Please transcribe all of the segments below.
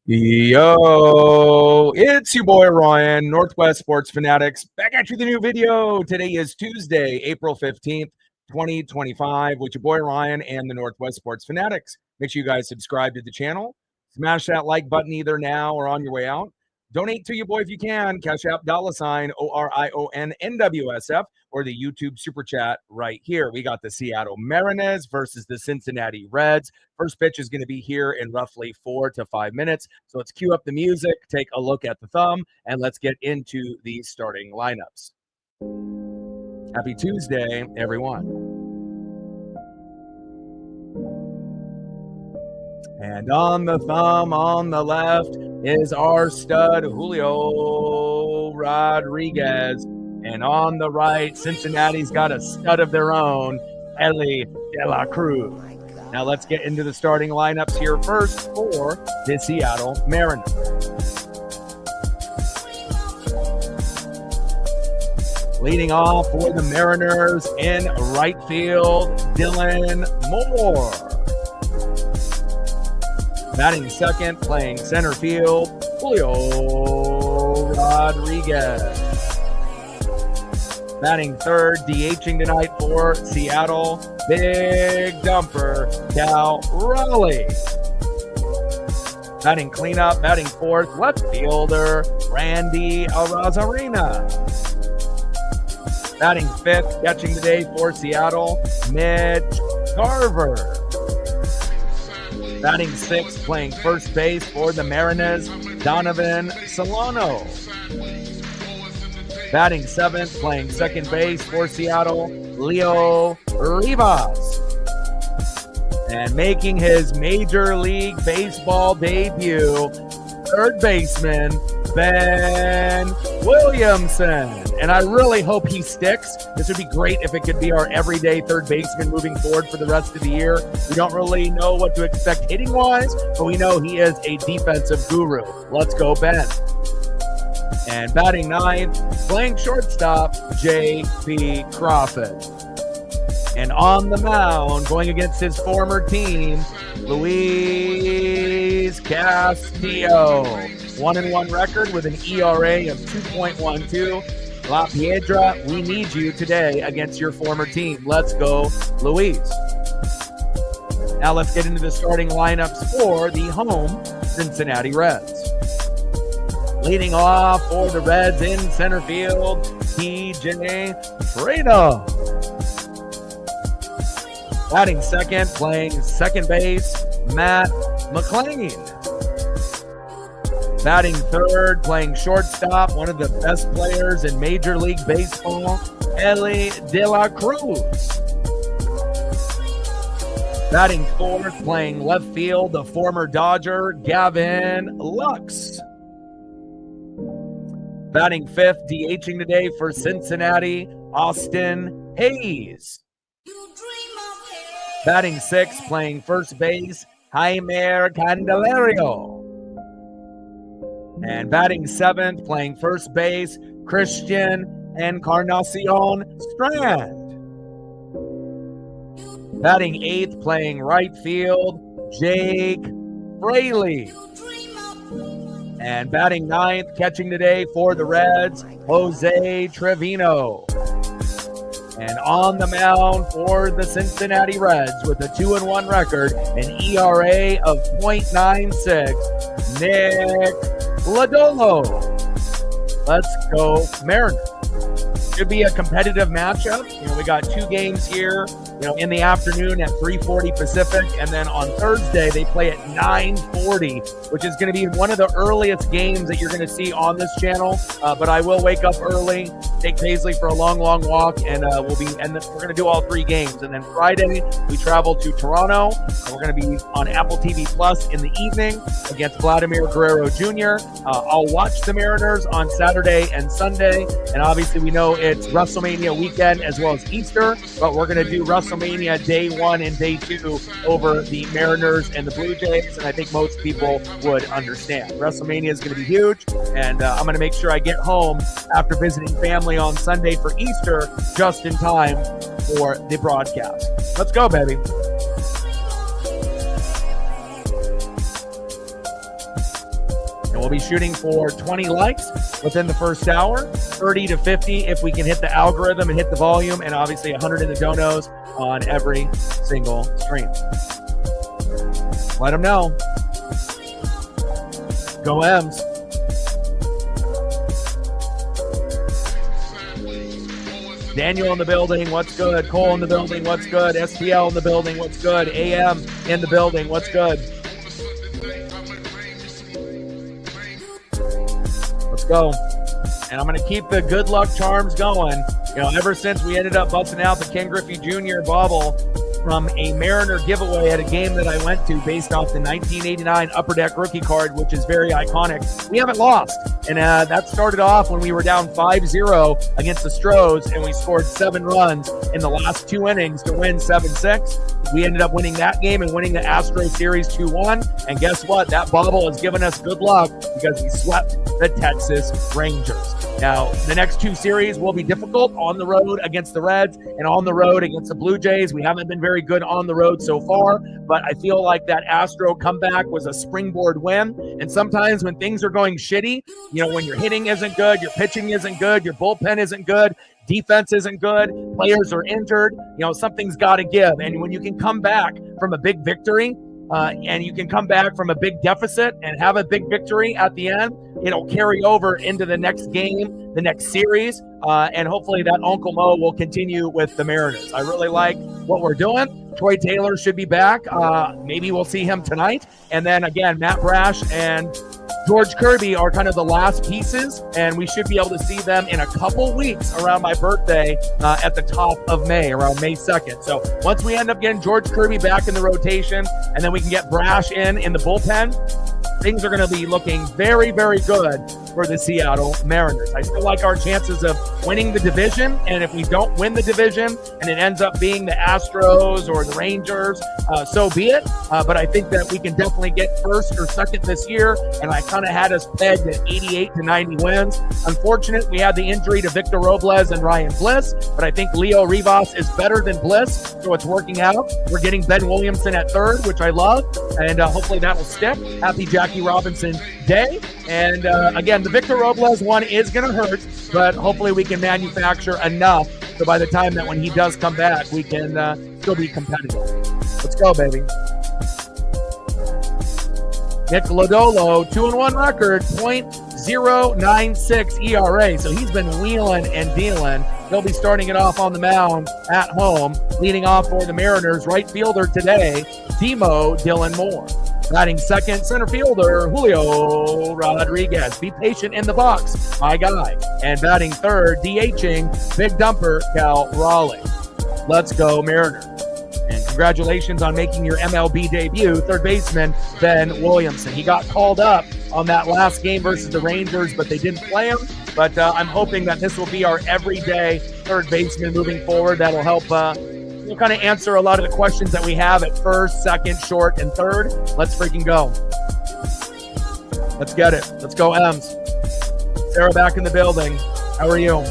Yo, it's your boy Ryan, Northwest Sports Fanatics, back at you with a new video. Today is Tuesday, April 15th, 2025, with your boy Ryan and the Northwest Sports Fanatics. Make sure you guys subscribe to the channel. Smash that like button either now or on your way out. Donate to your boy if you can. Cash App $ ORIONNWSF or the YouTube Super Chat right here. We got the Seattle Mariners versus the Cincinnati Reds. First pitch is going to be here in roughly 4 to 5 minutes. So let's cue up the music, take a look at the thumb, and let's get into the starting lineups. Happy Tuesday, everyone. And on the thumb on the left is our stud, Julio Rodriguez. And on the right, Cincinnati's got a stud of their own, Elly De La Cruz. Now let's get into the starting lineups here first for the Seattle Mariners. Leading off for the Mariners in right field, Dylan Moore. Batting second, playing center field, Julio Rodriguez. Batting third, DHing tonight for Seattle, big dumper, Cal Raleigh. Batting cleanup, batting fourth, left fielder, Randy Arozarena. Batting fifth, catching today for Seattle, Mitch Garver. Batting sixth, playing first base for the Mariners, Donovan Solano. Batting seventh, playing second base for Seattle, Leo Rivas. And making his Major League Baseball debut, third baseman, Ben Williamson. And I really hope he sticks. This would be great if it could be our everyday third baseman moving forward for the rest of the year. We don't really know what to expect hitting-wise, but we know he is a defensive guru. Let's go, Ben. And batting ninth, playing shortstop, J.P. Crawford. And on the mound, going against his former team, Luis Castillo. 1-1 record with an ERA of 2.12. La Piedra, we need you today against your former team. Let's go, Luis. Now let's get into the starting lineups for the home Cincinnati Reds. Leading off for the Reds in center field, TJ Fredo. Batting second, playing second base, Matt McClain. Batting third, playing shortstop, one of the best players in Major League Baseball, Elly De La Cruz. Batting fourth, playing left field, the former Dodger, Gavin Lux. Batting fifth, DHing today for Cincinnati, Austin Hayes. Batting sixth, playing first base, Jaime Candelario. And batting seventh, playing first base, Christian Encarnacion Strand. Batting eighth, playing right field, Jake Fraley. And batting ninth, catching today for the Reds, Jose Trevino. And on the mound for the Cincinnati Reds with a 2-1 record, an ERA of .96, Nick Lodolo. Let's go Mariners. Should be a competitive matchup. We got two games here, in the afternoon at 3:40 Pacific, and then on Thursday they play at 9:40, which is going to be one of the earliest games that you're going to see on this channel. But I will wake up early, take Paisley for a long walk, and we're going to do all three games. And then Friday we travel to Toronto. We're going to be on Apple TV Plus in the evening against Vladimir Guerrero Jr. I'll watch the Mariners on Saturday and Sunday, and obviously we know it's WrestleMania weekend as well as Easter, but we're going to do WrestleMania Day 1 and Day 2 over the Mariners and the Blue Jays, and I think most people would understand. WrestleMania is going to be huge, and I'm going to make sure I get home after visiting family on Sunday for Easter just in time for the broadcast. Let's go, baby. We'll be shooting for 20 likes within the first hour, 30 to 50 if we can hit the algorithm and hit the volume, and obviously 100 in the donos on every single stream. Let them know. Go M's. Daniel in the building, what's good? Cole in the building, what's good? SPL in the building, what's good? AM in the building, what's good? Let's go. And I'm going to keep the good luck charms going. You know, ever since we ended up busting out the Ken Griffey Jr. bauble from a Mariner giveaway at a game that I went to based off the 1989 Upper Deck rookie card, which is very iconic. We haven't lost. And that started off when we were down 5-0 against the Stros, and we scored 7 runs in the last 2 innings to win 7-6. We ended up winning that game and winning the Astro Series 2-1. And guess what? That bauble has given us good luck because we swept the Texas Rangers. Now, the next 2 series will be difficult on the road against the Reds and on the road against the Blue Jays. We haven't been very good on the road so far, but I feel like that Astro comeback was a springboard win. And sometimes when things are going shitty, you know, when your hitting isn't good, your pitching isn't good, your bullpen isn't good, defense isn't good, players are injured, you know, something's got to give. And when you can come back from a big victory, and you can come back from a big deficit and have a big victory at the end, it'll carry over into the next game, the next series, and hopefully that Uncle Mo will continue with the Mariners. I really like what we're doing. Troy Taylor should be back. Maybe we'll see him tonight. And then again, Matt Brash and George Kirby are kind of the last pieces, and we should be able to see them in a couple weeks around my birthday at the top of May, around May 2nd. So once we end up getting George Kirby back in the rotation, and then we can get Brash in the bullpen, things are going to be looking very, very good for the Seattle Mariners. I still like our chances of winning the division, and if we don't win the division and it ends up being the Astros or the Rangers, so be it. But I think that we can definitely get first or second this year, and I kind of had us pegged at 88 to 90 wins. Unfortunate, we had the injury to Victor Robles and Ryan Bliss, but I think Leo Rivas is better than Bliss, so it's working out. We're getting Ben Williamson at third, which I love, and hopefully that'll stick. Happy Jackie Robinson Day. And again, the Victor Robles one is going to hurt, but hopefully we can manufacture enough so by the time that when he does come back, we can still be competitive. Let's go, baby. Nick Lodolo, 2-1 record, .096 ERA. So he's been wheeling and dealing. He'll be starting it off on the mound at home, leading off for the Mariners. Right fielder today, Demo Dylan Moore. Batting second, center fielder, Julio Rodriguez. Be patient in the box, my guy. And batting third, DHing, big dumper, Cal Raleigh. Let's go, Mariners. And congratulations on making your MLB debut, third baseman Ben Williamson. He got called up on that last game versus the Rangers, but they didn't play him. But I'm hoping that this will be our everyday third baseman moving forward. That'll help we'll kind of answer a lot of the questions that we have at first, second, short, and third. Let's freaking go. Let's get it. Let's go, M's. Sarah back in the building. How are you?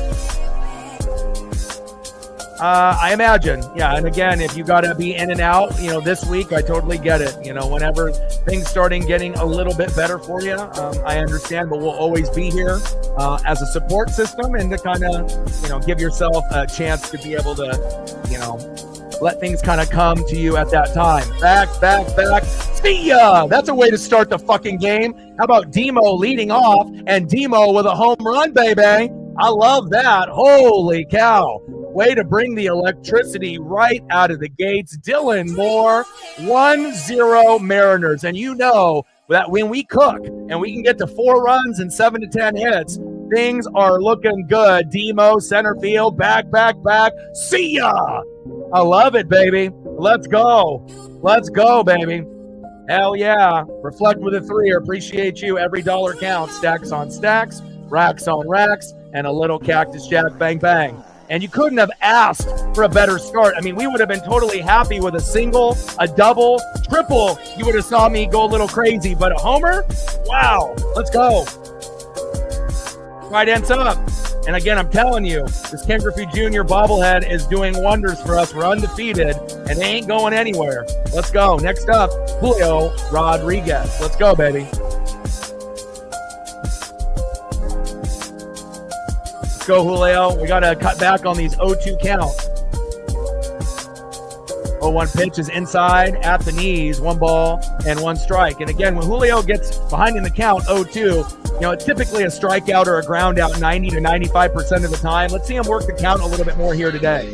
I imagine. Yeah, and again, if you got to be in and out, you know, this week, I totally get it. You know, whenever things starting getting a little bit better for you, I understand, but we'll always be here as a support system and to kind of, you know, give yourself a chance to be able to, you know, let things kind of come to you at that time. Back. See ya! That's a way to start the fucking game. How about Demo leading off and Demo with a home run, baby? I love that. Holy cow. Way to bring the electricity right out of the gates. Dylan Moore, 1-0 Mariners. And you know that when we cook and we can get to 4 runs and 7 to 10 hits, things are looking good. Demo, center field, back. See ya! I love it, baby. Let's go. Let's go, baby. Hell yeah. Reflect with a 3. Appreciate you. Every dollar counts. Stacks on stacks, racks on racks, and a little Cactus Jack bang bang. And you couldn't have asked for a better start. I mean, we would have been totally happy with a single, a double, triple. You would have saw me go a little crazy. But a homer? Wow. Let's go. Right ends up. And again, I'm telling you, this Ken Griffey Jr. bobblehead is doing wonders for us. We're undefeated, and they ain't going anywhere. Let's go. Next up, Julio Rodriguez. Let's go, baby. Let's go, Julio. We got to cut back on these 0-2 counts. 0-1 pitch is inside at the knees, 1 ball and 1 strike. And again, when Julio gets behind in the count, 0-2, it's typically a strikeout or a ground out 90 to 95% of the time. Let's see him work the count a little bit more here today.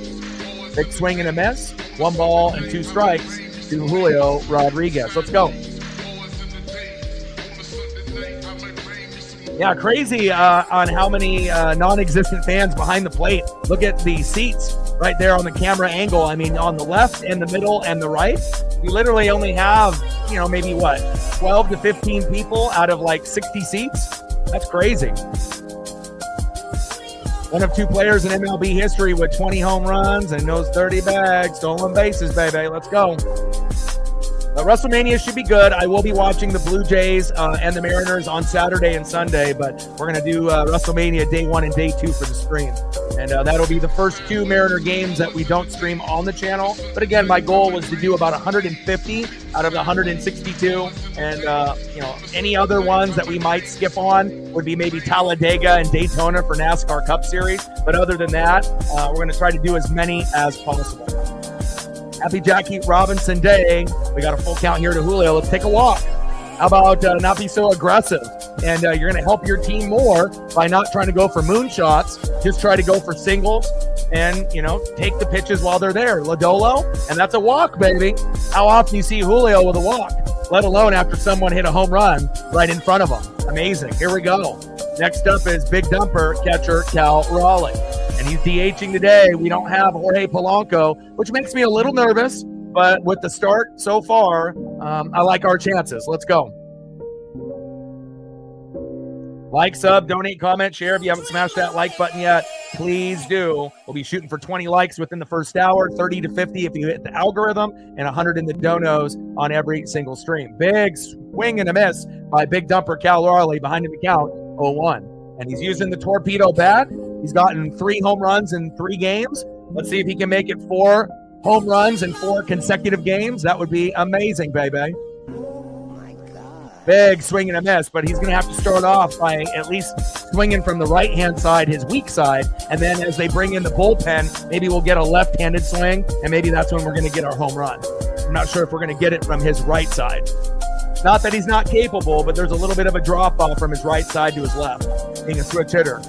Big swing and a miss, 1 ball and 2 strikes to Julio Rodriguez. Let's go. Yeah, crazy on how many non-existent fans behind the plate. Look at the seats right there on the camera angle. I mean, on the left and the middle and the right, we literally only have, maybe 12 to 15 people out of like 60 seats. That's crazy. One of 2 players in MLB history with 20 home runs and those 30 bags, stolen bases, baby. Let's go. WrestleMania should be good. I will be watching the Blue Jays and the Mariners on Saturday and Sunday, but we're going to do WrestleMania Day 1 and Day 2 for the stream. And that'll be the first 2 Mariner games that we don't stream on the channel. But again, my goal was to do about 150 out of the 162. And, any other ones that we might skip on would be maybe Talladega and Daytona for NASCAR Cup Series. But other than that, we're going to try to do as many as possible. Happy Jackie Robinson Day. We got a full count here to Julio. Let's take a walk. How about not be so aggressive? And you're going to help your team more by not trying to go for moonshots. Just try to go for singles and, take the pitches while they're there. Lodolo, and that's a walk, baby. How often do you see Julio with a walk, let alone after someone hit a home run right in front of him? Amazing. Here we go. Next up is big dumper catcher Cal Raleigh. And he's DHing today. We don't have Jorge Polanco, which makes me a little nervous. But with the start so far, I like our chances. Let's go. Like, sub, donate, comment, share. If you haven't smashed that like button yet, please do. We'll be shooting for 20 likes within the first hour, 30 to 50 if you hit the algorithm, and 100 in the donos on every single stream. Big swing and a miss by big dumper Cal Raleigh behind in the count, 0-1. And he's using the torpedo bat. He's gotten 3 home runs in 3 games. Let's see if he can make it 4 home runs in 4 consecutive games. That would be amazing, baby. Big swing and a miss, but he's going to have to start off by at least swinging from the right-hand side, his weak side, and then as they bring in the bullpen, maybe we'll get a left-handed swing, and maybe that's when we're going to get our home run. I'm not sure if we're going to get it from his right side. Not that he's not capable, but there's a little bit of a drop-off from his right side to his left, being a switch hitter.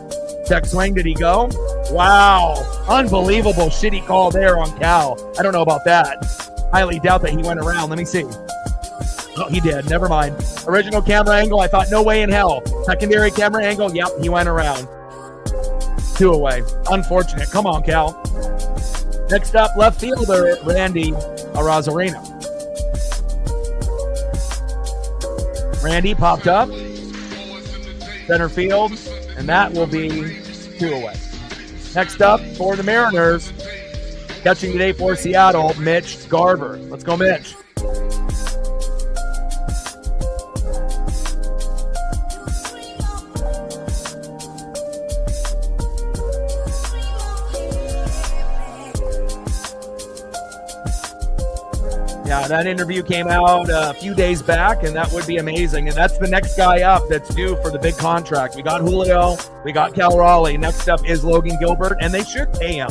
Check swing, did he go? Wow, unbelievable shitty call there on Cal. I don't know about that. Highly doubt that he went around. Let me see. Oh, he did. Never mind. Original camera angle, I thought no way in hell. Secondary camera angle, yep, he went around. 2 away. Unfortunate. Come on, Cal. Next up, left fielder, Randy Arozarena. Randy popped up. Center field, and that will be 2 away. Next up, for the Mariners, catching today for Seattle, Mitch Garver. Let's go, Mitch. Yeah, that interview came out a few days back, and that would be amazing. And that's the next guy up that's due for the big contract. We got Julio, we got Cal Raleigh. Next up is Logan Gilbert, and they should pay him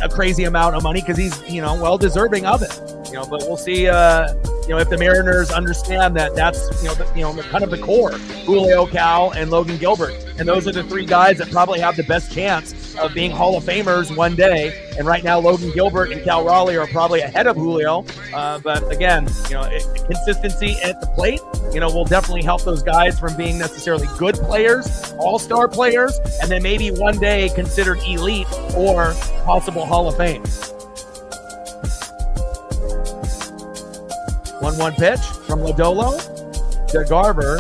a crazy amount of money because he's, well deserving of it. But we'll see, if the Mariners understand that that's, kind of the core, Julio, Cal, and Logan Gilbert. And those are the 3 guys that probably have the best chance of being Hall of Famers one day. And right now, Logan Gilbert and Cal Raleigh are probably ahead of Julio. But again, consistency at the plate, will definitely help those guys from being necessarily good players, all-star players, and then maybe one day considered elite or possible Hall of Fame. 1-1 pitch from Lodolo to Garver.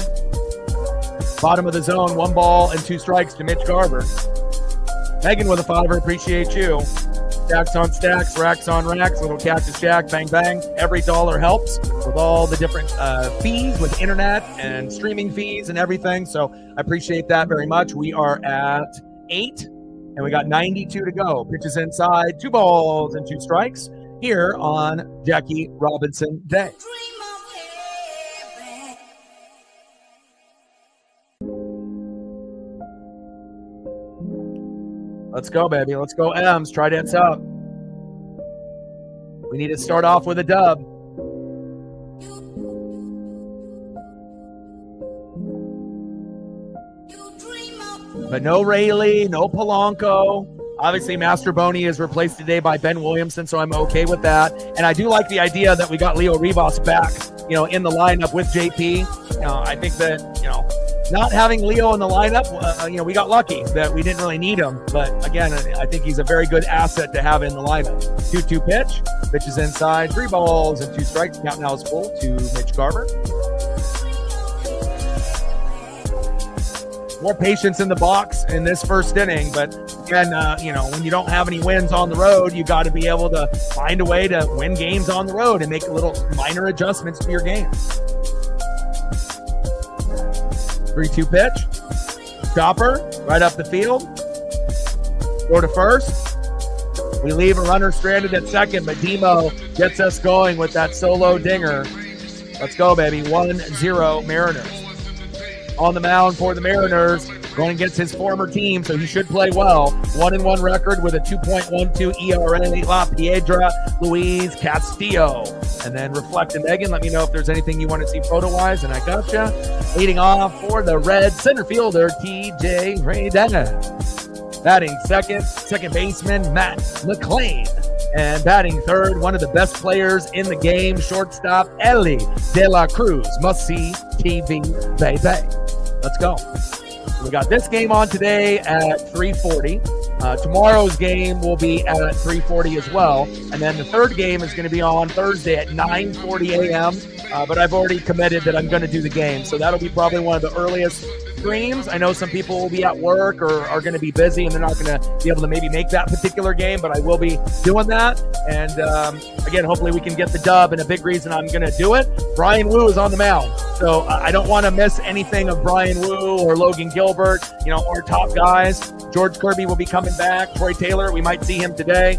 Bottom of the zone, 1 ball and 2 strikes to Mitch Garver. Megan with a $5, appreciate you. Stacks on stacks, racks on racks, little Cactus Jack, bang bang. Every dollar helps with all the different fees with internet and streaming fees and everything. So I appreciate that very much. We are at 8, and we got 92 to go. Pitches inside, 2 balls and 2 strikes here on Jackie Robinson Day. Let's go, baby. Let's go, M's. Trident's up. We need to start off with a dub. But no Rayleigh, no Polanco. Obviously, Mastrobuoni is replaced today by Ben Williamson, so I'm okay with that. And I do like the idea that we got Leo Rivas back, in the lineup with JP. I think that, not having Leo in the lineup, we got lucky that we didn't really need him. But again, I think he's a very good asset to have in the lineup. 2-2 pitch. Pitch is inside. 3 balls and 2 strikes. Count now is full to Mitch Garver. More patience in the box in this first inning, but again, when you don't have any wins on the road, you got to be able to find a way to win games on the road and make little minor adjustments to your game. 3-2 pitch. Chopper right up the field. Go to first. We leave a runner stranded at second, but Demo gets us going with that solo dinger. Let's go, baby. 1-0 Mariners. On the mound for the Mariners, going against his former team, so he should play well. 1-1 record with a 2.12 ERA. La Piedra, Luis Castillo. And then reflect and Megan, let me know if there's anything you want to see photo-wise, and I gotcha. Leading off for the Reds, center fielder TJ Reydena. Batting second baseman Matt McLean. And batting third, one of the best players in the game, shortstop Ellie De La Cruz. Must see TV, baby. Let's go. We got this game on today at 3:40. Tomorrow's game will be at 3:40 as well. And then the third game is going to be on Thursday at 9:40 a.m. But I've already committed that I'm going to do the game. So that'll be probably one of the earliest streams. I know some people will be at work or are going to be busy and they're not going to be able to maybe make that particular game, but I will be doing that. And again, hopefully we can get the dub, and a big reason I'm going to do it, Brian Wu is on the mound. So I don't want to miss anything of Brian Wu or Logan Gilbert, our top guys. George Kirby will be coming back. Troy Taylor, we might see him today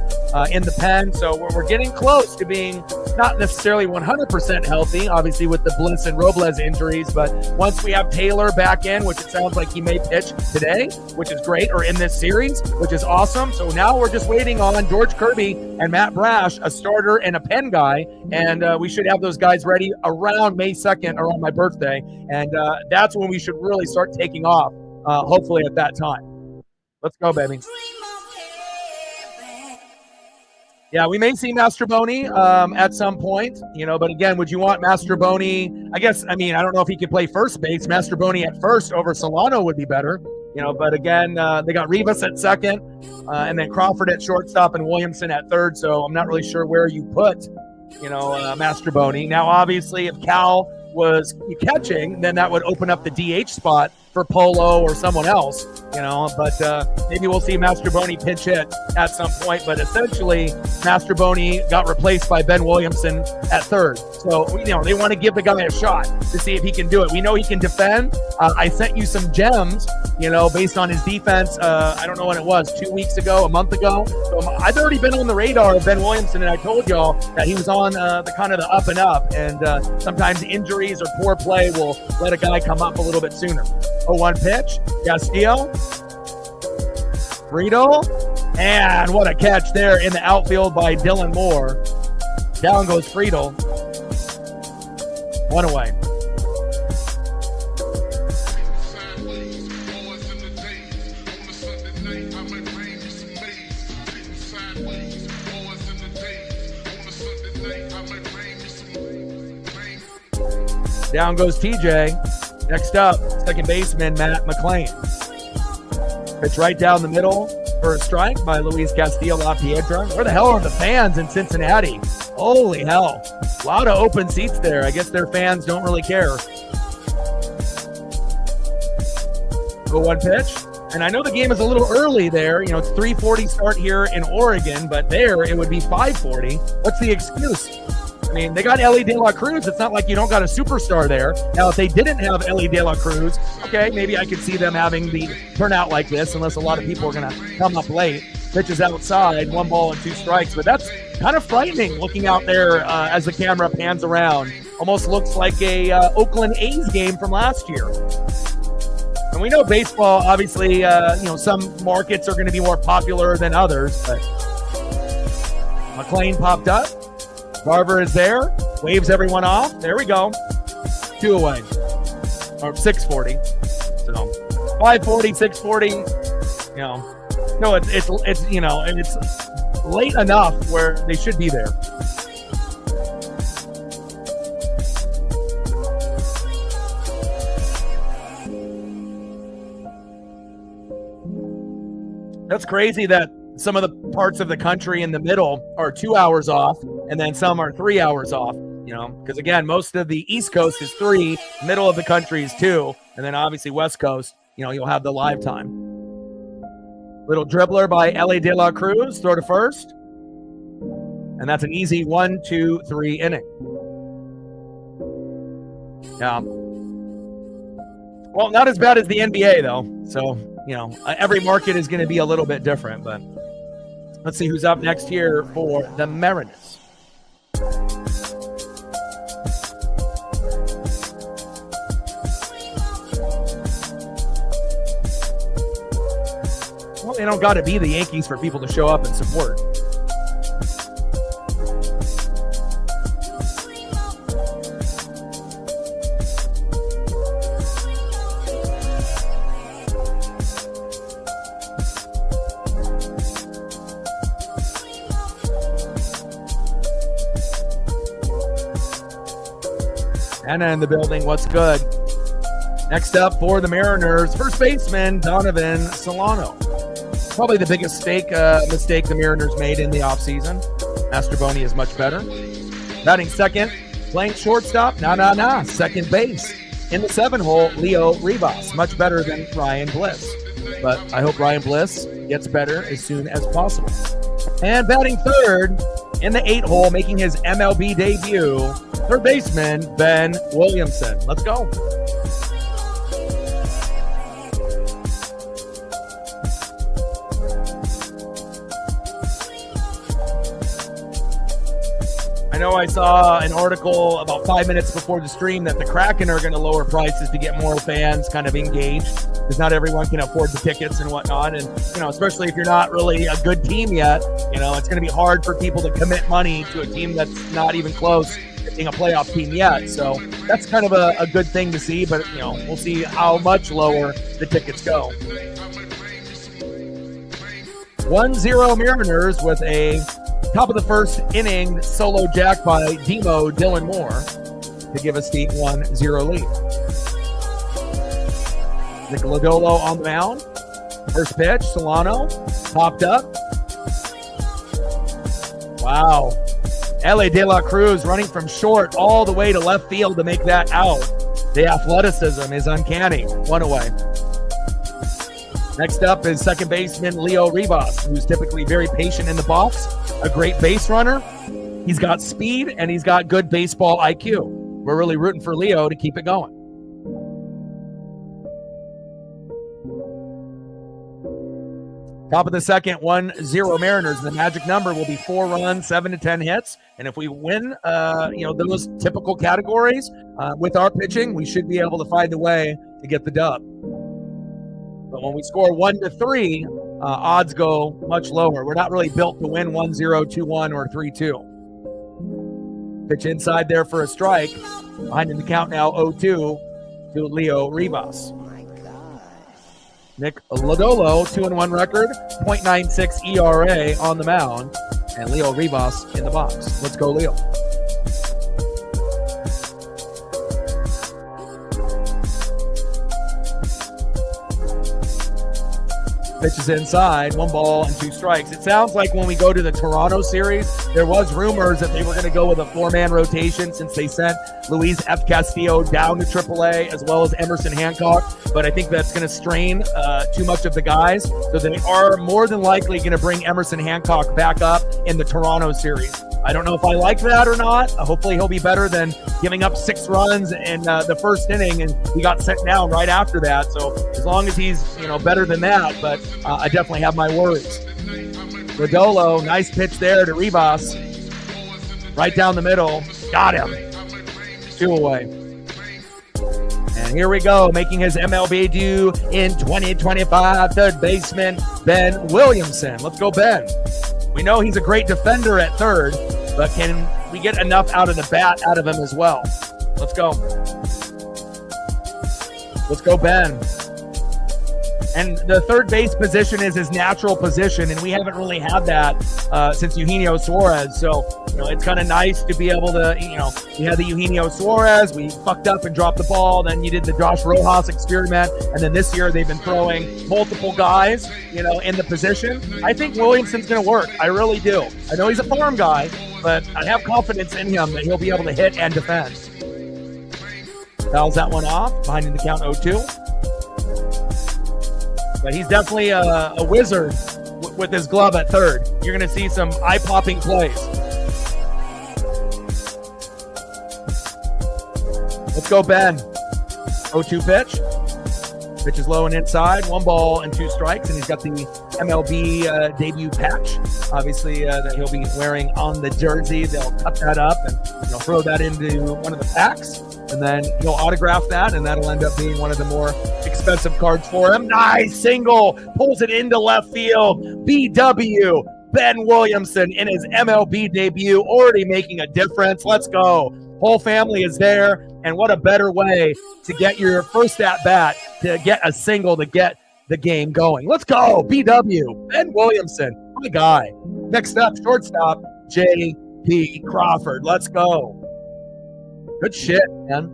in the pen. So we're getting close to being not necessarily 100% healthy, obviously with the Bliss and Robles injuries, but once we have Taylor back in, which it sounds like he may pitch today, which is great, or in this series, which is awesome. So now we're just waiting on George Kirby and Matt Brash, a starter and a pen guy, and we should have those guys ready around May 2nd, around my birthday, and that's when we should really start taking off, hopefully at that time. Let's go, baby. Yeah, we may see Mastrobuoni at some point, but again, would you want Mastrobuoni? I don't know if he could play first base. Mastrobuoni at first over Solano would be better, but again, they got Rivas at second, and then Crawford at shortstop and Williamson at third, so I'm not really sure where you put, Mastrobuoni. Now, obviously, if Cal was catching, then that would open up the DH spot for Polo or someone else, but maybe we'll see Mastrobuoni pinch hit at some point. But essentially, Mastrobuoni got replaced by Ben Williamson at third. So, they want to give the guy a shot to see if he can do it. We know he can defend. I sent you some gems, based on his defense. I don't know when it was, 2 weeks ago, a month ago. So I've already been on the radar of Ben Williamson, and I told y'all that he was on the kind of the up and up. And sometimes injuries or poor play will let a guy come up a little bit sooner. 0-1 pitch, Castillo, Friedel, and what a catch there in the outfield by Dylan Moore. Down goes Friedel. 1 away. Down goes TJ. Next up, second baseman Matt McLean. Pitch right down the middle for a strike by Luis Castillo La Piedra. Where the hell are the fans in Cincinnati? Holy hell. A lot of open seats there. I guess their fans don't really care. 0-1 pitch. And I know the game is a little early there. It's 3:40 start here in Oregon, but there it would be 5:40. What's the excuse? They got Ellie De La Cruz. It's not like you don't got a superstar there. Now, if they didn't have Ellie De La Cruz, okay, maybe I could see them having the turnout like this, unless a lot of people are going to come up late. Pitches outside, 1 ball and 2 strikes. But that's kind of frightening looking out there as the camera pans around. Almost looks like a Oakland A's game from last year. And we know baseball, obviously, some markets are going to be more popular than others, but McLean popped up. Barber is there, waves everyone off. There we go. 2 away, or 640. So 540, 640. No, it's and it's late enough where they should be there. That's crazy that some of the parts of the country in the middle are 2 hours off, and then some are 3 hours off, because again, most of the East Coast is 3, middle of the country is 2, and then obviously West Coast, you'll have the live time. Little dribbler by L.A. De La Cruz, throw to first, and that's an easy 1-2-3 inning. Yeah. Well, not as bad as the NBA, though, so every market is going to be a little bit different, but let's see who's up next here for the Mariners. Well, they don't got to be the Yankees for people to show up and support. Anna in the building. What's good? Next up for the Mariners, first baseman Donovan Solano. Probably the biggest mistake the Mariners made in the offseason. Mastroboni is much better. Batting second, playing shortstop, second base. In the 7-hole, Leo Rivas, much better than Ryan Bliss. But I hope Ryan Bliss gets better as soon as possible. And batting third, in the 8-hole, making his MLB debut, third baseman, Ben Williamson. Let's go. I know I saw an article about 5 minutes before the stream that the Kraken are going to lower prices to get more fans kind of engaged, because not everyone can afford the tickets and whatnot. And, especially if you're not really a good team yet, it's going to be hard for people to commit money to a team that's not even close to being a playoff team yet. So that's kind of a good thing to see, but, we'll see how much lower the tickets go. 1-0 Mariners with a top of the first inning solo jack by Demo Dylan Moore to give us the 1-0 lead. Nick Lodolo on the mound. First pitch, Solano popped up. Wow. L.A. De La Cruz running from short all the way to left field to make that out. The athleticism is uncanny. 1 away. Next up is second baseman Leo Rivas, who's typically very patient in the box, a great base runner. He's got speed, and he's got good baseball IQ. We're really rooting for Leo to keep it going. Top of the second, 1-0 Mariners. The magic number will be 4 runs, 7 to 10 hits. And if we win, those typical categories with our pitching, we should be able to find a way to get the dub. But when we score 1 to 3, odds go much lower. We're not really built to win 1-0, 2-1, or 3-2. Pitch inside there for a strike. Behind in the count now, 0-2 to Leo Rivas. Nick Lodolo, 2-1 record, 0.96 ERA on the mound, and Leo Rivas in the box. Let's go, Leo. Pitches inside, 1 ball and 2 strikes. It sounds like when we go to the Toronto series, there was rumors that they were going to go with a 4-man rotation since they sent Luis F. Castillo down to AAA as well as Emerson Hancock. But I think that's going to strain too much of the guys. So they are more than likely going to bring Emerson Hancock back up in the Toronto series. I don't know if I like that or not. Hopefully he'll be better than giving up 6 runs in the first inning, and he got sent down right after that. So as long as he's better than that, but I definitely have my worries. Lodolo, nice pitch there to Rivas. Right down the middle. Got him. 2 away. And here we go, making his MLB debut in 2025, third baseman Ben Williamson. Let's go, Ben. We know he's a great defender at third, but can we get enough out of the bat out of him as well? Let's go. Let's go, Ben. And the third base position is his natural position, and we haven't really had that since Eugenio Suarez. So, it's kind of nice to be able to, we had the Eugenio Suarez, we fucked up and dropped the ball, then you did the Josh Rojas experiment, and then this year they've been throwing multiple guys, in the position. I think Williamson's going to work. I really do. I know he's a farm guy, but I have confidence in him that he'll be able to hit and defend. Fouls that one off, behind in the count 0-2. But he's definitely a wizard with his glove at third. You're going to see some eye-popping plays. Let's go, Ben. 0-2 pitch. Pitch is low and inside. 1 ball and 2 strikes, and he's got the MLB debut patch, obviously, that he'll be wearing on the jersey. They'll cut that up and throw that into one of the packs, and then he'll autograph that, and that'll end up being one of the more expensive cards for him. Nice single, pulls it into left field. BW, Ben Williamson in his MLB debut, already making a difference. Let's go. Whole family is there, and what a better way to get your first at-bat, to get a single, to get the game going. Let's go, BW, Ben Williamson, my guy. Next up, shortstop, J.P. Crawford. Let's go. Good shit, man.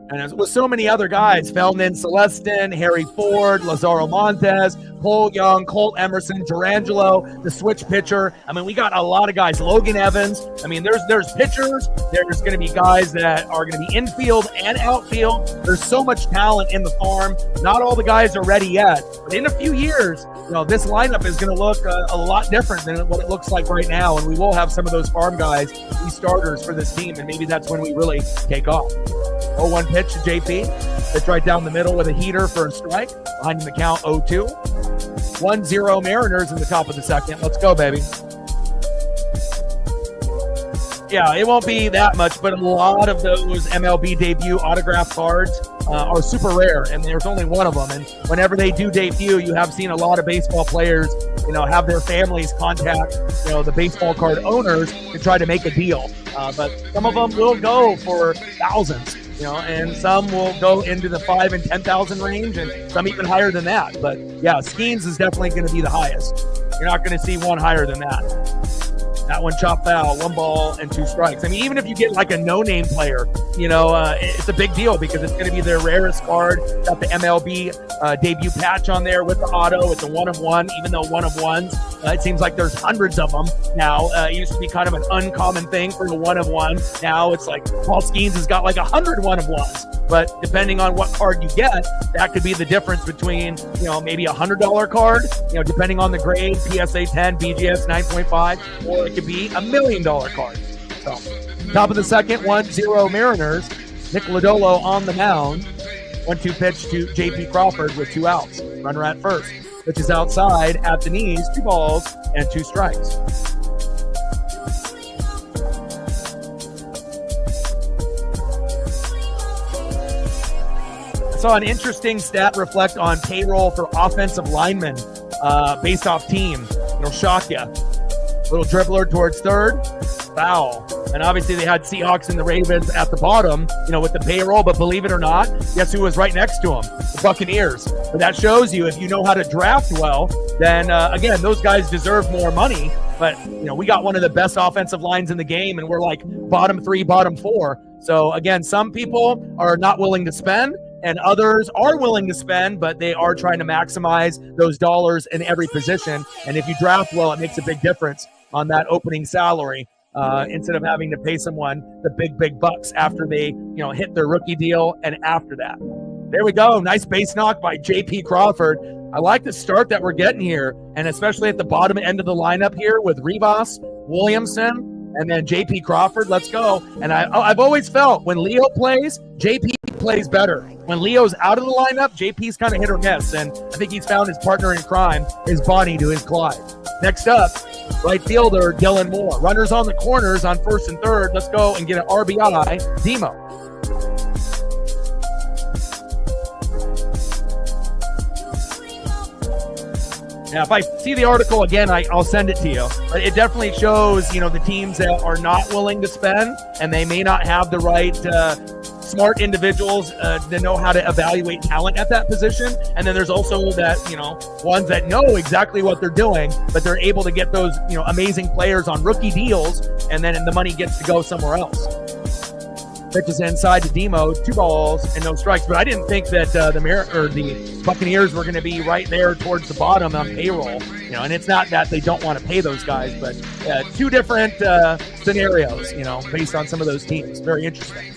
And as with so many other guys, Feldman, Celestin, Harry Ford, Lazaro Montes, Cole Young, Colt Emerson, Durangelo, the switch pitcher. I mean, we got a lot of guys. Logan Evans. I mean, there's pitchers. There's going to be guys that are going to be infield and outfield. There's so much talent in the farm. Not all the guys are ready yet. But in a few years, this lineup is going to look a lot different than what it looks like right now. And we will have some of those farm guys be starters for this team. And maybe that's when we really take off. 0-1 pitch to JP. It's right down the middle with a heater for a strike. Behind the count 0-2. 1-0 Mariners in the top of the second. Let's go, baby. Yeah, it won't be that much, but a lot of those MLB debut autograph cards are super rare, and there's only one of them. And whenever they do debut, you have seen a lot of baseball players, have their families contact, the baseball card owners to try to make a deal. But some of them will go for thousands. And some will go into the 5,000 and 10,000 range, and some even higher than that. But yeah, Skeens is definitely going to be the highest. You're not going to see one higher than that. That one chopped foul, 1 ball and 2 strikes. I mean, even if you get like a no-name player, it's a big deal because it's going to be their rarest card. Got the MLB debut patch on there with the auto. It's a 1-of-1, even though 1-of-1s, it seems like there's hundreds of them now. It used to be kind of an uncommon thing for a 1-of-1. Now it's like Paul Skeens has got like 100 1-of-1s. But depending on what card you get, that could be the difference between, maybe $100 card, depending on the grade, PSA 10, BGS 9.5, or it could be $1 million card. So, top of the second, 1-0 Mariners. Nick Lodolo on the mound. 1-2 pitch to J.P. Crawford with 2 outs. Runner at first. Pitch is outside at the knees, 2 balls and 2 strikes. Saw an interesting stat reflect on payroll for offensive linemen based off team. It'll shock you. Little dribbler towards third, foul. And obviously they had Seahawks and the Ravens at the bottom, with the payroll. But believe it or not, guess who was right next to them? The Buccaneers. But that shows you if you know how to draft well, then again, those guys deserve more money. But we got one of the best offensive lines in the game, and we're like bottom 3, bottom 4. So again, some people are not willing to spend, and others are willing to spend, but they are trying to maximize those dollars in every position. And if you draft well, it makes a big difference on that opening salary instead of having to pay someone the big bucks after they hit their rookie deal and after that. There we go. Nice base knock by J.P. Crawford. I like the start that we're getting here, and especially at the bottom end of the lineup here with Rivas, Williamson, and then J.P. Crawford. Let's go. And I've always felt when Leo plays, J.P. plays better. When Leo's out of the lineup, JP's kind of hit or miss, and I think he's found his partner in crime, his Bonnie to his Clyde. Next up, right fielder Dylan Moore. Runners on the corners on first and third. Let's go and get an RBI, Demo. Now, if I see the article again, I'll send it to you. But it definitely shows, the teams that are not willing to spend, and they may not have the right smart individuals that know how to evaluate talent at that position. And then there's also that, ones that know exactly what they're doing, but they're able to get those, amazing players on rookie deals, and then the money gets to go somewhere else. Pitches inside to Demo, 2 balls and no strikes. But I didn't think that the Buccaneers were going to be right there towards the bottom on payroll. And it's not that they don't want to pay those guys, but 2 different scenarios, based on some of those teams. Very interesting.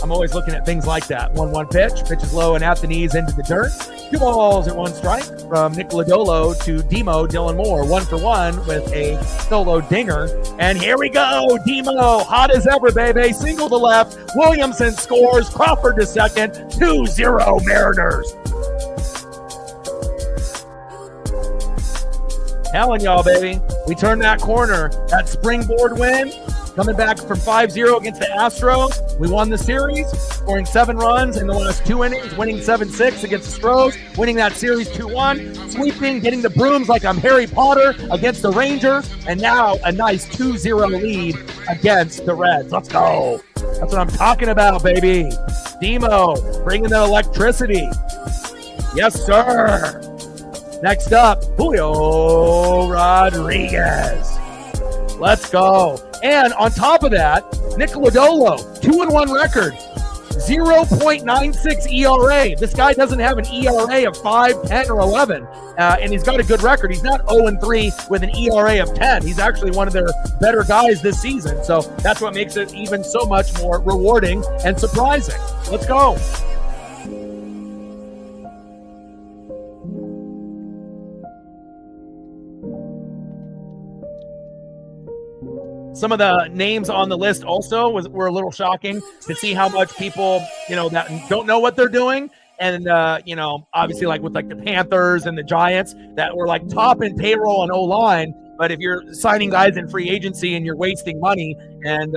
I'm always looking at things like that. 1-1 pitch. Pitch is low and at the knees into the dirt. 2 balls and 1 strike from Nick Lodolo to Demo Dylan Moore. 1 for 1 with a solo dinger. And here we go. Demo, hot as ever, baby. Single to left. Williamson scores. Crawford to second. 2-0 Mariners. Telling y'all, baby. We turned that corner. That springboard win. Coming back from 5-0 against the Astros. We won the series, scoring 7 runs in the last 2 innings, winning 7-6 against the Stros, winning that series 2-1, sweeping, getting the brooms like I'm Harry Potter against the Rangers, and now a nice 2-0 lead against the Reds. Let's go. That's what I'm talking about, baby. Demo, bringing the electricity. Yes, sir. Next up, Julio Rodriguez. Let's go. And on top of that, Nick Lodolo, 2-1 record, 0.96 ERA. This guy doesn't have an ERA of 5, 10, or 11, and he's got a good record. He's not 0-3 with an ERA of 10. He's actually one of their better guys this season. So that's what makes it even so much more rewarding and surprising. Let's go. Some of the names on the list also were a little shocking to see how much people, that don't know what they're doing. And, obviously like with like the Panthers and the Giants that were like top in payroll and O-line. But if you're signing guys in free agency and you're wasting money and,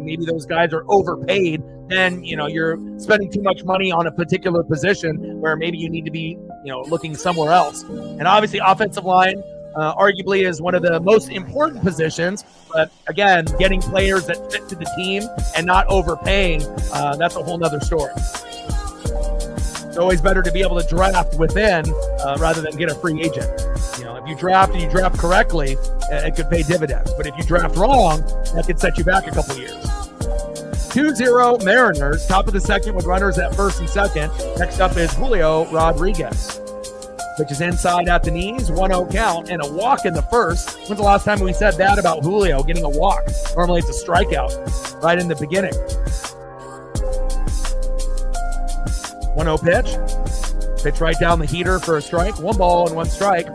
maybe those guys are overpaid, then, you're spending too much money on a particular position where maybe you need to be, looking somewhere else. And obviously offensive line, arguably is one of the most important positions, but again, getting players that fit to the team and not overpaying, that's a whole nother story. It's always better to be able to draft within rather than get a free agent. If you draft and you draft correctly, it could pay dividends. But if you draft wrong, that could set you back a couple years. 2-0 Mariners, top of the second with runners at first and second. Next up is Julio Rodriguez. Which is inside at the knees, 1-0 count, and a walk in the first. When's the last time we said that about Julio getting a walk? Normally it's a strikeout right in the beginning. 1-0 pitch. Pitch right down the heater for a strike. 1 ball and 1 strike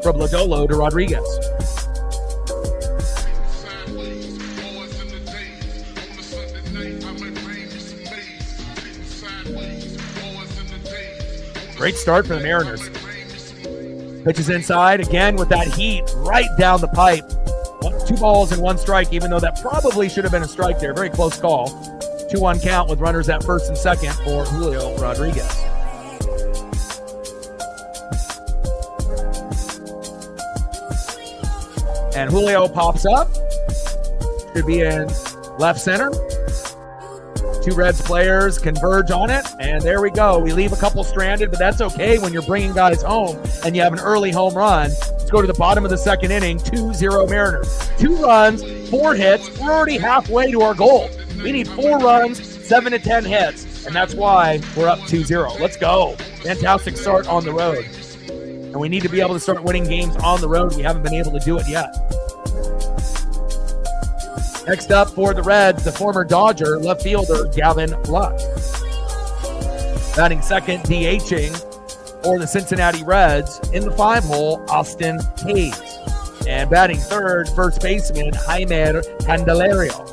from Lodolo to Rodriguez. Great start for the Mariners. Pitches inside again with that heat right down the pipe. 2 balls and 1 strike, even though that probably should have been a strike there. Very close call. 2-1 count with runners at first and second for Julio Rodriguez. And Julio pops up. Should be in left center. 2 Reds players converge on it, and there we go. We leave a couple stranded, but that's okay when you're bringing guys home and you have an early home run. Let's go to the bottom of the second inning, 2-0 Mariners. 2 runs, 4 hits. We're already halfway to our goal. We need 4 runs, 7 to 10 hits, and that's why we're up 2-0. Let's go. Fantastic start on the road. And we need to be able to start winning games on the road. We haven't been able to do it yet. Next up for the Reds, the former Dodger left fielder, Gavin Lux. Batting second, DHing for the Cincinnati Reds in the 5-hole, Austin Hayes. And batting third, first baseman, Jaime Candelario.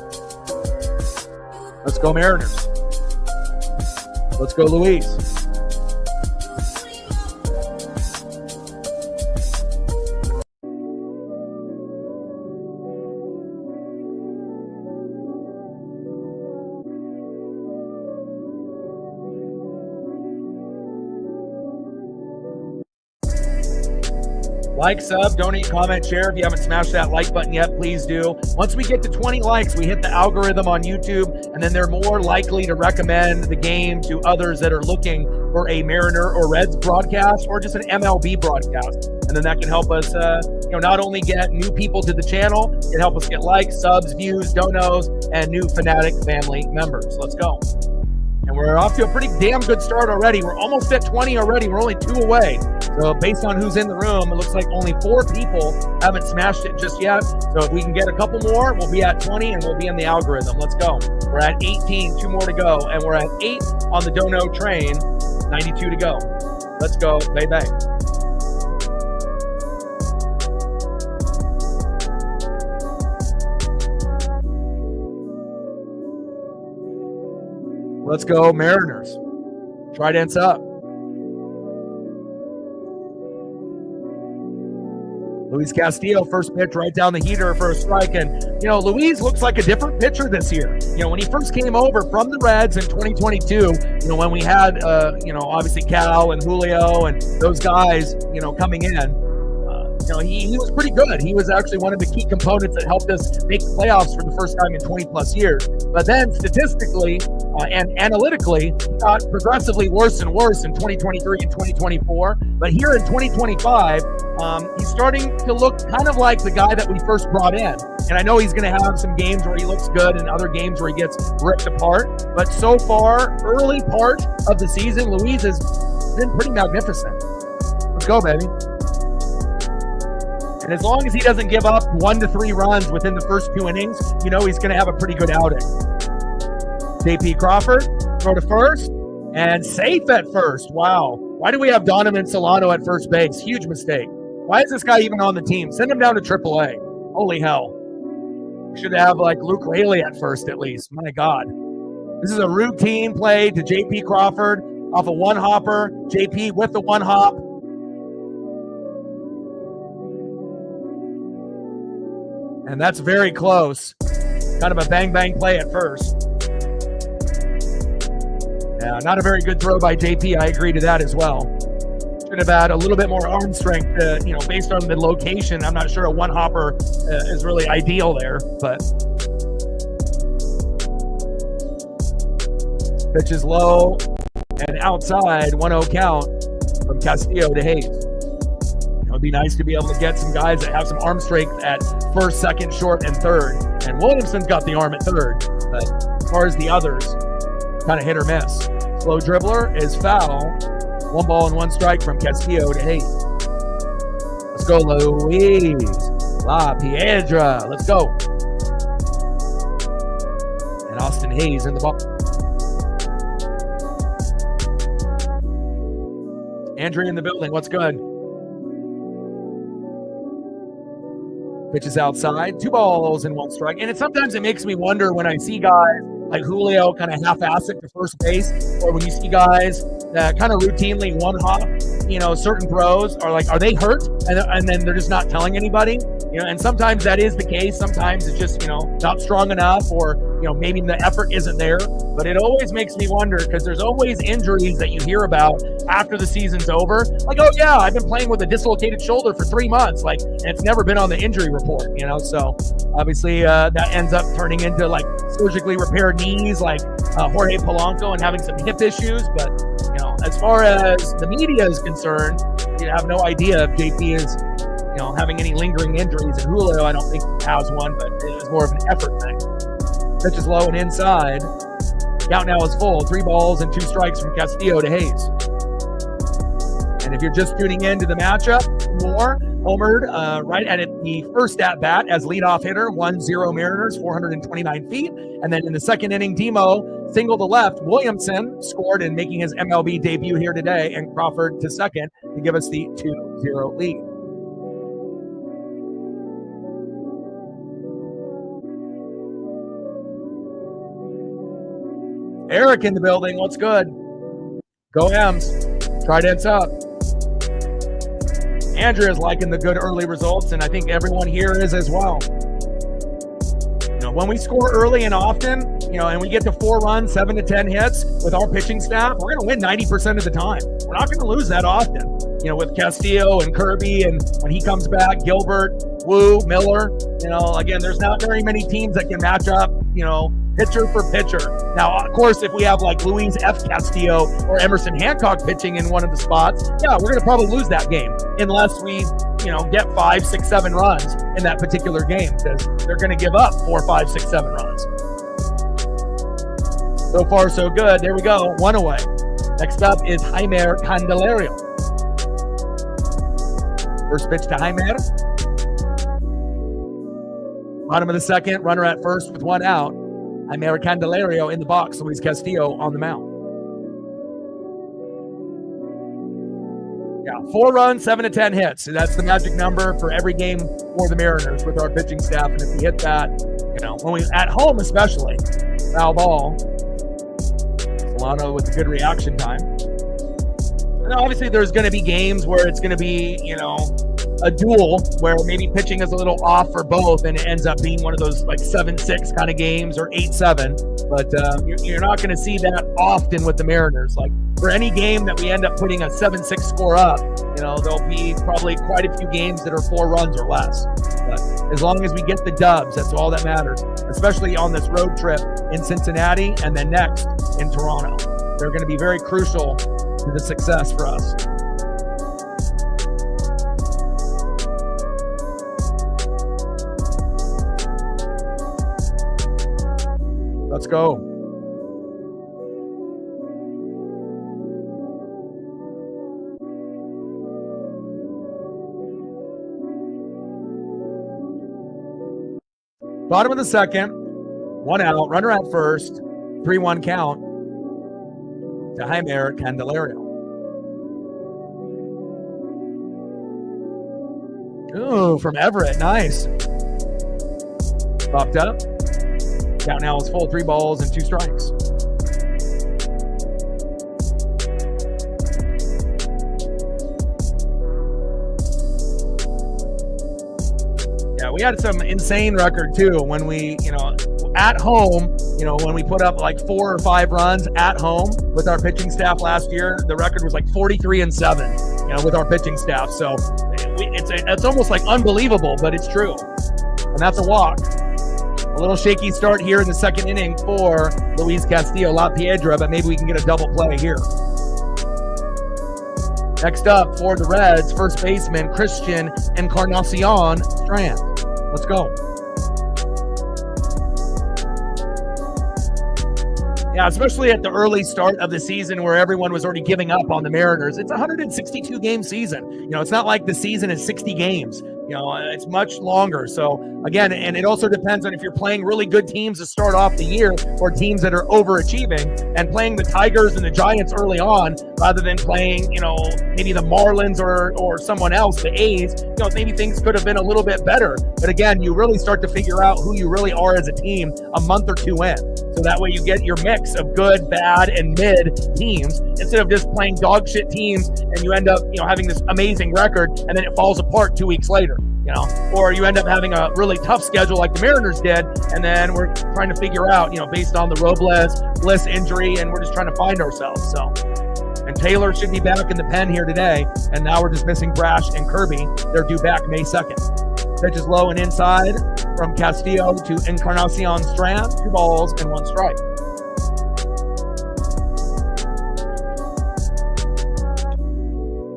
Let's go Mariners. Let's go Luis. Like, sub, donate, comment, share. If you haven't smashed that like button yet, please do. Once we get to 20 likes, we hit the algorithm on YouTube, and then they're more likely to recommend the game to others that are looking for a Mariner or Reds broadcast or just an MLB broadcast. And then that can help us, not only get new people to the channel, it can help us get likes, subs, views, donos, and new Fanatic family members. Let's go. And we're off to a pretty damn good start already. We're almost at 20 already. We're only 2 away. So based on who's in the room, it looks like only 4 people haven't smashed it just yet. So if we can get a couple more, we'll be at 20 and we'll be in the algorithm. Let's go. We're at 18, 2 more to go. And we're at 8 on the dono train, 92 to go. Let's go, baby. Let's go, Mariners. Trident's up. Luis Castillo, first pitch right down the heater for a strike. And, Luis looks like a different pitcher this year. When he first came over from the Reds in 2022, when we had, obviously Cal and Julio and those guys, coming in, he was pretty good. He was actually one of the key components that helped us make the playoffs for the first time in 20 plus years. But then statistically and analytically, he got progressively worse and worse in 2023 and 2024. But here in 2025, he's starting to look kind of like the guy that we first brought in. And I know he's going to have some games where he looks good and other games where he gets ripped apart. But so far, early part of the season, Luis has been pretty magnificent. Let's go, baby. And as long as he doesn't give up 1 to 3 runs within the first 2 innings, he's going to have a pretty good outing. JP Crawford, throw to first, and safe at first. Wow. Why do we have Donovan Solano at first base? Huge mistake. Why is this guy even on the team? Send him down to AAA. Holy hell. We should have Luke Raley at first at least. My God. This is a routine play to JP Crawford off a one-hopper. JP with the one-hop. And that's very close. Kind of a bang-bang play at first. Yeah, not a very good throw by JP. I agree to that as well. Should have had a little bit more arm strength, based on the location. I'm not sure a one-hopper is really ideal there, but pitch is low and outside, 1-0 count from Castillo to Hayes. It'd be nice to be able to get some guys that have some arm strength at first, second, short, and third. And Williamson's got the arm at third. But as far as the others, kind of hit or miss. Slow dribbler is foul. 1 ball and 1 strike from Castillo to Hayes. Let's go, Luis La Piedra. Let's go. And Austin Hayes in the ball. Andrew in the building. What's good? Pitch is outside, 2 balls and 1 strike. And sometimes it makes me wonder when I see guys like Julio kind of half-ass it to first base, or when you see guys that kind of routinely one-hop, certain throws are they hurt? And then they're just not telling anybody, and sometimes that is the case. Sometimes it's just, not strong enough, or, maybe the effort isn't there. But it always makes me wonder, because there's always injuries that you hear about after the season's over. Like, oh yeah, I've been playing with a dislocated shoulder for 3 months, and it's never been on the injury report, so obviously that ends up turning into surgically repaired knees, like Jorge Polanco, and having some hip issues. But as far as the media is concerned, you have no idea if JP is having any lingering injuries. And Julio, I don't think has one, but it is more of an effort thing. Pitch is low and inside. Count now is full. 3 balls and 2 strikes from Castillo to Hayes. And if you're just tuning in to the matchup, Moore homered right at the first at-bat as leadoff hitter, 1-0 Mariners, 429 feet. And then in the second inning, Demo single to left. Williamson scored in making his MLB debut here today, and Crawford to second to give us the 2-0 lead. Eric in the building. What's good? Go M's. Trident's up. Andrew is liking the good early results, and I think everyone here is as well. When we score early and often, and we get to 4 runs, 7 to 10 hits with our pitching staff, we're going to win 90% of the time. We're not going to lose that often. with Castillo and Kirby, and when he comes back, Gilbert, Wu, Miller, again, there's not very many teams that can match up, pitcher for pitcher. Now, of course, if we have like Luis F. Castillo or Emerson Hancock pitching in one of the spots, we're going to probably lose that game unless we, get 5, 6, 7 runs in that particular game, because they're going to give up 4, 5, 6, 7 runs. So far, so good. There we go. 1 away. Next up is Jaime Candelario. First pitch to Jaime. Bottom of the second, runner at first with 1 out. Jaime Candelario in the box. Luis Castillo on the mound. 4 runs, 7 to 10 hits. So that's the magic number for every game for the Mariners with our pitching staff. And if we hit that, when we at home especially, foul ball. Solano with a good reaction time. And obviously there's going to be games where it's going to be, a duel where maybe pitching is a little off for both, and it ends up being one of those like 7-6 kind of games or 8-7. But you're not going to see that often with the Mariners. Like for any game that we end up putting a 7-6 score up, there'll be probably quite a few games that are 4 runs or less. But as long as we get the dubs, that's all that matters, especially on this road trip in Cincinnati and then next in Toronto. They're going to be very crucial to the success for us. Let's go. Bottom of the second, 1 out, runner at first, 3-1 count to Jaime Candelario. Ooh, from Everett, nice. Popped up. Count now is full, 3 balls and 2 strikes. Yeah, we had some insane record too when we, at home, when we put up like 4 or 5 runs at home with our pitching staff last year. The record was like 43-7, with our pitching staff. So it's almost like unbelievable, but it's true. And that's a walk. A little shaky start here in the second inning for Luis Castillo, La Piedra, but maybe we can get a double play here. Next up for the Reds, first baseman Christian Encarnacion Strand. Let's go. Yeah, especially at the early start of the season where everyone was already giving up on the Mariners. It's a 162-game season. It's not like the season is 60 games. It's much longer. So again, and it also depends on if you're playing really good teams to start off the year or teams that are overachieving, and playing the Tigers and the Giants early on rather than playing, maybe the Marlins or someone else, the A's, maybe things could have been a little bit better. But again, you really start to figure out who you really are as a team a month or 2 in. So that way you get your mix of good, bad, and mid teams instead of just playing dog shit teams and you end up, having this amazing record and then it falls apart 2 weeks later. Or you end up having a really tough schedule like the Mariners did, and then we're trying to figure out, based on the Robles Bliss injury, and we're just trying to find ourselves. So, and Taylor should be back in the pen here today, and now we're just missing Brash and Kirby. They're due back May 2nd. Pitch is low and inside from Castillo to Encarnacion Strand, 2 balls and 1 strike.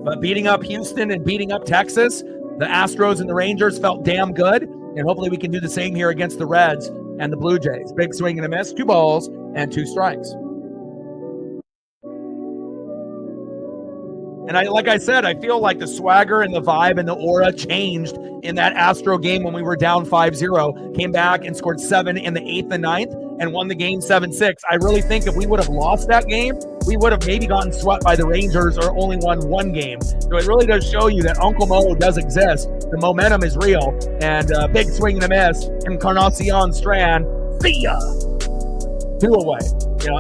But beating up Houston and beating up Texas, the Astros and the Rangers felt damn good, and hopefully we can do the same here against the Reds and the Blue Jays. Big swing and a miss, 2 balls and 2 strikes. And like I said, I feel like the swagger and the vibe and the aura changed in that Astro game when we were down 5-0, came back and scored 7 in the 8th and 9th and won the game 7-6. I really think if we would have lost that game, we would have maybe gotten swept by the Rangers or only won 1 game. So it really does show you that Uncle Mo does exist. The momentum is real. And big swing and a miss. Encarnacion Strand, see ya! 2 away.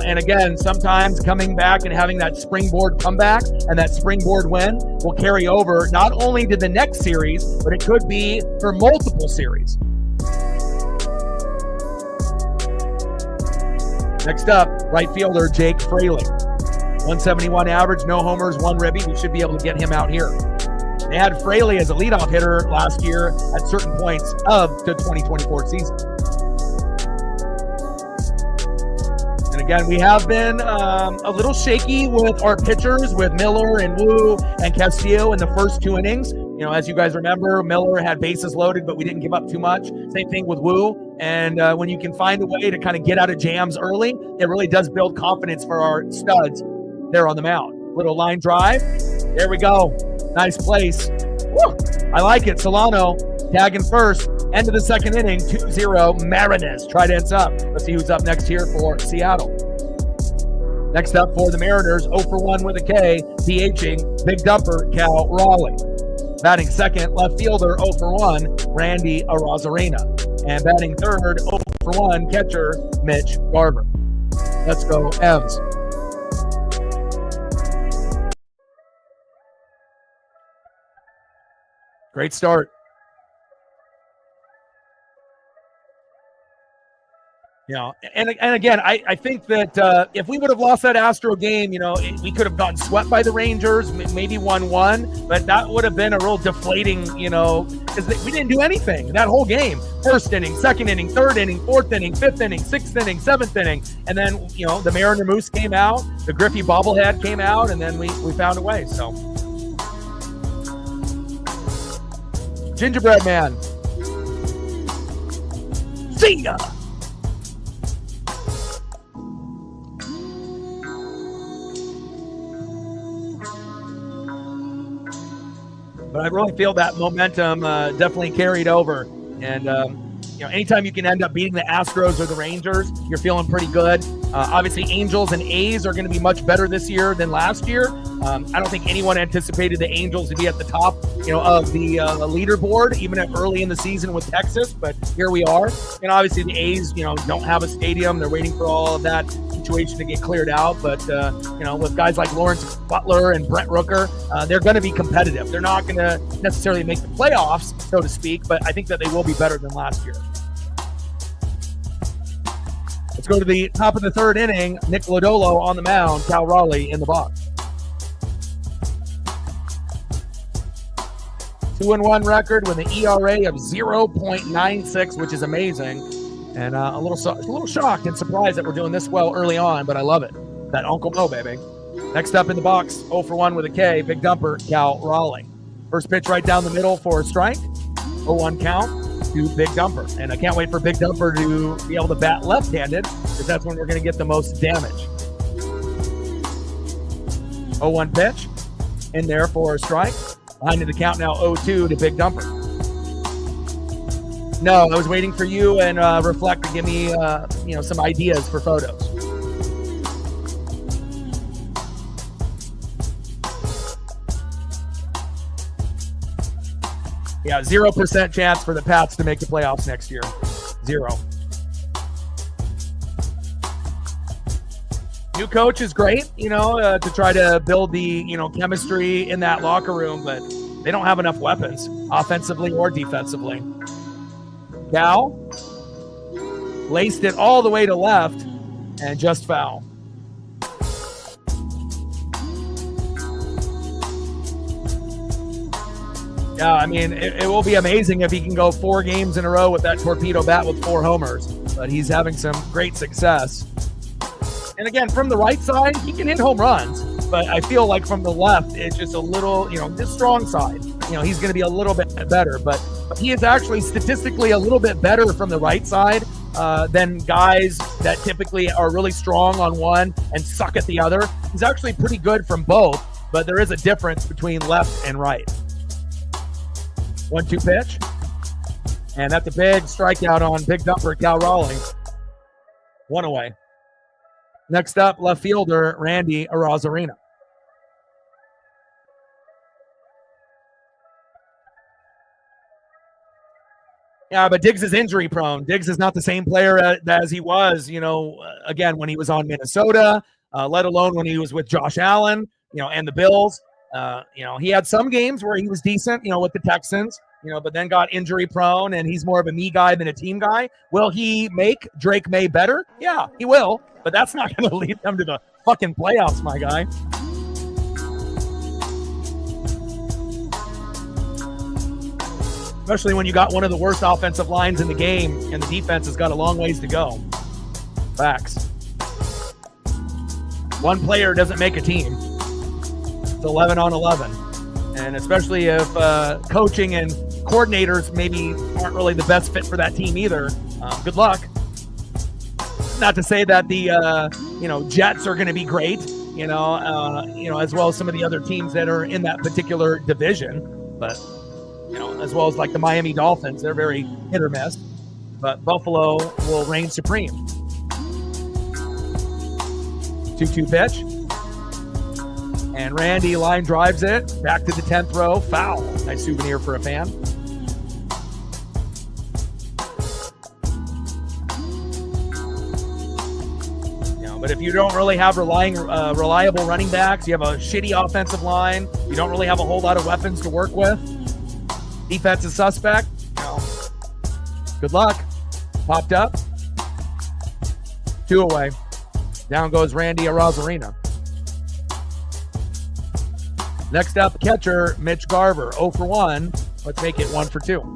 And again, sometimes coming back and having that springboard comeback and that springboard win will carry over not only to the next series, but it could be for multiple series. Next up, right fielder Jake Fraley. 171 average, no homers, 1 ribby. We should be able to get him out here. They had Fraley as a leadoff hitter last year at certain points of the 2024 season. And again, we have been a little shaky with our pitchers, with Miller and Wu and Castillo in the first 2 innings. You know, as you guys remember, Miller had bases loaded, but we didn't give up too much. Same thing with Wu. And when you can find a way to kind of get out of jams early, it really does build confidence for our studs there on the mound. Little line drive. There we go. Nice place. Woo! I like it. Solano tagging first. End of the second inning, 2-0 Mariners. Trident's up. Let's see who's up next here for Seattle. Next up for the Mariners, 0 for 1 with a K, DHing Big Dumper Cal Raleigh. Batting second, left fielder 0 for 1, Randy Arozarena. And batting third, 0 for 1, catcher Mitch Garver. Let's go, Evs. Great start. You know, and again, I think that if we would have lost that Astro game, you know, we could have gotten swept by the Rangers, maybe 1-1, but that would have been a real deflating, you know, because we didn't do anything that whole game. First inning, second inning, third inning, fourth inning, fifth inning, sixth inning, seventh inning, and then, you know, the Mariner Moose came out, the Griffey bobblehead came out, and then we found a way, so. Gingerbread Man. See ya! But I really feel that momentum definitely carried over. And, you know, anytime you can end up beating the Astros or the Rangers, you're feeling pretty good. Obviously, Angels and A's are going to be much better this year than last year. I don't think anyone anticipated the Angels to be at the top, you know, of the leaderboard, even early in the season with Texas. But here we are. And obviously, the A's, you know, don't have a stadium. They're waiting for all of that situation to get cleared out. But, you know, with guys like Lawrence Butler and Brent Rooker, they're going to be competitive. They're not going to necessarily make the playoffs, so to speak, but I think that they will be better than last year. Let's go to the top of the third inning. Nick Lodolo on the mound, Cal Raleigh in the box. 2-1 record with an ERA of 0.96, which is amazing. And a little shocked and surprised that we're doing this well early on, but I love it. That Uncle Mo, baby. Next up in the box, 0 for 1 with a K, Big Dumper, Cal Raleigh. First pitch right down the middle for a strike. 0-1 count to Big Dumper. And I can't wait for Big Dumper to be able to bat left-handed, because that's when we're going to get the most damage. 0-1 pitch in there for a strike. Behind the count now 0-2 to Big Dumper. No, I was waiting for you and Reflect to give me, you know, some ideas for photos. Yeah, 0% chance for the Pats to make the playoffs next year. 0. New coach is great, you know, to try to build the, you know, chemistry in that locker room, but they don't have enough weapons, offensively or defensively. Cal laced it all the way to left and just foul. Yeah, I mean, it will be amazing if he can go 4 games in a row with that torpedo bat with 4 homers, but he's having some great success. And again, from the right side, he can hit home runs, but I feel like from the left, it's just a little, you know, the strong side. You know, he's going to be a little bit better, but he is actually statistically a little bit better from the right side than guys that typically are really strong on one and suck at the other. He's actually pretty good from both, but there is a difference between left and right. 1-2 pitch. And that's a big strikeout on Big Dumper, Cal Raleigh. 1 away. Next up, left fielder, Randy Arozarena. Yeah, but Diggs is injury prone. Diggs is not the same player as he was, you know, again, when he was on Minnesota, let alone when he was with Josh Allen, you know, and the Bills. You know, he had some games where he was decent, you know, with the Texans, but then got injury prone, and he's more of a me guy than a team guy. Will he make Drake May better? Yeah, he will, but that's not going to lead them to the fucking playoffs, my guy. Especially when you got one of the worst offensive lines in the game, and the defense has got a long ways to go. Facts. One player doesn't make a team. It's 11 on 11. And especially if coaching and coordinators maybe aren't really the best fit for that team either, good luck. Not to say that the Jets are going to be great, as well as some of the other teams that are in that particular division, but as well as like the Miami Dolphins, they're very hit or miss. But Buffalo will reign supreme. 2-2 pitch. And Randy line drives it back to the 10th row. Foul. Nice souvenir for a fan. But if you don't really have reliable running backs, you have a shitty offensive line, you don't really have a whole lot of weapons to work with, defense is suspect, good luck. Popped up. 2 away. Down goes Randy Arozarena. Next up, catcher Mitch Garver, 0 for 1. Let's make it 1 for 2.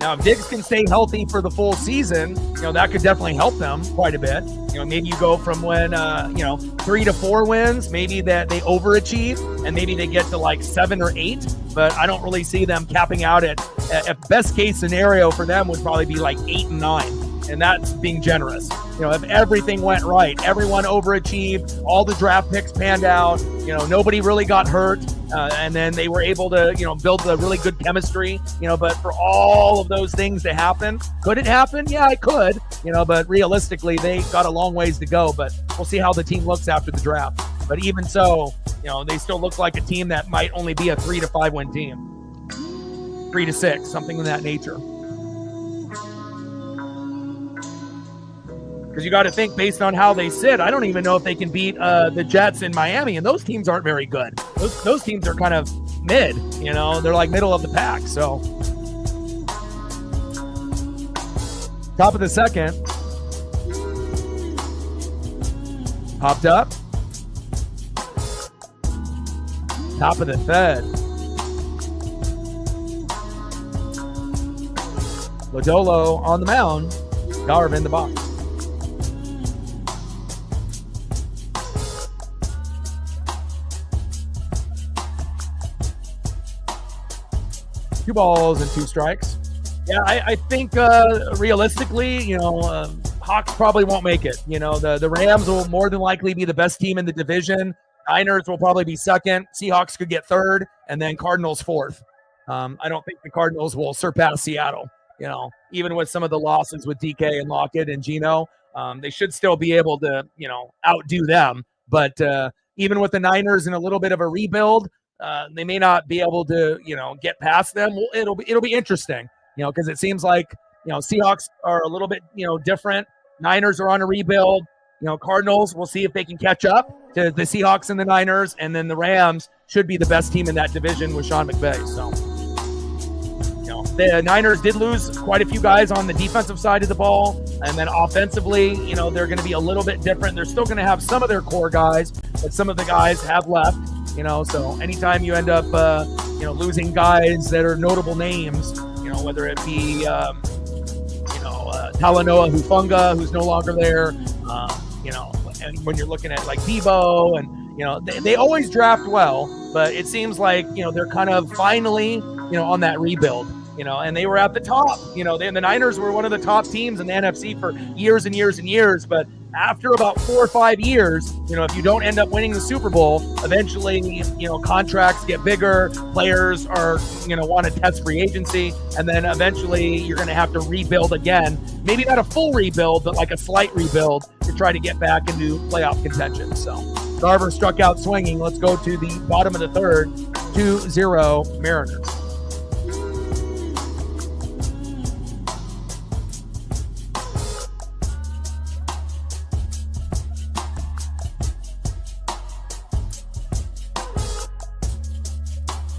Now, if Diggs can stay healthy for the full season, that could definitely help them quite a bit. Maybe you go from 3 to 4 wins, maybe that they overachieve, and maybe they get to like 7 or 8. But I don't really see them capping out at best case scenario for them would probably be like 8 and 9. And that's being generous. If everything went right, everyone overachieved, all the draft picks panned out, nobody really got hurt. And then they were able to, build a really good chemistry, but for all of those things to happen, could it happen? Yeah, it could, but realistically, they got a long ways to go, but we'll see how the team looks after the draft. But even so, they still look like a team that might only be a 3 to 5 win team, 3 to 6, something of that nature. Because you got to think based on how they sit, I don't even know if they can beat the Jets in Miami, and those teams aren't very good. Those teams are kind of mid, they're like middle of the pack. So top of the second, popped up. Top of the third, Lodolo on the mound, Garver in the box. Two balls and 2 strikes. Yeah, I think realistically, Hawks probably won't make it. The Rams will more than likely be the best team in the division. Niners will probably be second. Seahawks could get third, and then Cardinals fourth. I don't think the Cardinals will surpass Seattle. Even with some of the losses with DK and Lockett and Geno, they should still be able to, outdo them. But even with the Niners in a little bit of a rebuild, they may not be able to, get past them. It'll be interesting, because it seems like, Seahawks are a little bit, different. Niners are on a rebuild. Cardinals, we'll see if they can catch up to the Seahawks and the Niners, and then the Rams should be the best team in that division with Sean McVay. So, the Niners did lose quite a few guys on the defensive side of the ball, and then offensively, they're going to be a little bit different. They're still going to have some of their core guys, but some of the guys have left. So anytime you end up, losing guys that are notable names, whether it be, Talanoa Hufanga, who's no longer there, and when you're looking at like Debo and, they always draft well, but it seems like, they're kind of finally, on that rebuild, and they were at the top, the Niners were one of the top teams in the NFC for years and years and years, but after about 4 or 5 years, if you don't end up winning the Super Bowl, eventually, contracts get bigger, players are, want to test free agency, and then eventually you're going to have to rebuild again. Maybe not a full rebuild, but like a slight rebuild to try to get back into playoff contention. So Garver struck out swinging. Let's go to the bottom of the third, 2-0 Mariners.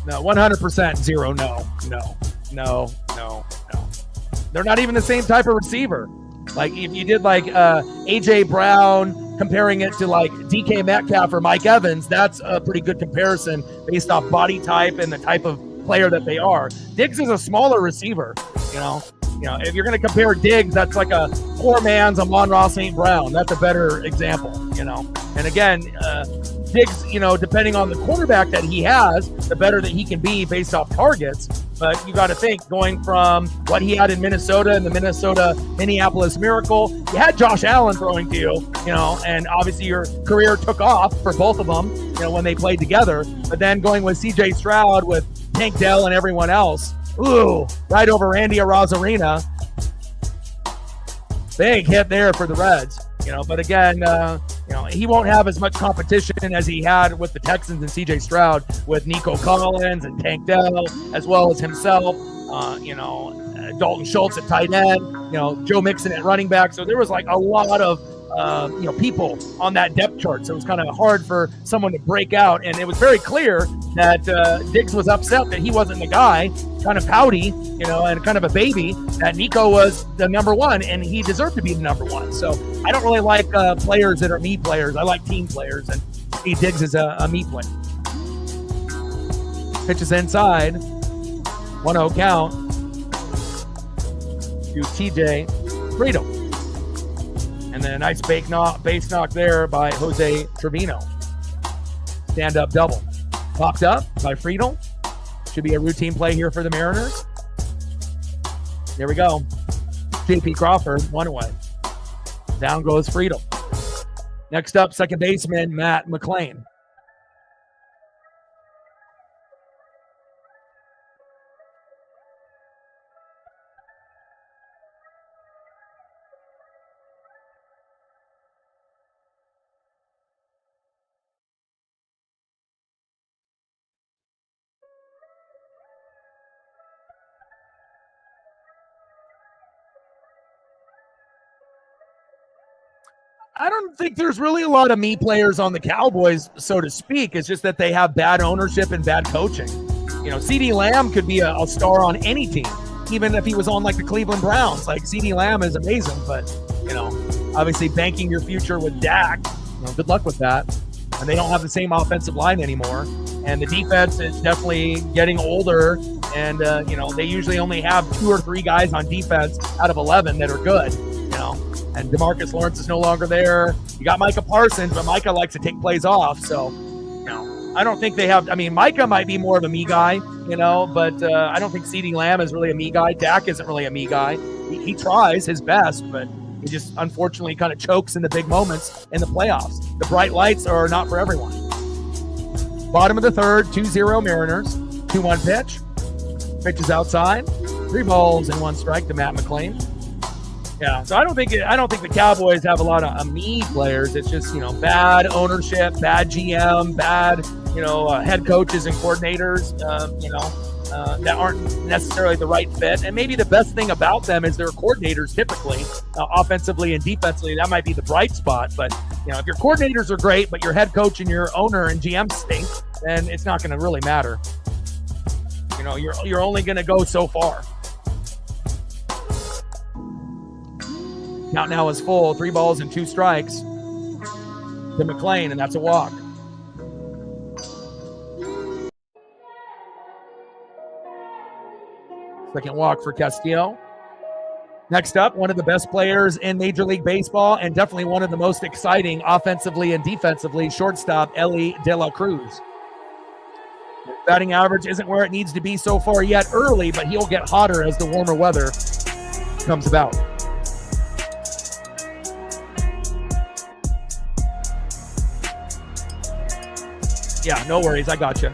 No, 100% zero. No. They're not even the same type of receiver. Like if you did like AJ Brown comparing it to like DK Metcalf or Mike Evans, that's a pretty good comparison based off body type and the type of player that they are. Diggs is a smaller receiver, you know. If you're going to compare Diggs, that's like a poor man's Amon-Ra St. Brown. That's a better example, you know. And again, Diggs, depending on the quarterback that he has, the better that he can be based off targets. But you got to think, going from what he had in Minnesota and the Minnesota-Minneapolis Miracle, you had Josh Allen throwing to you, and obviously your career took off for both of them, when they played together. But then going with C.J. Stroud, with Tank Dell and everyone else, ooh, right over Randy Arozarena. Big hit there for the Reds, But again, he won't have as much competition as he had with the Texans and C.J. Stroud, with Nico Collins and Tank Dell, as well as himself. Dalton Schultz at tight end. Joe Mixon at running back. So there was like a lot of people on that depth chart. So it was kind of hard for someone to break out. And it was very clear that Diggs was upset that he wasn't the guy, kind of pouty, and kind of a baby, that Nico was the number one and he deserved to be the number one. So I don't really like players that are me players. I like team players, and Steve Diggs is a me player. Pitches inside. 1-0 count to TJ Friedel. And then a nice base knock there by Jose Trevino. Stand-up double. Popped up by Friedel. Should be a routine play here for the Mariners. Here we go. J.P. Crawford, one away. Down goes Friedel. Next up, second baseman Matt McLean. I don't think there's really a lot of me players on the Cowboys, so to speak. It's just that they have bad ownership and bad coaching. CeeDee Lamb could be a star on any team, even if he was on like the Cleveland Browns. Like CeeDee Lamb is amazing, but obviously banking your future with Dak, good luck with that. And they don't have the same offensive line anymore. And the defense is definitely getting older. And they usually only have 2 or 3 guys on defense out of 11 that are good. And DeMarcus Lawrence is no longer there. You got Micah Parsons, but Micah likes to take plays off. So, I don't think they have. I mean, Micah might be more of a me guy, but I don't think CeeDee Lamb is really a me guy. Dak isn't really a me guy. He tries his best, but he just unfortunately kind of chokes in the big moments in the playoffs. The bright lights are not for everyone. Bottom of the third, 2-0 Mariners. 2-1 pitch. Pitch is outside. 3 balls and 1 strike to Matt McLean. Yeah, so I don't think the Cowboys have a lot of me players. It's just bad ownership, bad GM, bad head coaches and coordinators that aren't necessarily the right fit. And maybe the best thing about them is their coordinators typically, offensively and defensively. That might be the bright spot. But if your coordinators are great, but your head coach and your owner and GM stink, then it's not going to really matter. You're only going to go so far. Count now is full. 3 balls and 2 strikes to McLean, and that's a walk. Second walk for Castillo. Next up, one of the best players in Major League Baseball, and definitely one of the most exciting offensively and defensively, shortstop Elly De La Cruz. Batting average isn't where it needs to be so far yet early, but he'll get hotter as the warmer weather comes about. Yeah, no worries. I got you.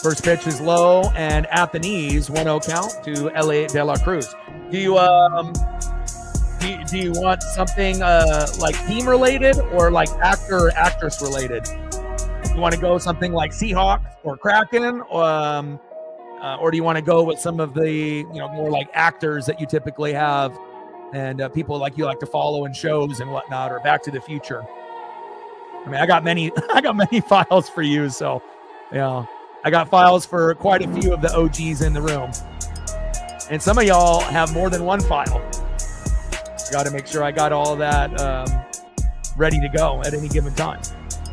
First pitch is low and at the knees. 1-0 count to Elly De La Cruz. Do you want something like team related or like actor or actress related? You want to go something like Seahawks or Kraken, or do you want to go with some of the more like actors that you typically have and people like you like to follow in shows and whatnot, or Back to the Future. I mean, I got many files for you, so I got files for quite a few of the OGs in the room, and some of y'all have more than one file. Got to make sure I got all that ready to go at any given time.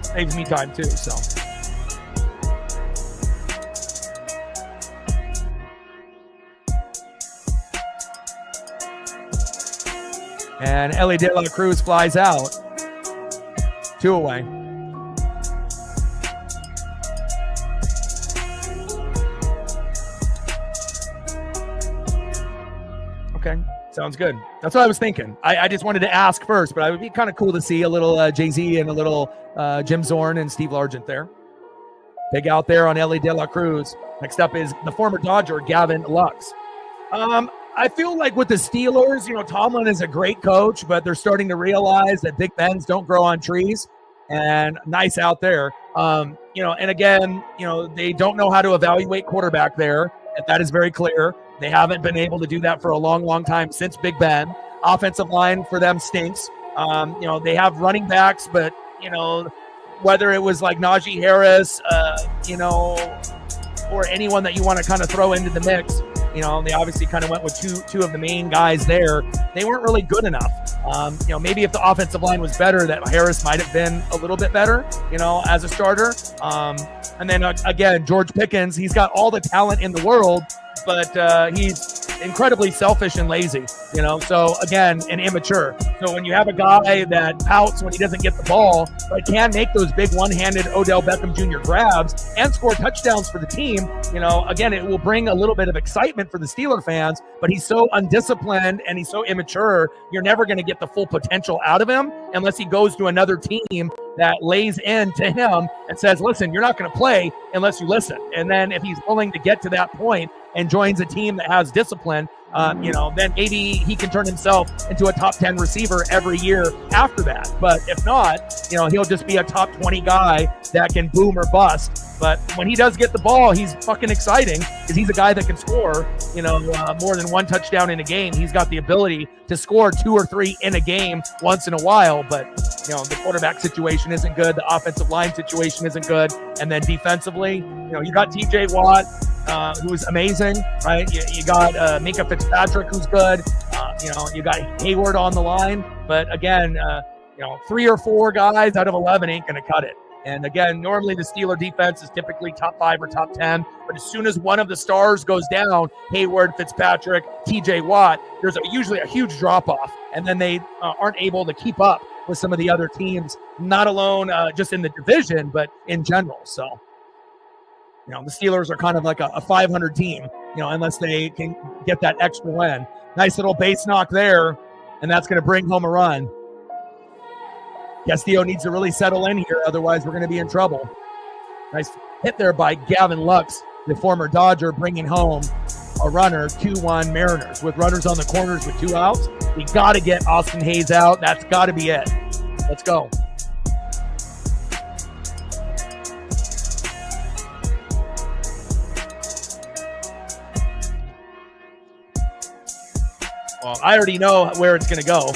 Saves me time too, so. And Ellie De La Cruz flies out. 2 away. Okay, sounds good. That's what I was thinking. I just wanted to ask first, but it would be kind of cool to see a little Jay-Z and a little Jim Zorn and Steve Largent there. Big out there on Ellie De La Cruz. Next up is the former Dodger, Gavin Lux. I feel like with the Steelers, Tomlin is a great coach, but they're starting to realize that Big Bens don't grow on trees. And nice out there. And again, they don't know how to evaluate quarterback there. And that is very clear. They haven't been able to do that for a long, long time since Big Ben. Offensive line for them stinks. They have running backs, but, whether it was like Najee Harris, or anyone that you want to kind of throw into the mix, they obviously kind of went with two of the main guys there. They weren't really good enough. Maybe if the offensive line was better, that Harris might have been a little bit better, as a starter. And then again, George Pickens, he's got all the talent in the world, but he's incredibly selfish and lazy, so again, and immature. So when you have a guy that pouts when he doesn't get the ball, but can make those big one-handed Odell Beckham Jr. grabs and score touchdowns for the team, again, it will bring a little bit of excitement for the Steeler fans, but he's so undisciplined and he's so immature, you're never going to get the full potential out of him unless he goes to another team that lays into him and says, listen, you're not going to play unless you listen. And then if he's willing to get to that point and joins a team that has discipline, then maybe he can turn himself into a top 10 receiver every year after that. But if not, he'll just be a top 20 guy that can boom or bust. But when he does get the ball, he's fucking exciting because he's a guy that can score, more than one touchdown in a game. He's got the ability to score 2 or 3 in a game once in a while. But, the quarterback situation isn't good. The offensive line situation isn't good. And then defensively, you got TJ Watt, who's amazing, right? You got Minkah Fitzpatrick, who's good. You got Hayward on the line. But again, 3 or 4 guys out of 11 ain't going to cut it. And again, normally the Steeler defense is typically top 5 or top 10. But as soon as one of the stars goes down, Hayward, Fitzpatrick, TJ Watt, there's usually a huge drop-off. And then they aren't able to keep up with some of the other teams, not alone just in the division, but in general. So, the Steelers are kind of like a 500 team, unless they can get that extra win. Nice little base knock there, and that's going to bring home a run. Castillo needs to really settle in here, otherwise we're going to be in trouble. Nice hit there by Gavin Lux, the former Dodger, bringing home a runner, 2-1 Mariners. With runners on the corners with 2 outs, we got to get Austin Hayes out. That's got to be it. Let's go. Well, I already know where it's going to go.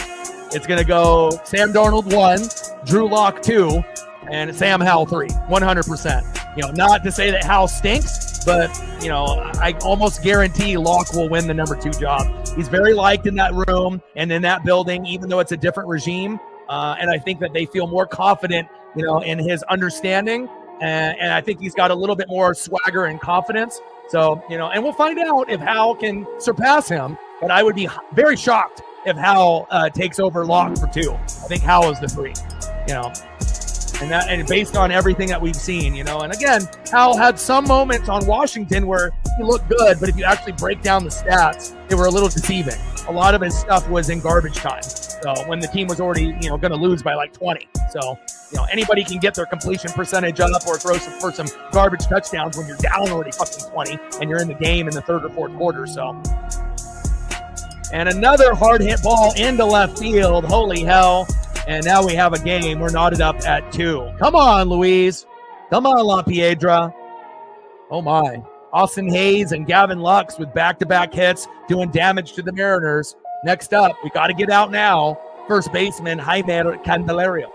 It's going to go Sam Darnold 1, Drew Lock 2, and Sam Howell 3, 100%. Not to say that Howell stinks, but, I almost guarantee Lock will win the number 2 job. He's very liked in that room and in that building, even though it's a different regime. And I think that they feel more confident, in his understanding. And I think he's got a little bit more swagger and confidence. So, and we'll find out if Howell can surpass him. But I would be very shocked if Howell takes over Lock for 2. I think Howell is the 3, and based on everything that we've seen, and again, Howell had some moments on Washington where he looked good, but if you actually break down the stats, they were a little deceiving. A lot of his stuff was in garbage time. So when the team was already, going to lose by like 20. So, anybody can get their completion percentage up or throw for some garbage touchdowns when you're down already fucking 20 and you're in the game in the 3rd or 4th quarter. So. And another hard hit ball into left field. Holy hell. And now we have a game. We're knotted up at 2. Come on, Luis. Come on, La Piedra. Oh, my. Austin Hayes and Gavin Lux with back-to-back hits doing damage to the Mariners. Next up, we got to get out now. First baseman, Jaime Candelario.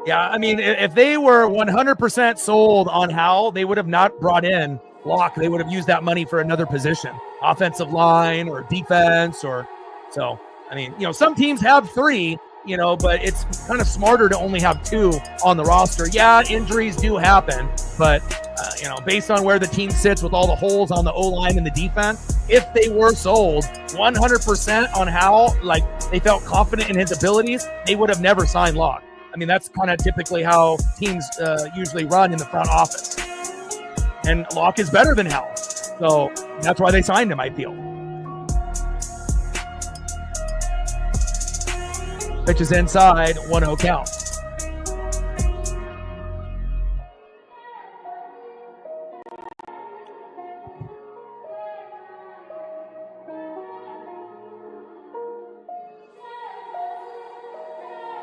Yeah, I mean, if they were 100% sold on Howell, they would have not brought in Locke. They would have used that money for another position, offensive line or defense or so. I mean, some teams have 3, but it's kind of smarter to only have 2 on the roster. Yeah, injuries do happen, but based on where the team sits with all the holes on the O-line and the defense, if they were sold 100% on Howell, like they felt confident in his abilities, they would have never signed Locke. I mean, that's kind of typically how teams usually run in the front office. And Locke is better than Howell. So that's why they signed him, I feel. Pitch is inside, 1-0 count.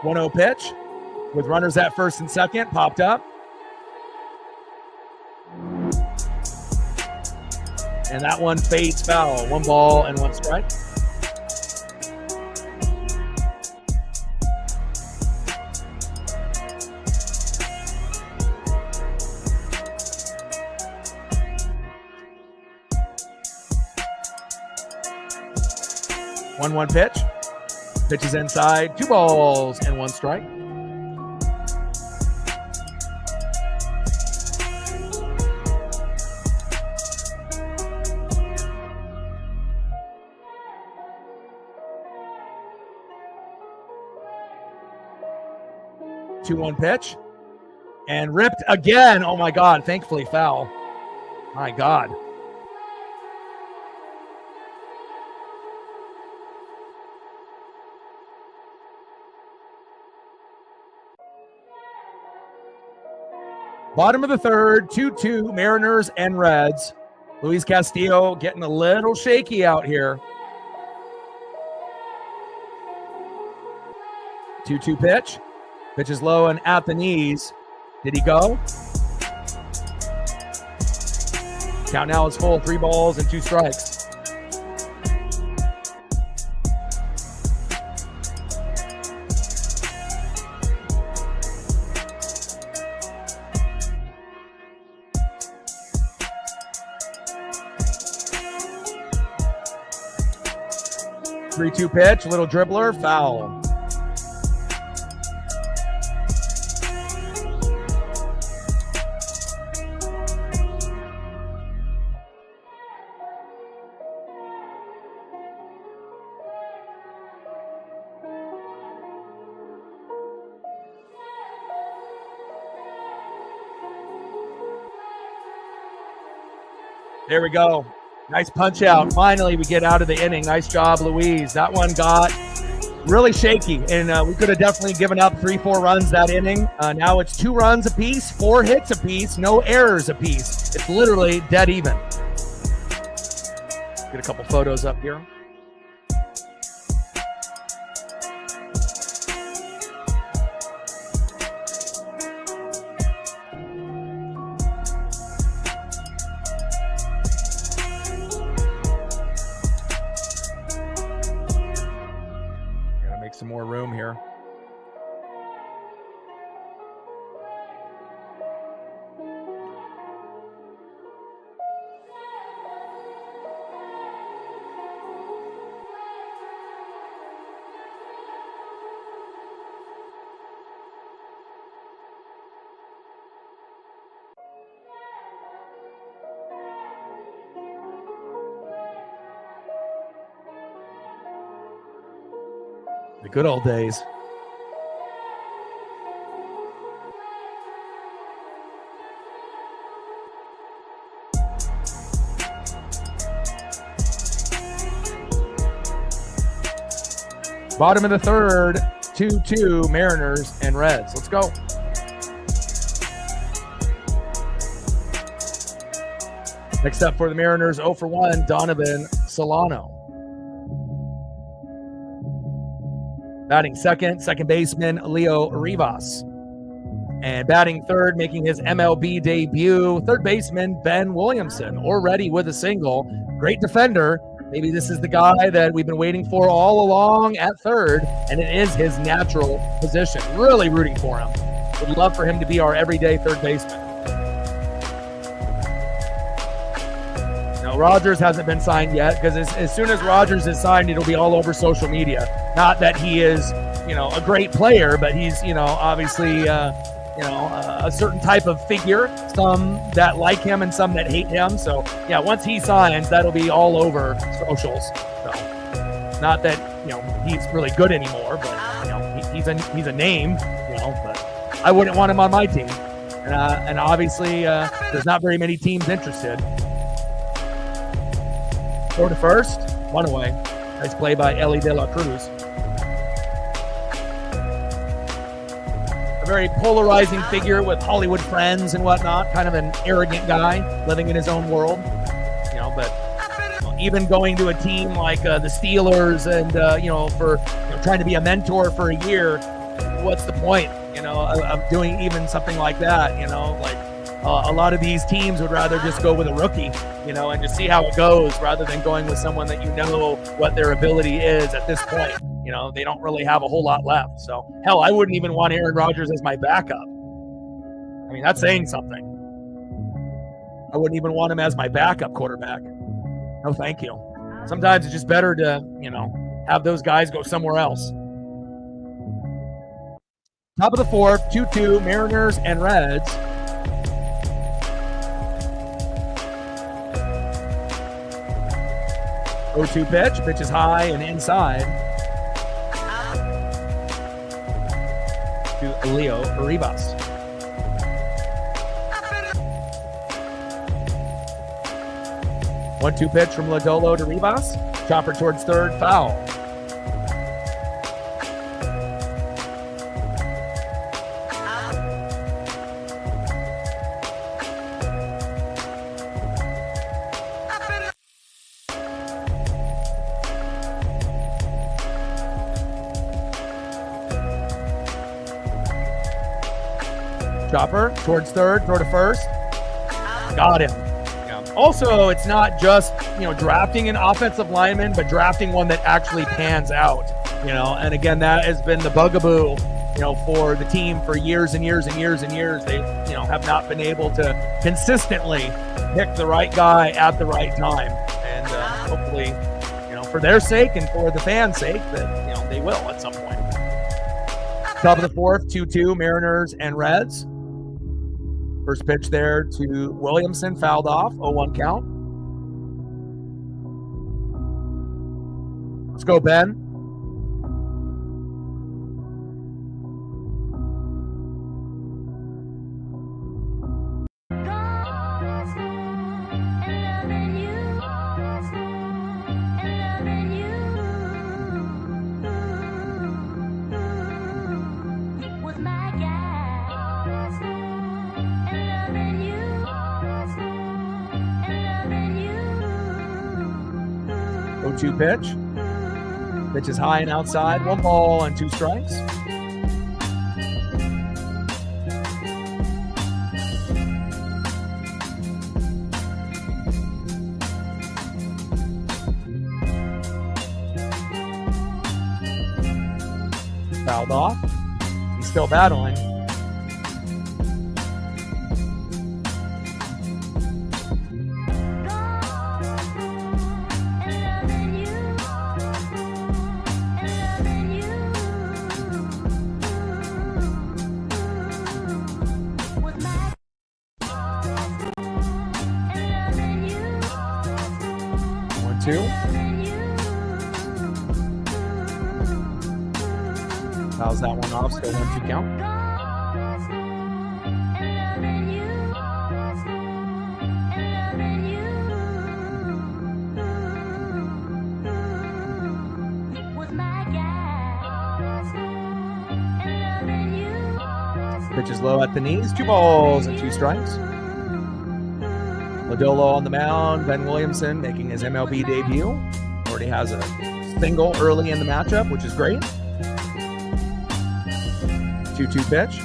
One-0 pitch with runners at first and second, popped up. And that one fades foul. 1 ball and 1 strike. One pitch. Pitch is inside. 2 balls and 1 strike. One pitch and ripped again. Oh my God. Thankfully foul. My God. Bottom of the third, 2-2 Mariners and Reds. Luis Castillo getting a little shaky out here. 2-2 pitch. Pitch is low and at the knees. Did he go? Count now is full. 3 balls and 2 strikes. Three-two pitch, little dribbler, foul. There we go. Nice punch out. Finally, we get out of the inning. Nice job, Louise. That one got really shaky, and we could have definitely given up 3-4 runs that inning. Now it's 2 runs apiece, 4 hits apiece, no errors apiece. It's literally dead even. Get a couple photos up here. Some more room here. The good old days. Bottom of the third, 2-2 Mariners and Reds. Let's go. Next up for the Mariners, 0 for 1, Donovan Solano. Batting second baseman Leo Rivas. And batting third, making his MLB debut, third baseman Ben Williamson, already with a single. Great defender. Maybe this is the guy that we've been waiting for all along at third, and it is his natural position. Really rooting for him. Would love for him to be our everyday third baseman. Now, Rogers hasn't been signed yet, because as soon as Rogers is signed, it'll be all over social media. Not that he is, a great player, but he's, obviously, a certain type of figure, some that like him and some that hate him. So yeah, once he signs, that'll be all over socials. So not that, he's really good anymore, but he's a name, but I wouldn't want him on my team. And obviously there's not very many teams interested. Throw to first, one away. Nice play by Ellie De La Cruz. Very polarizing figure with Hollywood friends and whatnot, kind of an arrogant guy living in his own world, but even going to a team like the Steelers and, for trying to be a mentor for a year, what's the point, of doing even something like that, a lot of these teams would rather just go with a rookie, and just see how it goes rather than going with someone that what their ability is at this point. They don't really have a whole lot left. So, hell, I wouldn't even want Aaron Rodgers as my backup. I mean, that's saying something. I wouldn't even want him as my backup quarterback. No, thank you. Sometimes it's just better to, have those guys go somewhere else. Top of the fourth, 2-2, Mariners and Reds. O2 pitch. Pitch is high and inside to Leo Rivas. One-two pitch from Lodolo to Rivas. Chopper towards third, foul. Chopper towards third, throw to first. Got him. Yeah. Also, it's not just, drafting an offensive lineman, but drafting one that actually pans out, and again, that has been the bugaboo, for the team for years and years and years and years. They, have not been able to consistently pick the right guy at the right time. And hopefully, for their sake and for the fans' sake, that, they will at some point. Top of the fourth, 2-2, Mariners and Reds. First pitch there to Williamson, fouled off, 0-1 count. Let's go, Ben. O2 pitch. Pitch is high and outside. 1 ball and 2 strikes. Fouled off. He's still battling. Fouls that one off, still 1-2 count. Pitch is low at the knees. 2 balls and 2 strikes. Lodolo on the mound. Ben Williamson making his MLB debut. Already has a single early in the matchup, which is great. 2-2 pitch.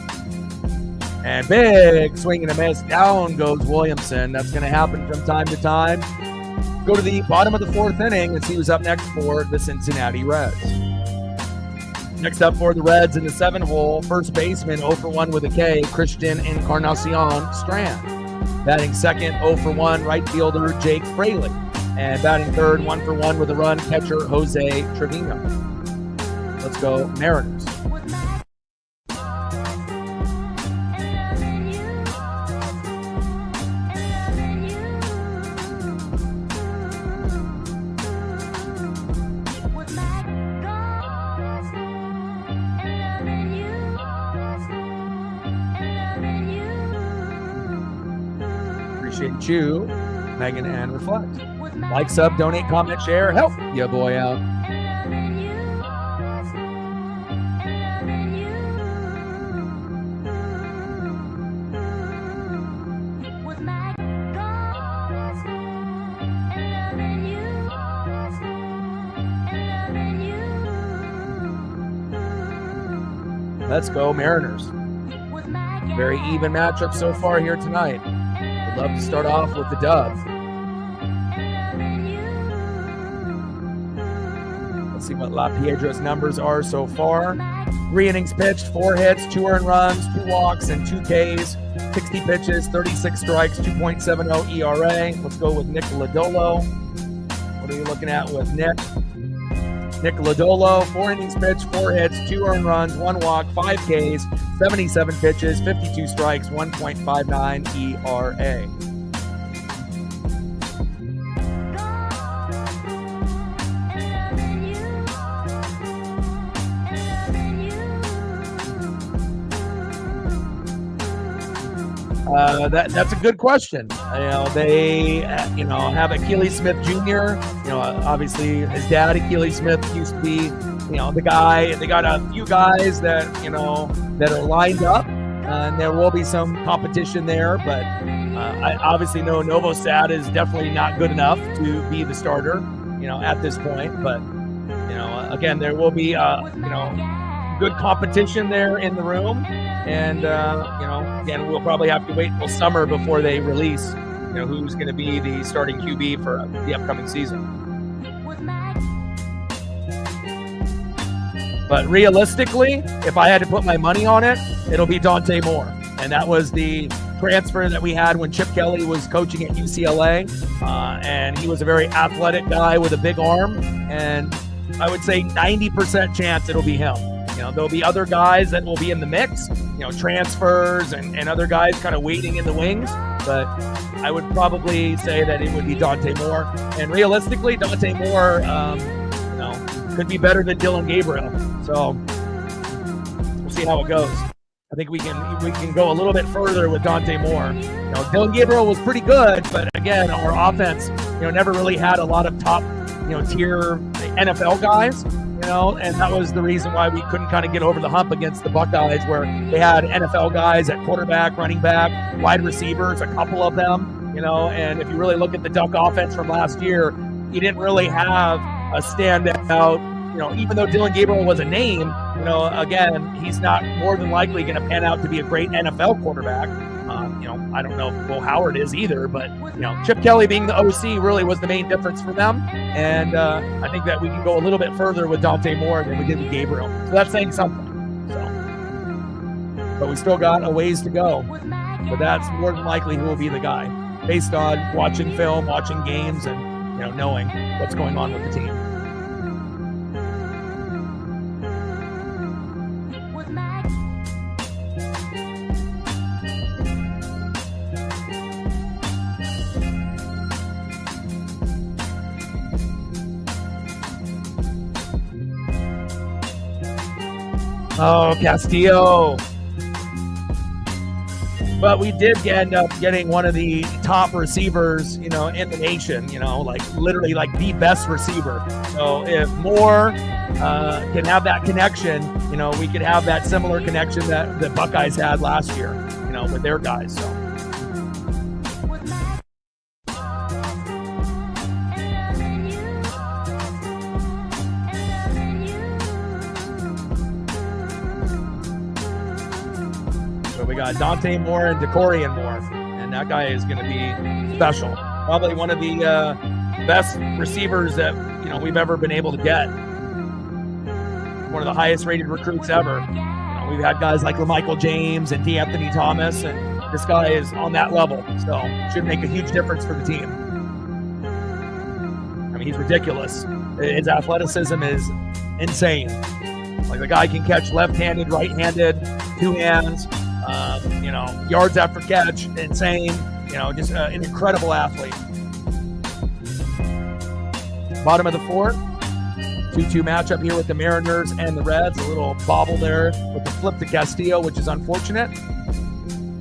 And big swing and a miss. Down goes Williamson. That's going to happen from time to time. Go to the bottom of the 4th inning and see who's up next for the Cincinnati Reds. Next up for the Reds in the 7-hole, first baseman 0 for 1 with a K, Christian Encarnacion Strand. Batting second, 0 for 1, right fielder Jake Fraley. And batting third, 1 for 1 with a run, catcher Jose Trevino. Let's go Mariners. Appreciate you, Megan and Reflect. Like, sub, donate, comment, share, help ya boy out. Let's go Mariners. Very even matchup so far here tonight. Would love to start off with the dub. Let's see what La Piedra's numbers are so far. 3 innings pitched, 4 hits, 2 earned runs, 2 walks, and 2 Ks. 60 pitches, 36 strikes, 2.70 ERA. Let's go with Nick Lodolo. What are you looking at with Nick? Nick Lodolo, 4 innings pitched, 4 hits, 2 earned runs, 1 walk, 5 Ks, 77 pitches, 52 strikes, 1.59 ERA. That's a good question. They have Achilles Smith Jr. Obviously his dad, Achilles Smith, used to be, the guy. They got a few guys that, that are lined up, and there will be some competition there. But I obviously know Novosad is definitely not good enough to be the starter, at this point. But, again, there will be, good competition there in the room. And, again, we'll probably have to wait until summer before they release, who's going to be the starting QB for the upcoming season. But realistically, if I had to put my money on it, it'll be Dante Moore. And that was the transfer that we had when Chip Kelly was coaching at UCLA. And he was a very athletic guy with a big arm. And I would say 90% chance it'll be him. There'll be other guys that will be in the mix, transfers and other guys kind of waiting in the wings. But I would probably say that it would be Dante Moore. And realistically, Dante Moore, could be better than Dylan Gabriel. So we'll see how it goes. I think we can go a little bit further with Dante Moore. Dylan Gabriel was pretty good, but again, our offense, never really had a lot of top, tier NFL guys. And that was the reason why we couldn't kind of get over the hump against the Buckeyes, where they had NFL guys at quarterback, running back, wide receivers, a couple of them, and if you really look at the Duck offense from last year, he didn't really have a standout, even though Dylan Gabriel was a name, again, he's not more than likely going to pan out to be a great NFL quarterback. I don't know if Will Howard is either, but, Chip Kelly being the OC really was the main difference for them. And I think that we can go a little bit further with Dante Moore than we did with Gabriel. So that's saying something. But we still got a ways to go. But that's more than likely who will be the guy, based on watching film, watching games, and, knowing what's going on with the team. Oh, Castillo. But we did end up getting one of the top receivers, in the nation, literally the best receiver. So if Moore can have that connection, we could have that similar connection that the Buckeyes had last year, with their guys. So. Dante Moore and Decorian Moore. And that guy is going to be special. Probably one of the best receivers that we've ever been able to get. One of the highest rated recruits ever. We've had guys like LaMichael James and D'Anthony Thomas, and this guy is on that level. So should make a huge difference for the team. I mean, he's ridiculous. His athleticism is insane. Like, the guy can catch left-handed, right-handed, two hands, yards after catch, insane. Just an incredible athlete. Bottom of the fourth, 2-2 matchup here with the Mariners and the Reds. A little bobble there with the flip to Castillo, which is unfortunate.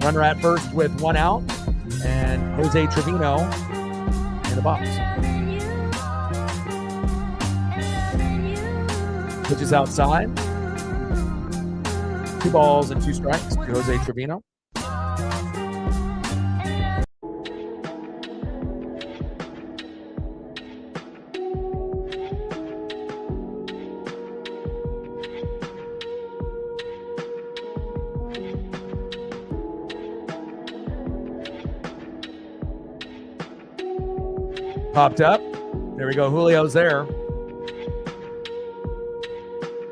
Runner at first with one out, and Jose Trevino in the box. Pitches outside. 2 balls and 2 strikes to Jose Trevino. Popped up. There we go. Julio's there.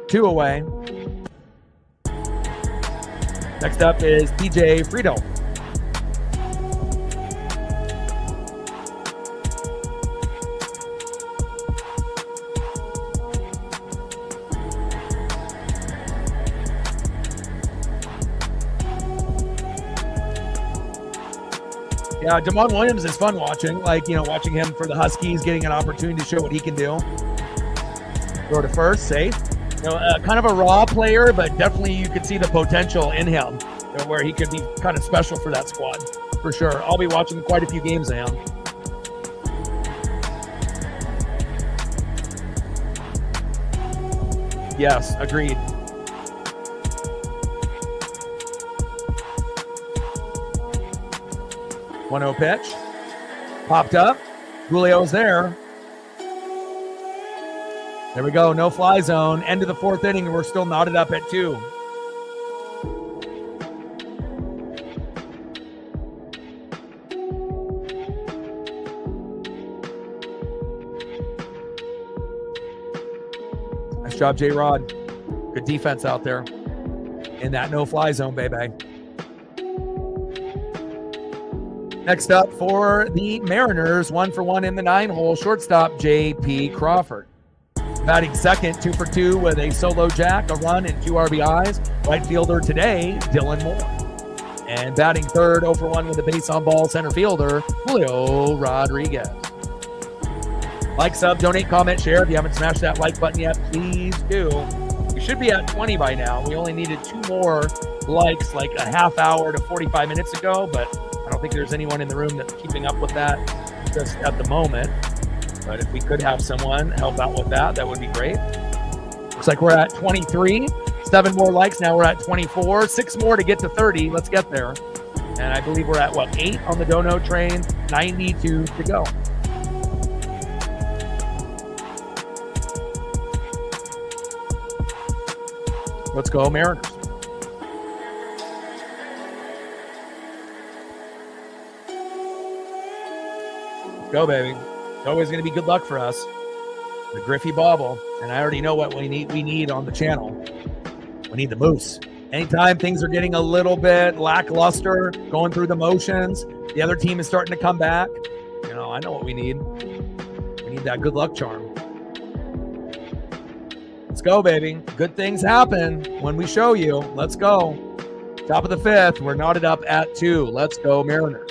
2 away. Next up is TJ Frito. Yeah, Damon Williams is fun watching. Watching him for the Huskies, getting an opportunity to show what he can do. Throw to first, safe. Kind of a raw player, but definitely you could see the potential in him, where he could be kind of special for that squad, for sure. I'll be watching quite a few games of him. Yes, agreed. One-0 pitch. Popped up. Julio's there. There we go. No fly zone. End of the 4th inning, and we're still knotted up at 2. Nice job, J-Rod. Good defense out there in that no-fly zone, baby. Next up for the Mariners, 1-for-1 in the 9-hole, shortstop J.P. Crawford. Batting second, 2 for 2 with a solo jack, a run, and 2 RBIs. Right fielder today, Dylan Moore. And batting third, 0 for 1 with a base on ball, center fielder, Julio Rodriguez. Like, sub, donate, comment, share. If you haven't smashed that like button yet, please do. We should be at 20 by now. We only needed 2 more likes like a half hour to 45 minutes ago, but I don't think there's anyone in the room that's keeping up with that just at the moment. But if we could have someone help out with that, that would be great. Looks like we're at 23. 7 more likes. Now we're at 24. 6 more to get to 30. Let's get there. And I believe we're at, 8 on the dono train. 92 to go. Let's go, Mariners. Go, baby. It's always going to be good luck for us. The Griffey Bobble. And I already know what we need on the channel. We need the Moose. Anytime things are getting a little bit lackluster, going through the motions, the other team is starting to come back. I know what we need. We need that good luck charm. Let's go, baby. Good things happen when we show you. Let's go. Top of the 5th. We're knotted up at 2. Let's go, Mariners.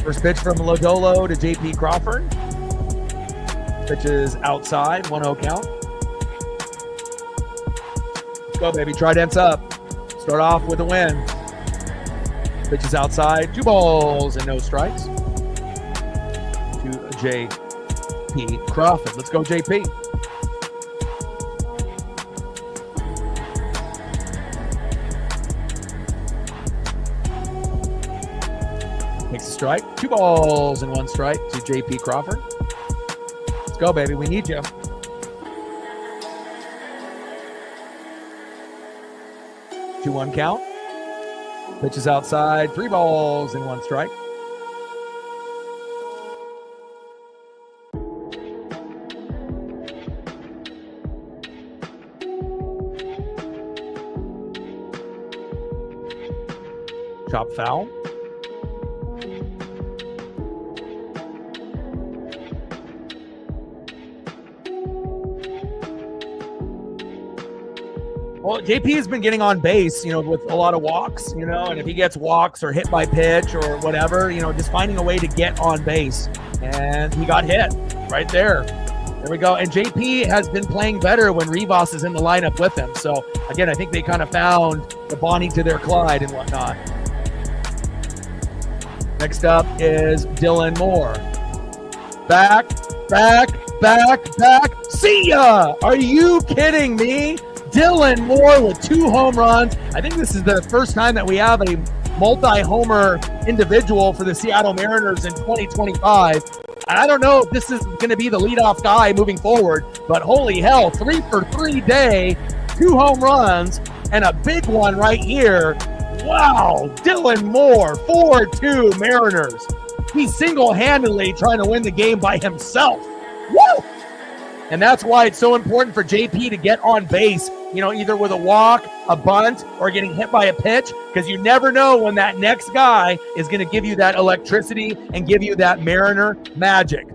First pitch from Lodolo to J.P. Crawford. Pitch is outside, 1-0 count. Let's go, baby. Trident's up. Start off with a win. Pitch is outside, 2 balls and no strikes to J.P. Crawford. Let's go, J.P. Takes a strike. 2 balls and 1 strike to J.P. Crawford. Let's go, baby. We need you. 2-1 count. Pitches outside. 3 balls and 1 strike. Chop foul. Well, JP has been getting on base, with a lot of walks, and if he gets walks or hit by pitch or whatever, just finding a way to get on base. And he got hit right there. There we go. And JP has been playing better when Rivas is in the lineup with him. So, again, I think they kind of found the Bonnie to their Clyde and whatnot. Next up is Dylan Moore. Back. See ya! Are you kidding me? Dylan Moore with 2 home runs. I think this is the first time that we have a multi-homer individual for the Seattle Mariners in 2025. I don't know if this is going to be the leadoff guy moving forward, but holy hell, 3 for 3 day, 2 home runs, and a big one right here. Wow, Dylan Moore, 4-2 Mariners. He's single-handedly trying to win the game by himself. Woo! And that's why it's so important for JP to get on base, either with a walk, a bunt, or getting hit by a pitch, because you never know when that next guy is going to give you that electricity and give you that Mariner magic.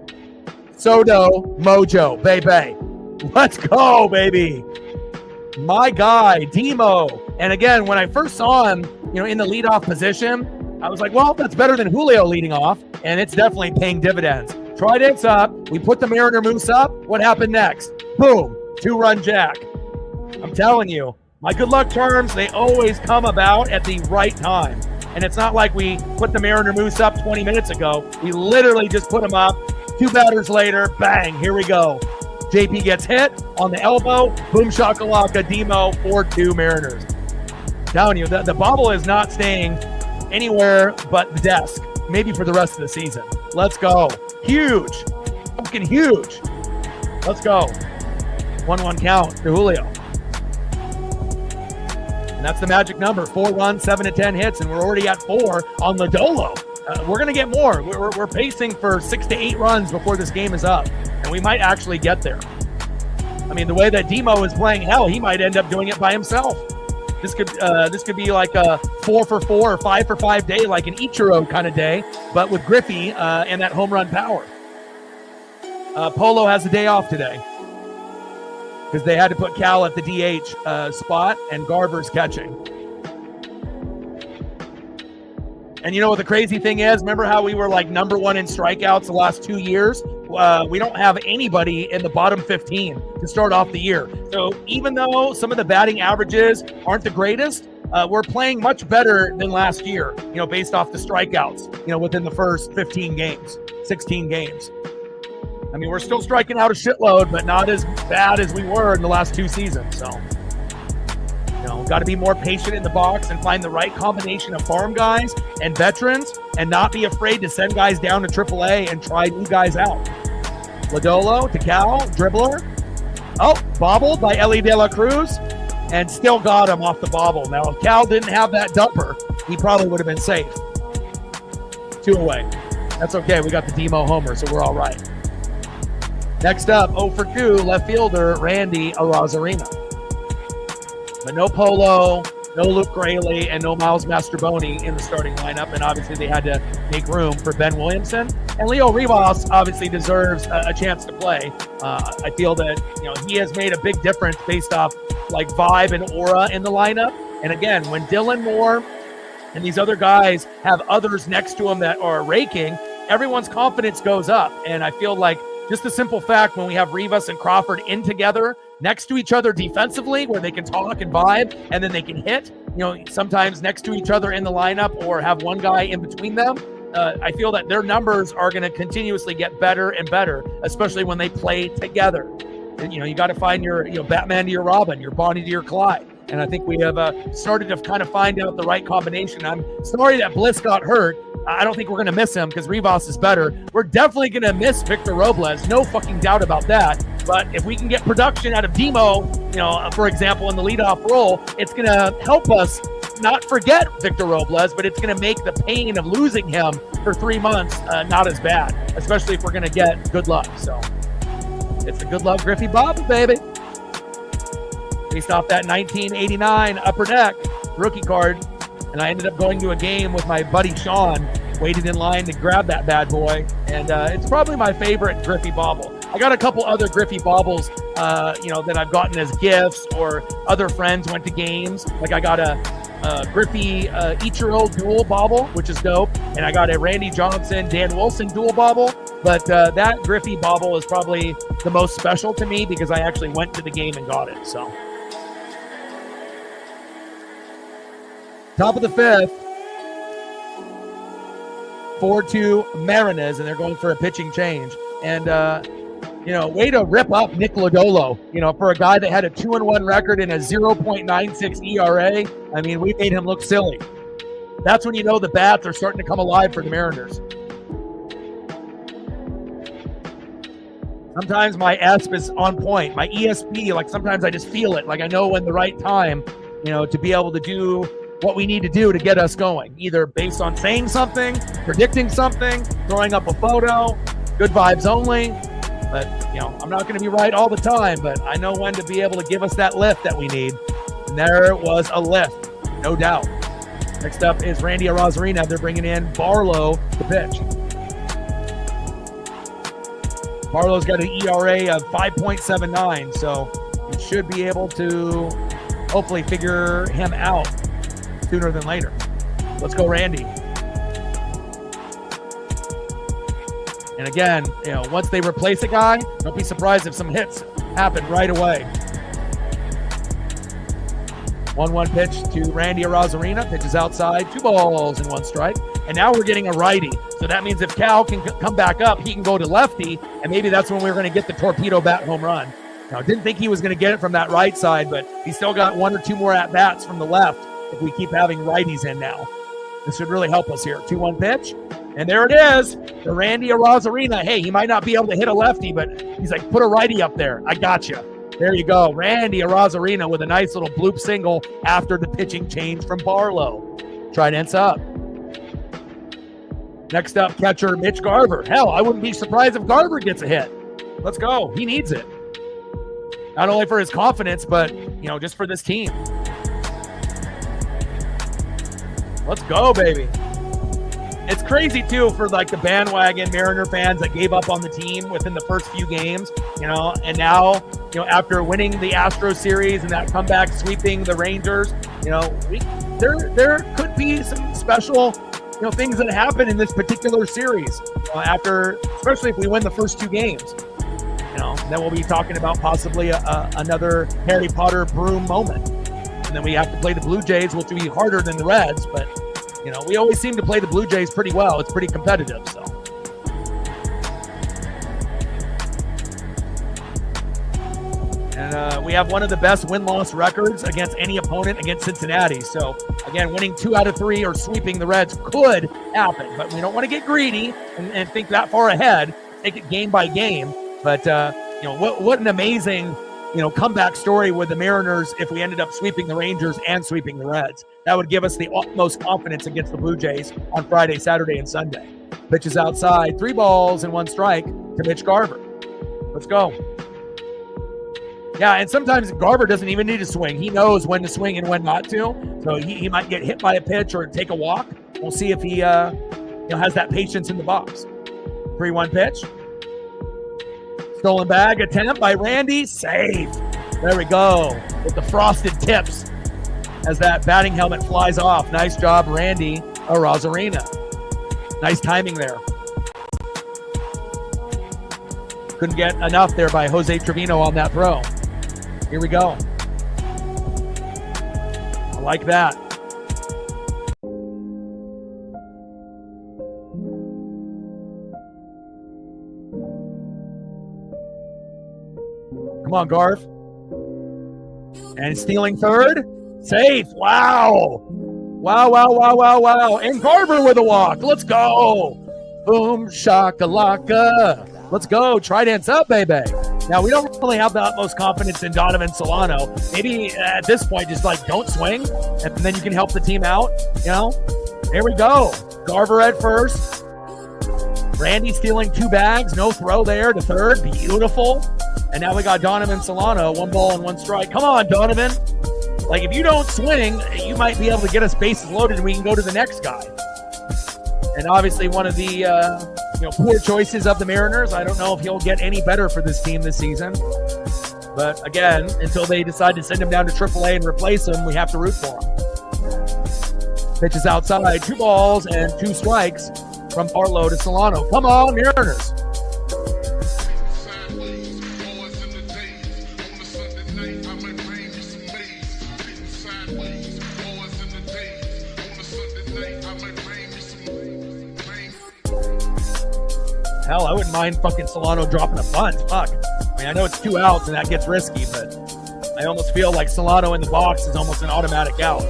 Soto, mojo, baby. Let's go, baby. My guy, Demo. And again, when I first saw him, in the leadoff position, I was like, well, that's better than Julio leading off, and it's definitely paying dividends. Tried it up. We put the Mariner Moose up. What happened next? Boom. 2-run jack. I'm telling you, my good luck charms, they always come about at the right time. And it's not like we put the Mariner Moose up 20 minutes ago. We literally just put them up. 2 batters later, bang, here we go. JP gets hit on the elbow. Boom shakalaka, Demo, 4-2 Mariners. Telling you, the bobble is not staying anywhere but the desk. Maybe for the rest of the season. Let's go. Huge. Fucking huge. Let's go. 1-1 count to Julio. And that's the magic number. 4 runs, 7 to 10 hits, and we're already at 4 on Lodolo. We're going to get more. We're pacing for 6 to 8 runs before this game is up. And we might actually get there. I mean, the way that Demo is playing, hell, he might end up doing it by himself. This could be like a 4 for 4 or 5 for 5 day, like an Ichiro kind of day, but with Griffey and that home run power. Polo has a day off today because they had to put Cal at the DH spot and Garver's catching. And you know what the crazy thing is? Remember how we were like #1 in strikeouts the last 2 years? We don't have anybody in the bottom 15 to start off the year. So even though some of the batting averages aren't the greatest, we're playing much better than last year, based off the strikeouts, within the first 15 games, 16 games. I mean, we're still striking out a shitload, but not as bad as we were in the last 2 seasons. So, got to be more patient in the box and find the right combination of farm guys and veterans and not be afraid to send guys down to AAA and try new guys out. Lodolo to Cal, dribbler. Oh, bobbled by Ellie De La Cruz and still got him off the bobble. Now, if Cal didn't have that dumper, he probably would have been safe. 2 away. That's okay. We got the Demo homer, so we're all right. Next up, 0 for 2, left fielder Randy Arozarena. But no Polo, no Luke Grayley, and no Miles Mastroboni in the starting lineup. And obviously they had to make room for Ben Williamson. And Leo Rivas obviously deserves a chance to play. I feel that he has made a big difference based off like vibe and aura in the lineup. And again, when Dylan Moore and these other guys have others next to them that are raking, everyone's confidence goes up. And I feel like just the simple fact when we have Rivas and Crawford in together next to each other defensively where they can talk and vibe and then they can hit, sometimes next to each other in the lineup or have one guy in between them. I feel that their numbers are going to continuously get better and better, especially when they play together. And, you got to find your Batman to your Robin, your Bonnie to your Clyde. And I think we have started to kind of find out the right combination. I'm sorry that Bliss got hurt. I don't think we're going to miss him because Rivas is better. We're definitely going to miss Victor Robles. No fucking doubt about that. But if we can get production out of Demo, for example, in the leadoff role, it's going to help us not forget Victor Robles, but it's going to make the pain of losing him for 3 months not as bad, especially if we're going to get good luck. So it's a good luck Griffey Bobble, baby. Based off that 1989 Upper Deck rookie card. And I ended up going to a game with my buddy Sean, waited in line to grab that bad boy. And it's probably my favorite Griffey Bobble. I got a couple other Griffey Bobbles, that I've gotten as gifts, or other friends went to games. Like I got a Griffey Ichiro dual bobble, which is dope. And I got a Randy Johnson, Dan Wilson dual bobble. But that Griffey bobble is probably the most special to me because I actually went to the game and got it. So top of the fifth, 4-2 Mariners, and they're going for a pitching change. And way to rip up Nick Lodolo, for a guy that had a 2-1 record and a 0.96 ERA. I mean, we made him look silly. That's when the bats are starting to come alive for the Mariners. Sometimes my ESP is on point. My ESP, like sometimes I just feel it. Like I know when the right time, to be able to do what we need to do to get us going, either based on saying something, predicting something, throwing up a photo, good vibes only. But, I'm not going to be right all the time, but I know when to be able to give us that lift that we need. And there was a lift, no doubt. Next up is Randy Arozarena. They're bringing in Barlow to pitch. Barlow's got an ERA of 5.79, so we should be able to hopefully figure him out sooner than later. Let's go, Randy. And again, once they replace a guy, don't be surprised if some hits happen right away. 1-1 pitch to Randy Arozarena. Pitches outside, 2 balls and 1 strike. And now we're getting a righty. So that means if Cal can come back up, he can go to lefty, and maybe that's when we're going to get the torpedo bat home run. Now, didn't think he was going to get it from that right side, but he still got 1 or 2 more at-bats from the left if we keep having righties in now. This should really help us here. 2-1 pitch. And there it is, the Randy Arozarena. Hey, he might not be able to hit a lefty, but he's like, put a righty up there. I got you. There you go. Randy Arozarena with a nice little bloop single after the pitching change from Barlow. Trident's up. Next up, catcher Mitch Garver. Hell, I wouldn't be surprised if Garver gets a hit. Let's go. He needs it. Not only for his confidence, but, just for this team. Let's go, baby. It's crazy, too, for like the bandwagon Mariner fans that gave up on the team within the first few games, and now, after winning the Astros series and that comeback sweeping the Rangers, there could be some special, things that happen in this particular series especially if we win the first 2 games. Then we'll be talking about possibly another Harry Potter broom moment. And then we have to play the Blue Jays, which will be harder than the Reds, but we always seem to play the Blue Jays pretty well. It's pretty competitive, so. And we have one of the best win-loss records against any opponent against Cincinnati. So, again, winning 2 out of 3 or sweeping the Reds could happen. But we don't want to get greedy and think that far ahead. Take it game by game. But, what an amazing, comeback story with the Mariners if we ended up sweeping the Rangers and sweeping the Reds. That would give us the utmost confidence against the Blue Jays on Friday, Saturday, and Sunday. Pitches outside, 3 balls and 1 strike to Mitch Garver. Let's go. Yeah, and sometimes Garver doesn't even need to swing. He knows when to swing and when not to. So he might get hit by a pitch or take a walk. We'll see if he has that patience in the box. 3-1 pitch. Stolen bag attempt by Randy. Safe. There we go. With the frosted tips as that batting helmet flies off. Nice job, Randy Arozarena. Nice timing there. Couldn't get enough there by Jose Trevino on that throw. Here we go. I like that. Come on, Garv. And stealing third. Safe. Wow. Wow. And Garver with a walk. Let's go. Boom, shakalaka. Let's go. Try dance up, baby. Now, we don't really have the utmost confidence in Donovan Solano. Maybe at this point, just like don't swing, and then you can help the team out. Here we go. Garver at first. Randy stealing 2 bags. No throw there to third. Beautiful. And now we got Donovan Solano. 1 ball and 1 strike. Come on, Donovan. Like, if you don't swing, you might be able to get us bases loaded and we can go to the next guy. And obviously one of the poor choices of the Mariners. I don't know if he'll get any better for this team this season. But again, until they decide to send him down to AAA and replace him, we have to root for him. Pitches outside. 2 balls and 2 strikes from Barlow to Solano. Come on, Mariners. Hell, I wouldn't mind fucking Solano dropping a bunt. Fuck. I mean, I know it's 2 outs and that gets risky, but I almost feel like Solano in the box is almost an automatic out.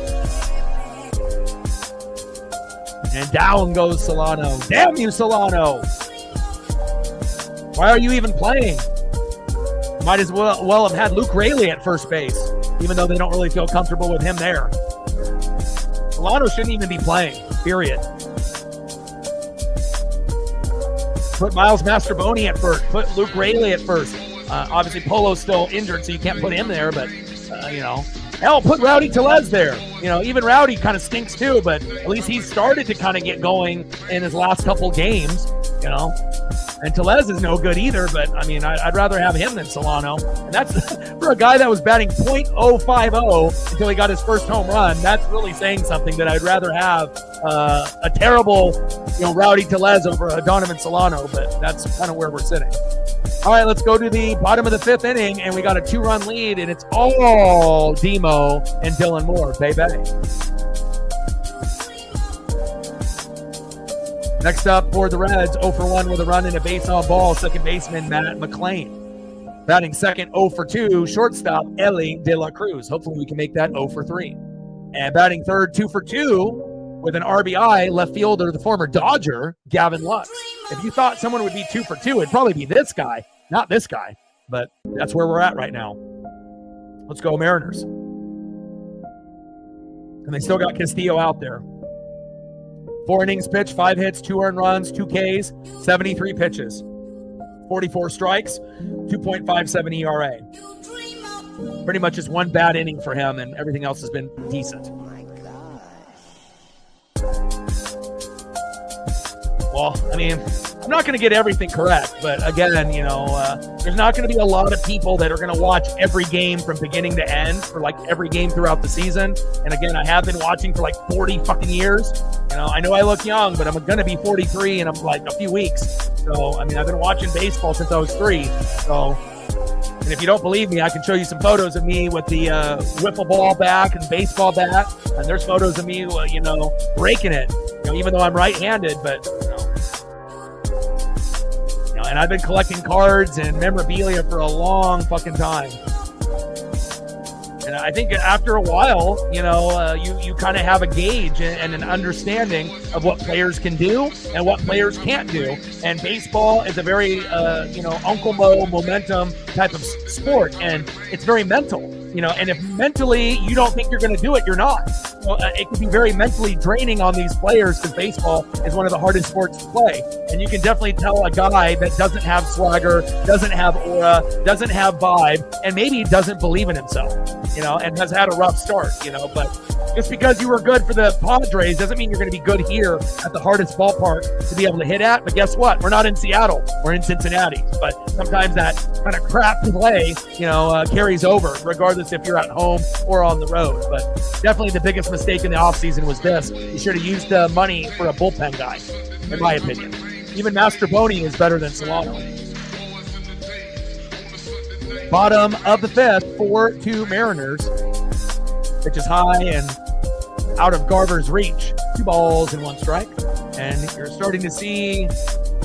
And down goes Solano. Damn you, Solano. Why are you even playing? Might as well have had Luke Raley at first base, even though they don't really feel comfortable with him there. Solano shouldn't even be playing, period. Put Miles Mastrobuoni at first. Put Luke Raley at first. Obviously, Polo's still injured, so you can't put him there, but, Hell, put Rowdy Tellez there. Even Rowdy kind of stinks too, but at least he's started to kind of get going in his last couple games, And Tellez is no good either, but, I mean, I'd rather have him than Solano. And that's for a guy that was batting .050 until he got his first home run. That's really saying something, that I'd rather have a terrible, Rowdy Tellez over Donovan Solano, but that's kind of where we're sitting. All right, let's go to the bottom of the 5th inning, and we got a 2-run lead, and it's all Demo and Dylan Moore, baby. Next up for the Reds, 0 for 1 with a run and a base on ball, second baseman Matt McClain. Batting second, 0 for 2, shortstop Ellie De La Cruz. Hopefully we can make that 0 for 3. And batting third, 2 for 2 with an RBI, left fielder, the former Dodger, Gavin Lux. If you thought someone would be 2 for 2, it'd probably be this guy, not this guy. But that's where we're at right now. Let's go Mariners. And they still got Castillo out there. 4 innings pitched, 5 hits, 2 earned runs, 2 Ks, 73 pitches, 44 strikes, 2.57 ERA. Pretty much just 1 bad inning for him, and everything else has been decent. Well, I mean, I'm not going to get everything correct, but again, there's not going to be a lot of people that are going to watch every game from beginning to end for like every game throughout the season. And again, I have been watching for like 40 fucking years. I know I look young, but I'm going to be 43 in like a few weeks. So, I mean, I've been watching baseball since I was 3. So, and if you don't believe me, I can show you some photos of me with the wiffle ball bat and baseball bat. And there's photos of me, breaking it, even though I'm right-handed, but, and I've been collecting cards and memorabilia for a long fucking time. And I think after a while, you kind of have a gauge and an understanding of what players can do and what players can't do. And baseball is a very, Uncle Mo momentum type of sport, and it's very mental. And if mentally you don't think you're going to do it, you're not. It can be very mentally draining on these players, because baseball is one of the hardest sports to play. And you can definitely tell a guy that doesn't have swagger, doesn't have aura, doesn't have vibe, and maybe doesn't believe in himself, and has had a rough start, but just because you were good for the Padres doesn't mean you're going to be good here at the hardest ballpark to be able to hit at. But guess what? We're not in Seattle. We're in Cincinnati. But sometimes that kind of crap play, carries over, regardless if you're at home or on the road. But definitely the biggest mistake in the offseason was this. You should have used the money for a bullpen guy, in my opinion. Even Mastrobuoni is better than Solano. Bottom of the 5th, 4-2 Mariners. Pitch is high and out of Garver's reach. 2 balls and 1 strike. And you're starting to see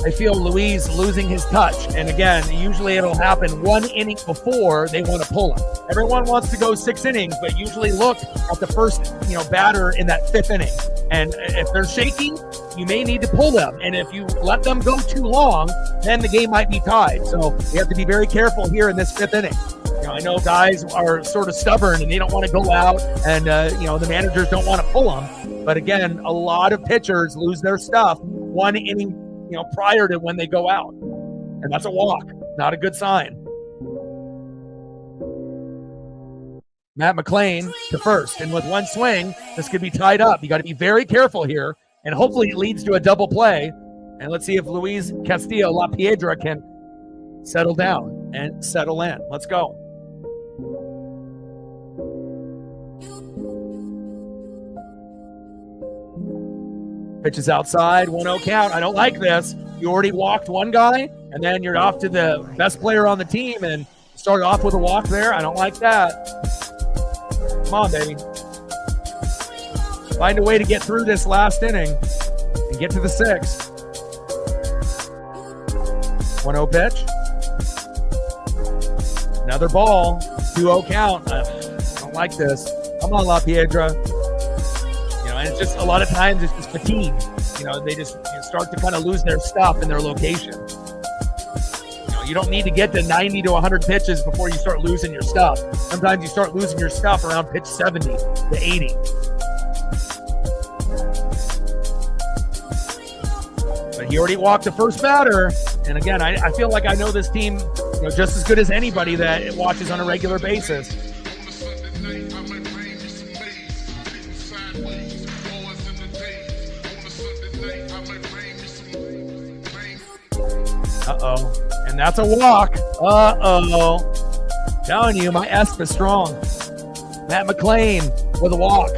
I feel Luis losing his touch. And again, usually it'll happen one inning before they want to pull him. Everyone wants to go 6 innings, but usually look at the first, batter in that 5th inning. And if they're shaky, you may need to pull them. And if you let them go too long, then the game might be tied. So you have to be very careful here in this 5th inning. I know guys are sort of stubborn and they don't want to go out, and the managers don't want to pull them. But again, a lot of pitchers lose their stuff one inning, prior to when they go out, and that's a walk. Not a good sign. Matt McLean to first, and with one swing, this could be tied up. You got to be very careful here, and hopefully it leads to a double play. And let's see if Luis Castillo La Piedra can settle down and settle in. Let's go. Pitches outside, 1-0 count. I don't like this. You already walked one guy, and then you're off to the best player on the team and start off with a walk there. I don't like that. Come on, baby. Find a way to get through this last inning and get to the 6th. 1-0 pitch. Another ball. 2-0 count. I don't like this. Come on, La Piedra. And it's just a lot of times it's just fatigue. They just start to kind of lose their stuff in their location. You don't need to get to 90 to 100 pitches before you start losing your stuff. Sometimes you start losing your stuff around pitch 70 to 80. But he already walked the first batter. And again, I feel like I know this team just as good as anybody that it watches on a regular basis. Uh-oh. And that's a walk. Uh-oh. Telling you, my Esp is strong. Matt McLean with a walk.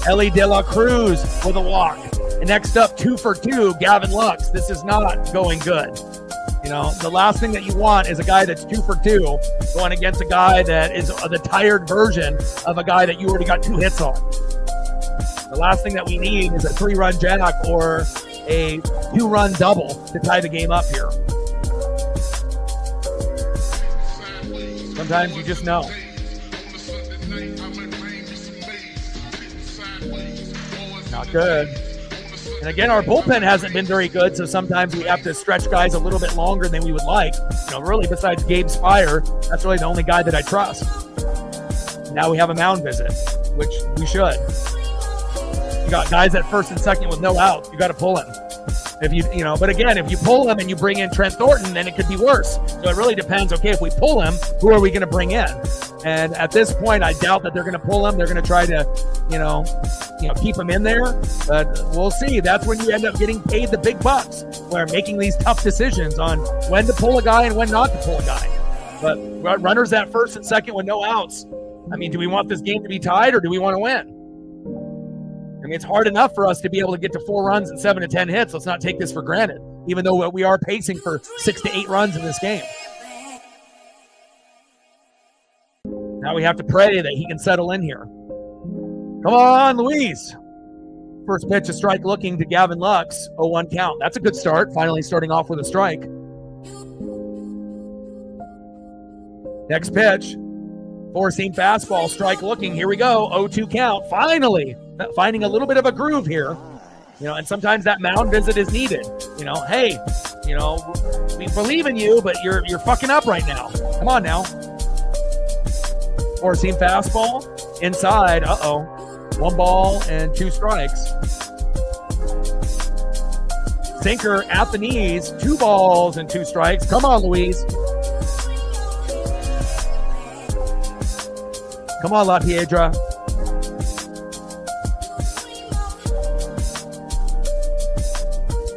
Ellie De La Cruz with a walk. And next up, 2 for 2, Gavin Lux. This is not going good. The last thing that you want is a guy that's 2 for 2 going against a guy that is the tired version of a guy that you already got 2 hits on. The last thing that we need is a 3-run jack or a 2-run double to tie the game up here. Sometimes you just know. Not good. And again, our bullpen hasn't been very good, so sometimes we have to stretch guys a little bit longer than we would like. Really, besides Gabe Spire, that's really the only guy that I trust. Now we have a mound visit, which we should. You got guys at first and second with no outs. You got to pull him. But again, if you pull him and you bring in Trent Thornton, then it could be worse. So it really depends. Okay, if we pull him, who are we going to bring in? And at this point, I doubt that they're going to pull him. They're going to try to, keep him in there. But we'll see. That's when you end up getting paid the big bucks. Where making these tough decisions on when to pull a guy and when not to pull a guy. But runners at first and second with no outs. Do we want this game to be tied or do we want to win? It's hard enough for us to be able to get to 4 runs and 7 to 10 hits. Let's not take this for granted, even though we are pacing for 6 to 8 runs in this game. Now we have to pray that he can settle in here. Come on, Luis. First pitch, a strike looking to Gavin Lux. 0-1 count. That's a good start. Finally starting off with a strike. Next pitch, 4-seam fastball, strike looking. Here we go. 0-2 count. Finally finding a little bit of a groove here. And sometimes that mound visit is needed. Hey, we believe in you, but you're fucking up right now. Come on now. 4-seam fastball inside. Uh-oh. 1 ball and 2 strikes. Sinker at the knees. 2 balls and 2 strikes. Come on, Luis. Come on, La Piedra.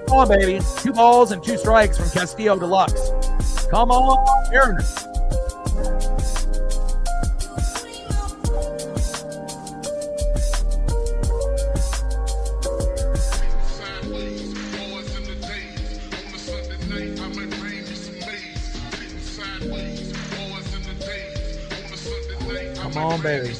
Come on, baby. 2 balls and 2 strikes from Castillo Deluxe. Come on, Aaron. Come on, baby.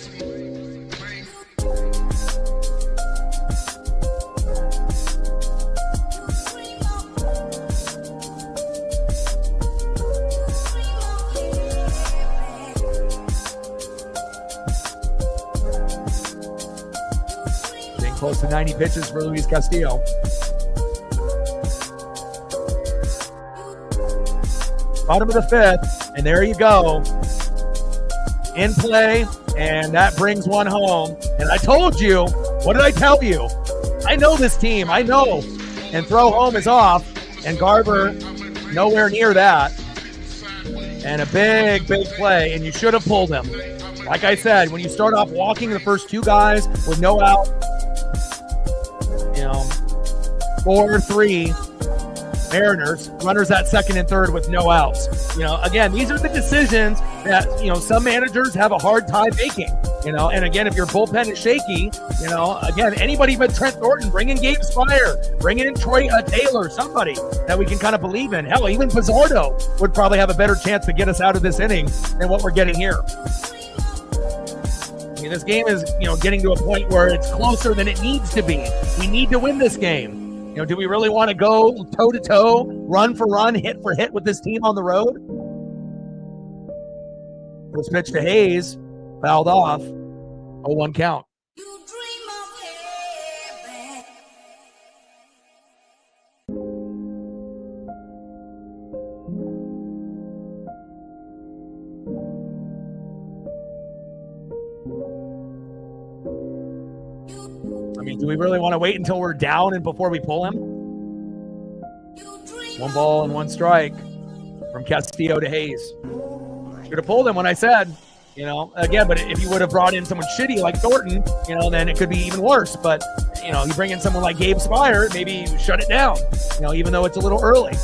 Close to 90 pitches for Luis Castillo. Bottom of the fifth, and there you go. In play, and that brings one home. And I told you, what did I tell you? I know this team, I know. And throw home is off, and Garver nowhere near that. And a big, big play, and you should have pulled him. Like I said, when you start off walking the first two guys with no out, 4-3 Mariners, runners at second and third with no outs. Again, these are the decisions that, some managers have a hard time making, and again, if your bullpen is shaky, again, anybody but Trent Thornton, bring in Gabe Spire, bring in Troy Taylor, somebody that we can kind of believe in. Hell, even Pizzardo would probably have a better chance to get us out of this inning than what we're getting here. This game is, getting to a point where it's closer than it needs to be. We need to win this game. Do we really want to go toe-to-toe, run for run, hit for hit with this team on the road? First pitch to Hayes, fouled off, 0-1 count. Do we really want to wait until we're down and before we pull him? 1 ball and 1 strike from Castillo to Hayes. Should have pulled him when I said, again, but if you would have brought in someone shitty like Thornton, then it could be even worse. But, you bring in someone like Gabe Spire, maybe you shut it down, even though it's a little early.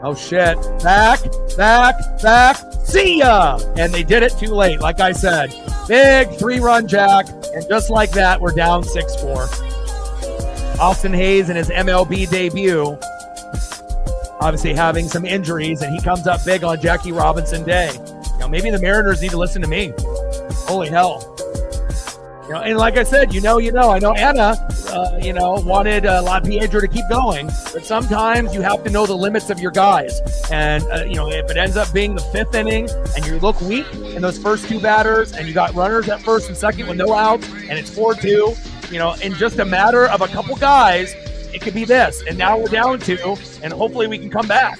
Oh, shit. Back. See ya! And they did it too late, like I said. Big 3-run jack. And just like that, we're down 6-4. Austin Hayes in his MLB debut, obviously having some injuries, and he comes up big on Jackie Robinson Day. Maybe the Mariners need to listen to me. Holy hell. And like I said, I know Anna, wanted La Piedra to keep going, but sometimes you have to know the limits of your guys. And, if it ends up being the 5th inning and you look weak in those first 2 batters and you got runners at first and second with no outs and it's 4-2, in just a matter of a couple guys, it could be this. And now we're down 2, and hopefully we can come back.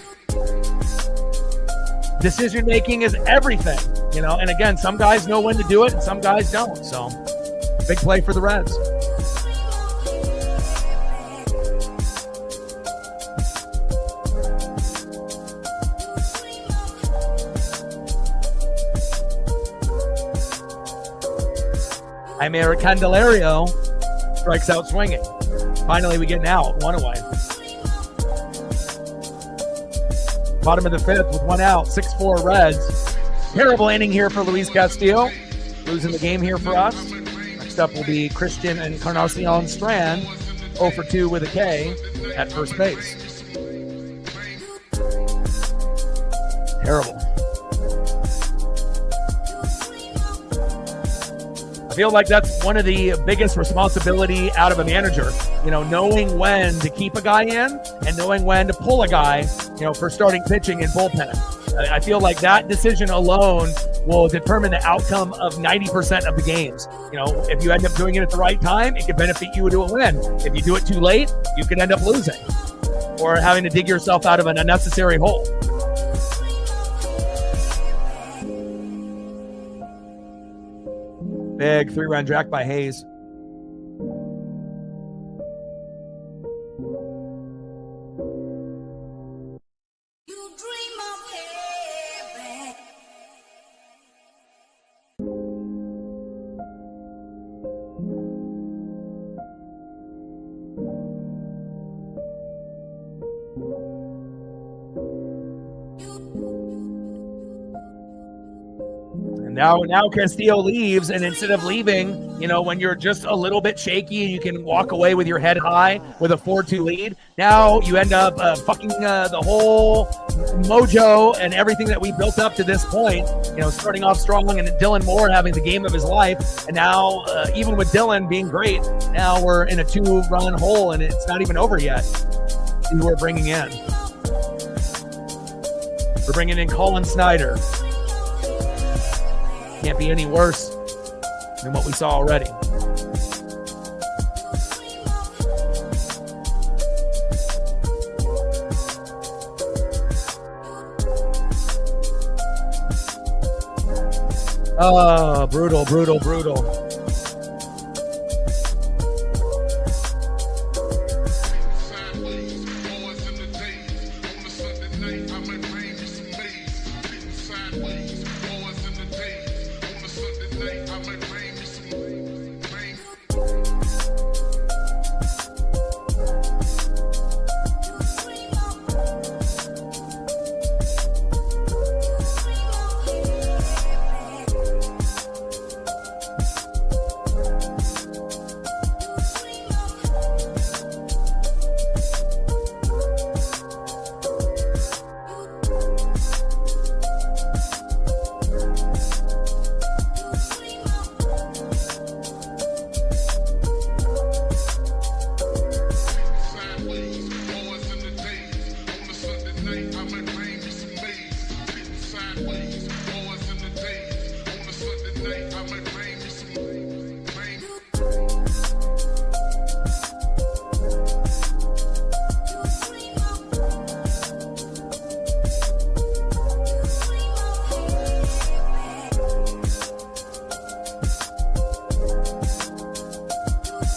Decision making is everything, and again, some guys know when to do it and some guys don't. So big play for the Reds. Jaime Candelario strikes out swinging. Finally, we get an out, 1 away. Bottom of the 5th with 1 out, 6-4 Reds. Terrible inning here for Luis Castillo. Losing the game here for us. Next up will be Christian Encarnacion Strand, 0 for 2 with a K at first base. Terrible. I feel like that's one of the biggest responsibility out of a manager, knowing when to keep a guy in and knowing when to pull a guy, for starting pitching and bullpen. I feel like that decision alone will determine the outcome of 90% of the games. If you end up doing it at the right time, it could benefit you to a win. If you do it too late, you could end up losing or having to dig yourself out of an unnecessary hole. Big 3-run jack by Hayes. Now Castillo leaves, and instead of leaving, when you're just a little bit shaky and you can walk away with your head high with a 4-2 lead, now you end up fucking the whole mojo and everything that we built up to this point, starting off strong and Dylan Moore having the game of his life. And now, even with Dylan being great, now we're in a 2-run hole and it's not even over yet. Who we're bringing in? We're bringing in Colin Snyder. Can't be any worse than what we saw already. Oh, brutal, brutal, brutal.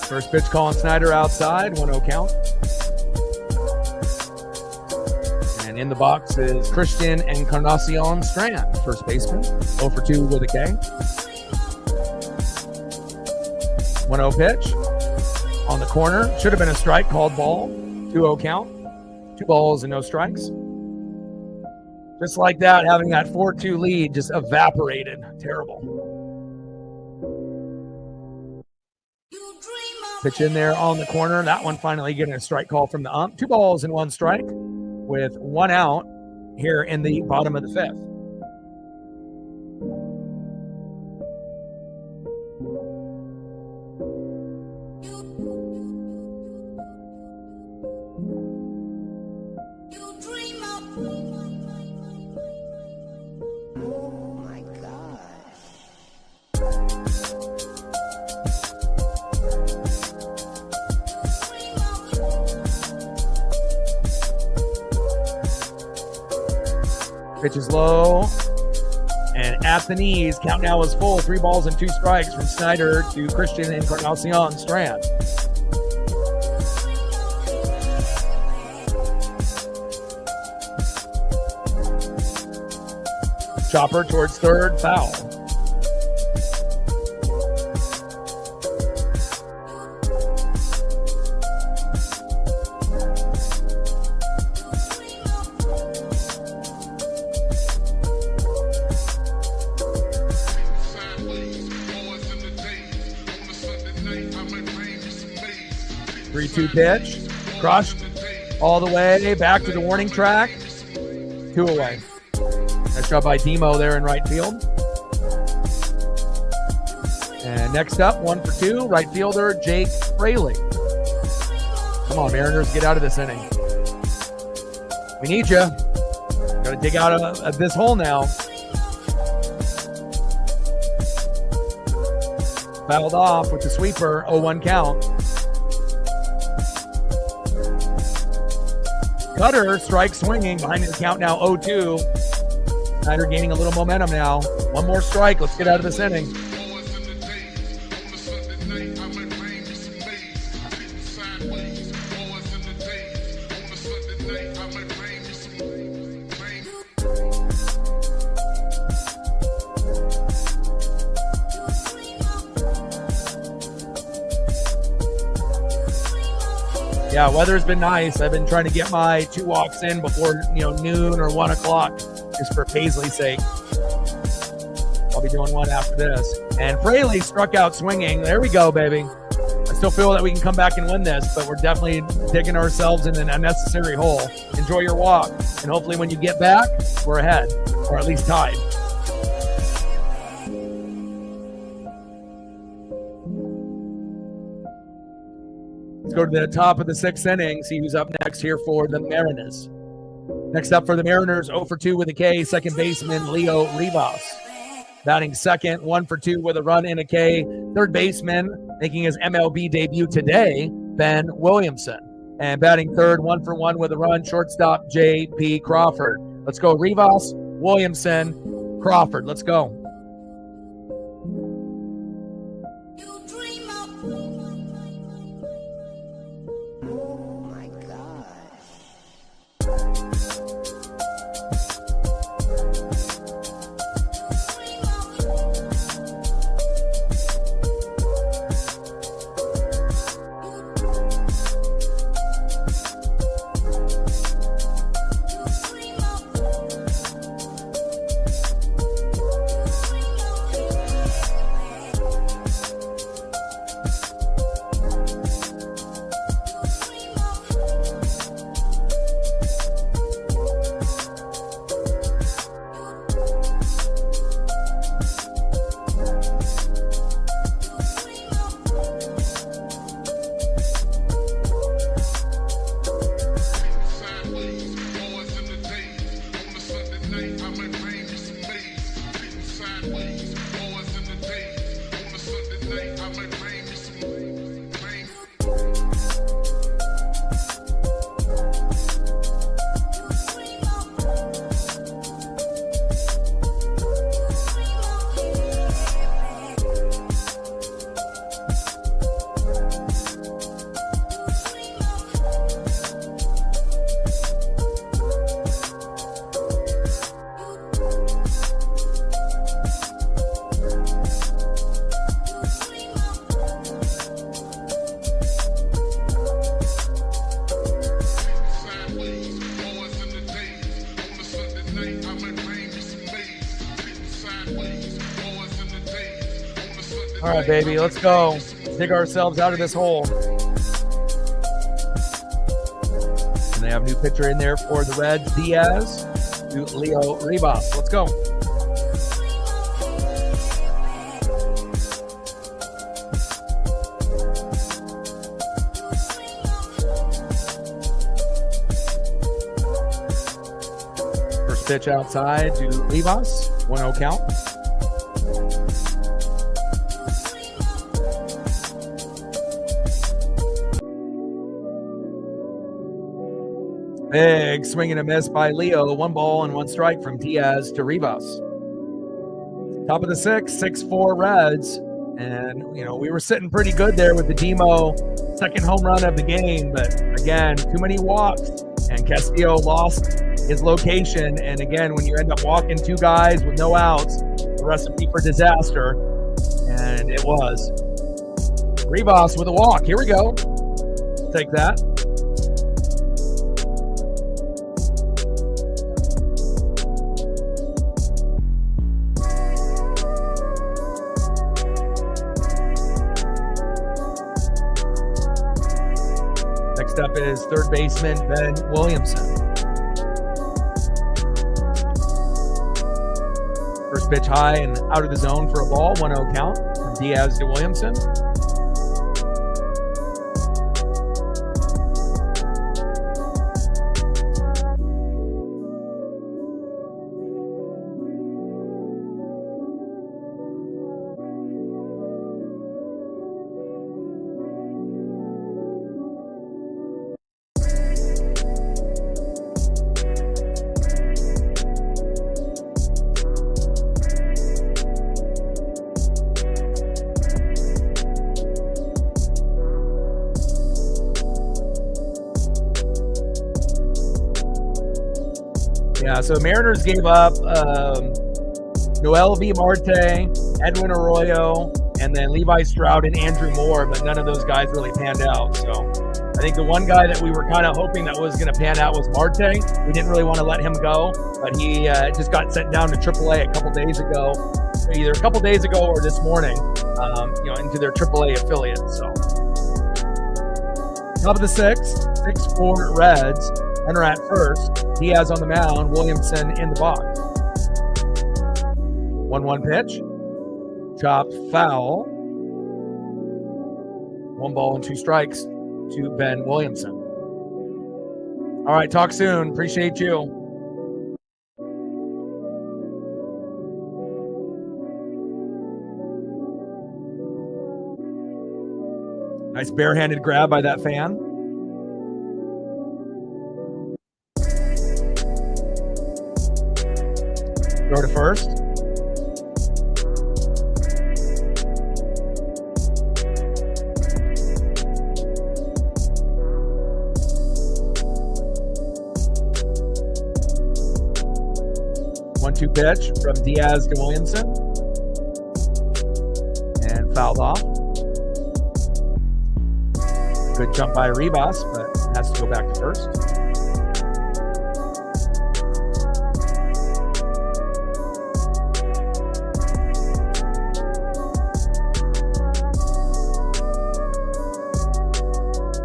First pitch, Colin Snyder outside, 1-0 count. And in the box is Christian Encarnacion Strand, first baseman, 0 for 2 with a K. 1-0 pitch on the corner. Should have been a strike, called ball. 2-0 count. 2 balls and no strikes. Just like that, having that 4-2 lead just evaporated. Terrible. Pitch in there on the corner. That one finally getting a strike call from the ump. 2 balls and 1 strike with 1 out here in the bottom of the 5th. Pitch is low and at the knees. Count now is full. 3 balls and 2 strikes from Snyder to Christian Encarnacion Strand. Chopper towards third, foul. Two pitch, crushed all the way back to the warning track. 2 away. Nice job by Demo there in right field. And next up, 1 for 2, right fielder Jake Fraley. Come on, Mariners, get out of this inning. We need you. Got to dig out of this hole now. Fouled off with the sweeper, 0-1 count. Cutter strike swinging behind the count now, 0-2. Snyder gaining a little momentum now. 1 more strike. Let's get out of this inning. Yeah, weather's been nice. I've been trying to get my 2 walks in before noon or 1 o'clock, just for Paisley's sake. I'll be doing one after this. And Fraley struck out swinging. There we go, baby. I still feel that we can come back and win this, but we're definitely digging ourselves in an unnecessary hole. Enjoy your walk, and hopefully when you get back, we're ahead, or at least tied. Let's go to the top of the 6th inning, see who's up next here for the Mariners. Next up for the Mariners, 0 for 2 with a K, second baseman Leo Rivas. Batting second, 1 for 2 with a run and a K. Third baseman, making his MLB debut today, Ben Williamson. And batting third, 1 for 1 with a run, shortstop J.P. Crawford. Let's go Rivas, Williamson, Crawford. Let's go. All right, baby, let's go. Dig ourselves out of this hole. And they have a new pitcher in there for the Reds, Diaz to Leo Rivas. Let's go. First pitch outside to Rivas, 1-0 count. Big swing and a miss by Leo. 1 ball and 1 strike from Diaz to Rivas. Top of the 6th, 6-4 Reds. And, you know, we were sitting pretty good there with the Demo second home run of the game. But, again, too many walks. And Castillo lost his location. And, again, when you end up walking 2 guys with no outs, the recipe for disaster. And it was. Rivas with a walk. Here we go. Take that. Next up is third baseman Ben Williamson. First pitch high and out of the zone for a ball, 1-0 count from Diaz to Williamson. Yeah, so Mariners gave up Noel V. Marte, Edwin Arroyo, and then Levi Stroud and Andrew Moore, but none of those guys really panned out. So I think the one guy that we were kind of hoping that was going to pan out was Marte. We didn't really want to let him go, but he just got sent down to AAA a couple days ago, either a couple days ago or this morning, into their AAA affiliate. So top of the 6th, 6-4 Reds. Runner at first. Diaz on the mound. Williamson in the box. 1-1 pitch. Chopped foul. 1 ball and 2 strikes to Ben Williamson. All right, talk soon. Appreciate you. Nice barehanded grab by that fan. Throw to first. One-two pitch from Diaz to Williamson. And fouled off. Good jump by Rivas, but has to go back to first.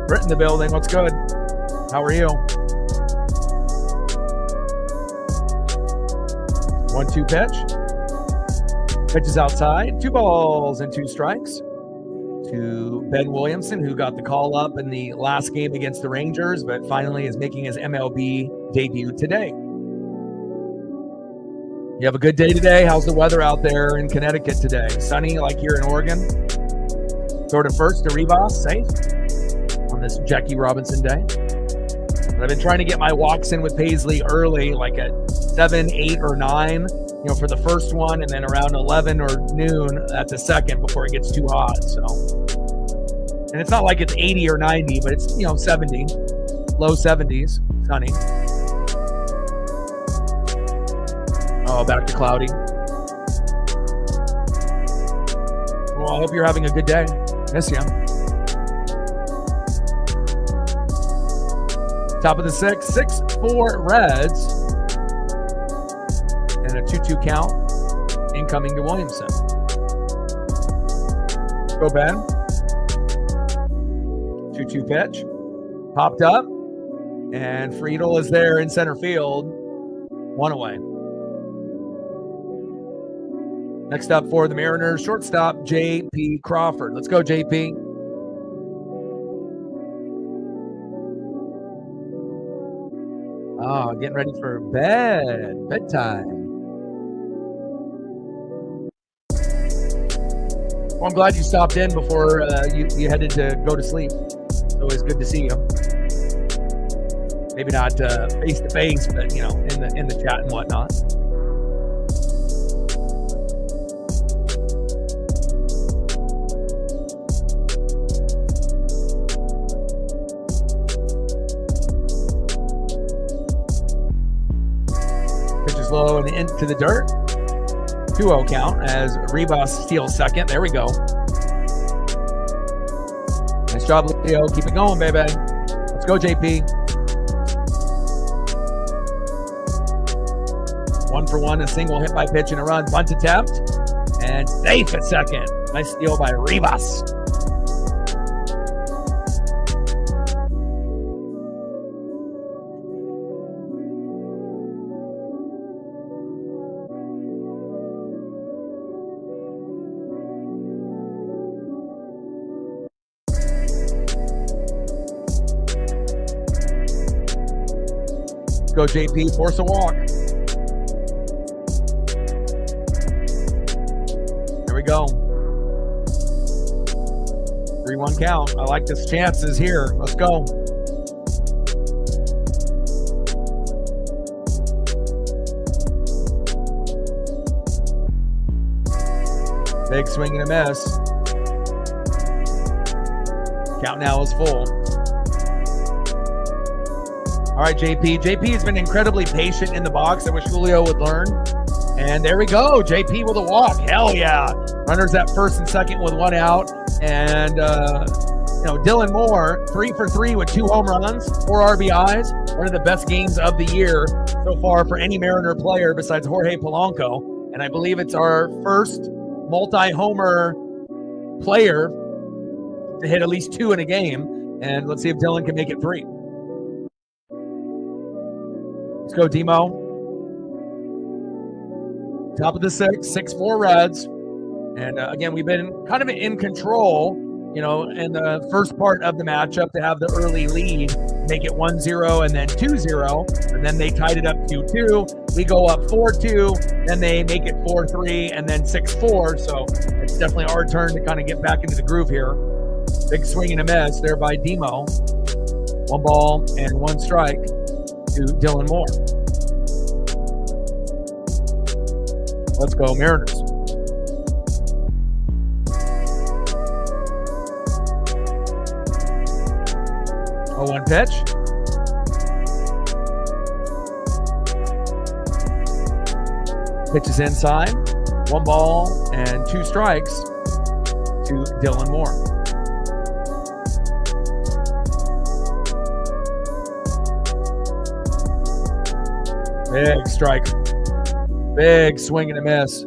Britt in the building. What's good? How are you? 1-2 pitch. Pitch is outside. 2 balls and 2 strikes to Ben Williamson, who got the call up in the last game against the Rangers, but finally is making his MLB debut today. You have a good day today? How's the weather out there in Connecticut today? Sunny like here in Oregon? Throw to first to Rivas. Safe on this Jackie Robinson day. But I've been trying to get my walks in with Paisley early, like at 7, 8, or 9, for the first one, and then around 11 or noon at the second before it gets too hot. So, and it's not like it's 80 or 90, but it's 70, low 70s, sunny. Oh, back to cloudy. Well, I hope you're having a good day. Miss you. Top of the 6th, 6-4 Reds. And a 2-2 count incoming to Williamson. Go Ben. 2-2 pitch. Popped up. And Friedel is there in center field. 1 away. Next up for the Mariners, shortstop J.P. Crawford. Let's go, J.P. Oh, getting ready for bedtime. Well, I'm glad you stopped in before you headed to go to sleep. It's always good to see you. Maybe not face to face, but in the chat and whatnot. Pitches low and into the dirt. 2-0 count as Ribas steals second. There we go. Nice job, Leo. Keep it going, baby. Let's go, JP. 1 for 1, a single hit by pitch and a run. Bunt attempt. And safe at second. Nice steal by Ribas. Go JP, force a walk. There we go. 3-1 count. I like this chances here. Let's go. Big swing and a miss. Count now is full. All right, JP. JP has been incredibly patient in the box. I wish Julio would learn. And there we go. JP with a walk. Hell yeah. Runners at first and second with 1 out. And, Dylan Moore, 3 for 3 with 2 home runs, 4 RBIs. One of the best games of the year so far for any Mariner player besides Jorge Polanco. And I believe it's our first multi-homer player to hit at least 2 in a game. And let's see if Dylan can make it 3. Let's go, Demo. Top of the 6-4 Reds. And again, we've been kind of in control, in the first part of the matchup to have the early lead, make it 1-0 and then 2-0. And then they tied it up 2-2. We go up 4-2. Then they make it 4-3 and then 6-4. So it's definitely our turn to kind of get back into the groove here. Big swing and a miss there by Demo. 1 ball and 1 strike to Dylan Moore. Let's go, Mariners. Oh, 1 pitch. Pitch is inside. 1 ball and 2 strikes to Dylan Moore. Big strike. Big swing and a miss.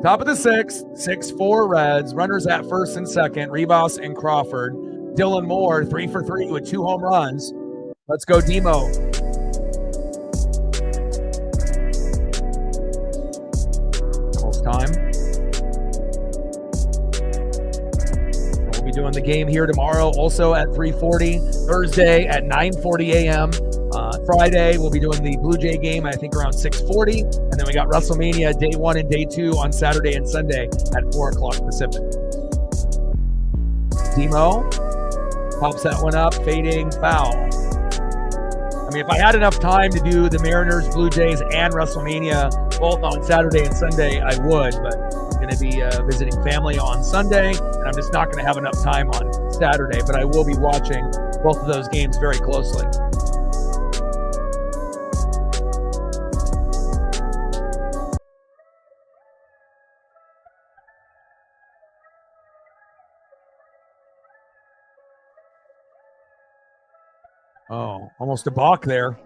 Top of the 6-4 Reds. Runners at first and second. Ribas and Crawford. Dylan Moore, 3 for 3 with 2 home runs. Let's go, Demo. Close time. And we'll be doing the game here tomorrow, also at 3:40. Thursday at 9:40 a.m. Friday, we'll be doing the Blue Jay game, I think around 6:40. And then we got WrestleMania day 1 and day 2 on Saturday and Sunday at 4 o'clock Pacific. Demo pops that one up, fading foul. I mean, if I had enough time to do the Mariners, Blue Jays, and WrestleMania both on Saturday and Sunday, I would. But I'm going to be visiting family on Sunday, and I'm just not going to have enough time on Saturday. But I will be watching both of those games very closely. Oh, almost a balk there.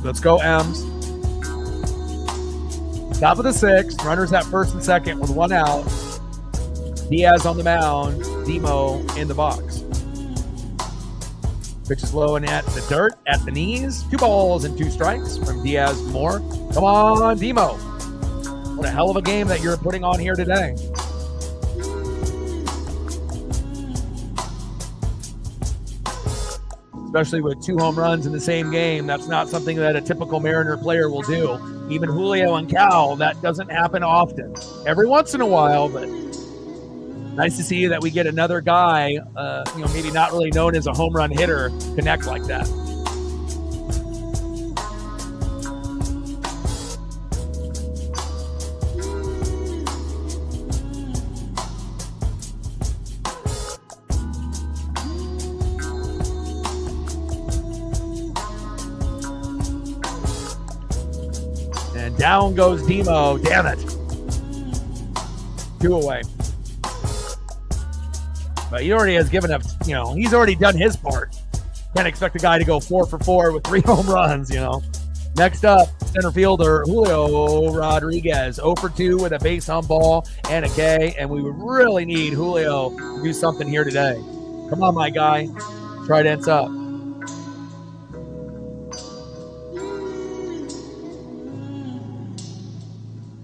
Let's go, M's. Top of the sixth, runners at first and second with one out. Diaz on the mound, Demo in the box. Pitch is low and at the dirt, at the knees. 2 balls and 2 strikes from Diaz Moore. Come on, Demo. What a hell of a game that you're putting on here today. Especially with 2 home runs in the same game. That's not something that a typical Mariner player will do. Even Julio and Cal, that doesn't happen often. Every once in a while, but nice to see that we get another guy, maybe not really known as a home run hitter, connect like that. And down goes Demo. Damn it. 2 away. But he already has given up, he's already done his part. Can't expect a guy to go 4 for 4 with 3 home runs, Next up, center fielder Julio Rodriguez, 0 for 2 with a base on ball and a K, and we would really need Julio to do something here today. Come on, my guy. Trident's up.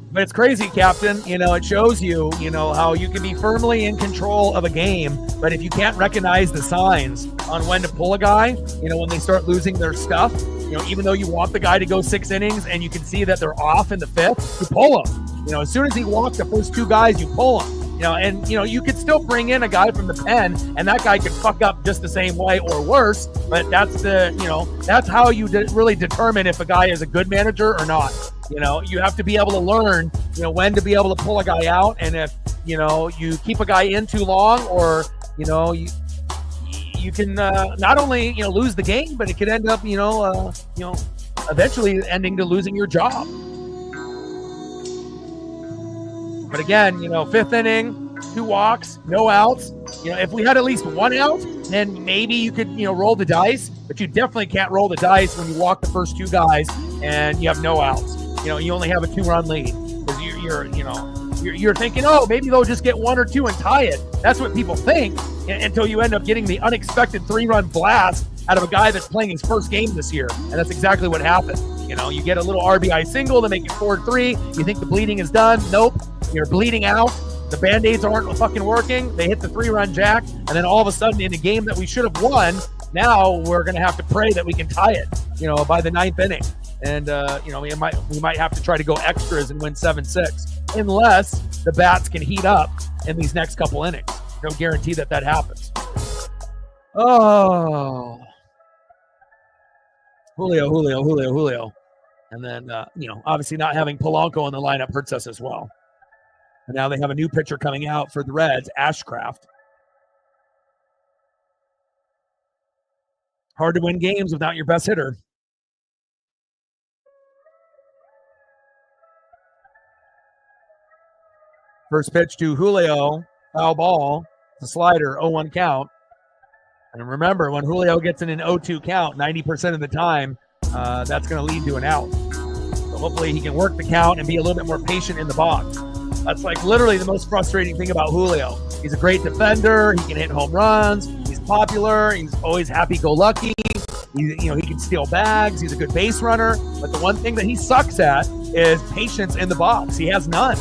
But it's crazy, Captain. It shows you, how you can be firmly in control of a game, but if you can't recognize the signs on when to pull a guy, when they start losing their stuff, even though you want the guy to go 6 innings and you can see that they're off in the 5th, you pull him. As soon as he walked the first 2 guys, you pull him. And you could still bring in a guy from the pen, and that guy could fuck up just the same way or worse. But that's that's how you really determine if a guy is a good manager or not. You have to be able to learn, when to be able to pull a guy out, and if you keep a guy in too long, or you can not only lose the game, but it could end up eventually ending to losing your job. But again, 5th inning, 2 walks, no outs. If we had at least 1 out, then maybe you could, roll the dice. But you definitely can't roll the dice when you walk the first 2 guys and you have no outs. You only have a 2-run lead because you're thinking, oh, maybe they'll just get 1 or 2 and tie it. That's what people think until you end up getting the unexpected 3-run blast out of a guy that's playing his first game this year, and that's exactly what happened. You get a little RBI single to make it 4-3. You think the bleeding is done? Nope. You're bleeding out. The Band-Aids aren't fucking working. They hit the 3-run jack, and then all of a sudden in a game that we should have won, now we're going to have to pray that we can tie it, by the 9th inning. And, we might have to try to go extras and win 7-6, unless the bats can heat up in these next couple innings. No guarantee that happens. Oh. Julio. And then, obviously not having Polanco in the lineup hurts us as well. And now they have a new pitcher coming out for the Reds, Ashcraft. Hard to win games without your best hitter. First pitch to Julio, foul ball, the slider, 0-1 count. And remember, when Julio gets in an 0-2 count, 90% of the time, that's going to lead to an out. So hopefully he can work the count and be a little bit more patient in the box. That's like literally the most frustrating thing about Julio. He's a great defender. He can hit home runs. He's popular. He's always happy-go-lucky. He can steal bags. He's a good base runner. But the one thing that he sucks at is patience in the box. He has none.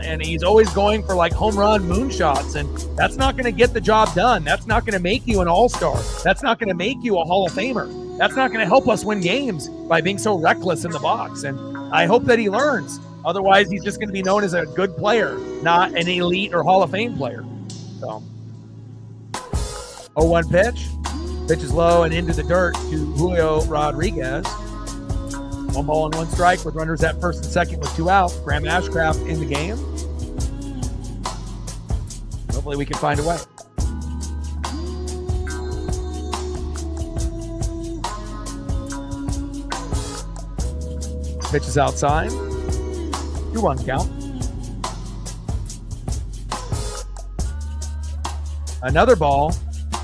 And he's always going for like home run moonshots, and that's not going to get the job done. That's not going to make you an all-star. That's not going to make you a Hall of Famer. That's not going to help us win games by being so reckless in the box. And I hope that he learns. Otherwise, he's just going to be known as a good player, not an elite or Hall of Fame player. So, 0-1 pitch. Pitch is low and into the dirt to Julio Rodriguez. 1 ball and 1 strike with runners at first and second with 2 out. Graham Ashcraft in the game. Hopefully we can find a way. Pitch is outside. 2-1 count. Another ball.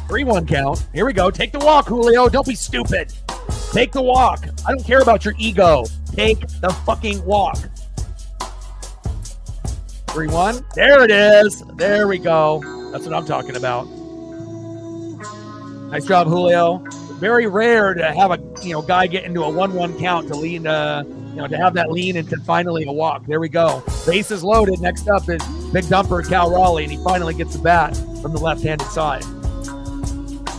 3-1 count. Here we go. Take the walk, Julio. Don't be stupid. Take the walk. I don't care about your ego. Take the fucking walk. 3-1. There it is. There we go. That's what I'm talking about. Nice job, Julio. Very rare to have a guy get into a 1-1 count to lean to have that lean into finally a walk. There we go. Bases loaded. Next up is big dumper Cal Raleigh, and he finally gets the bat from the left-handed side.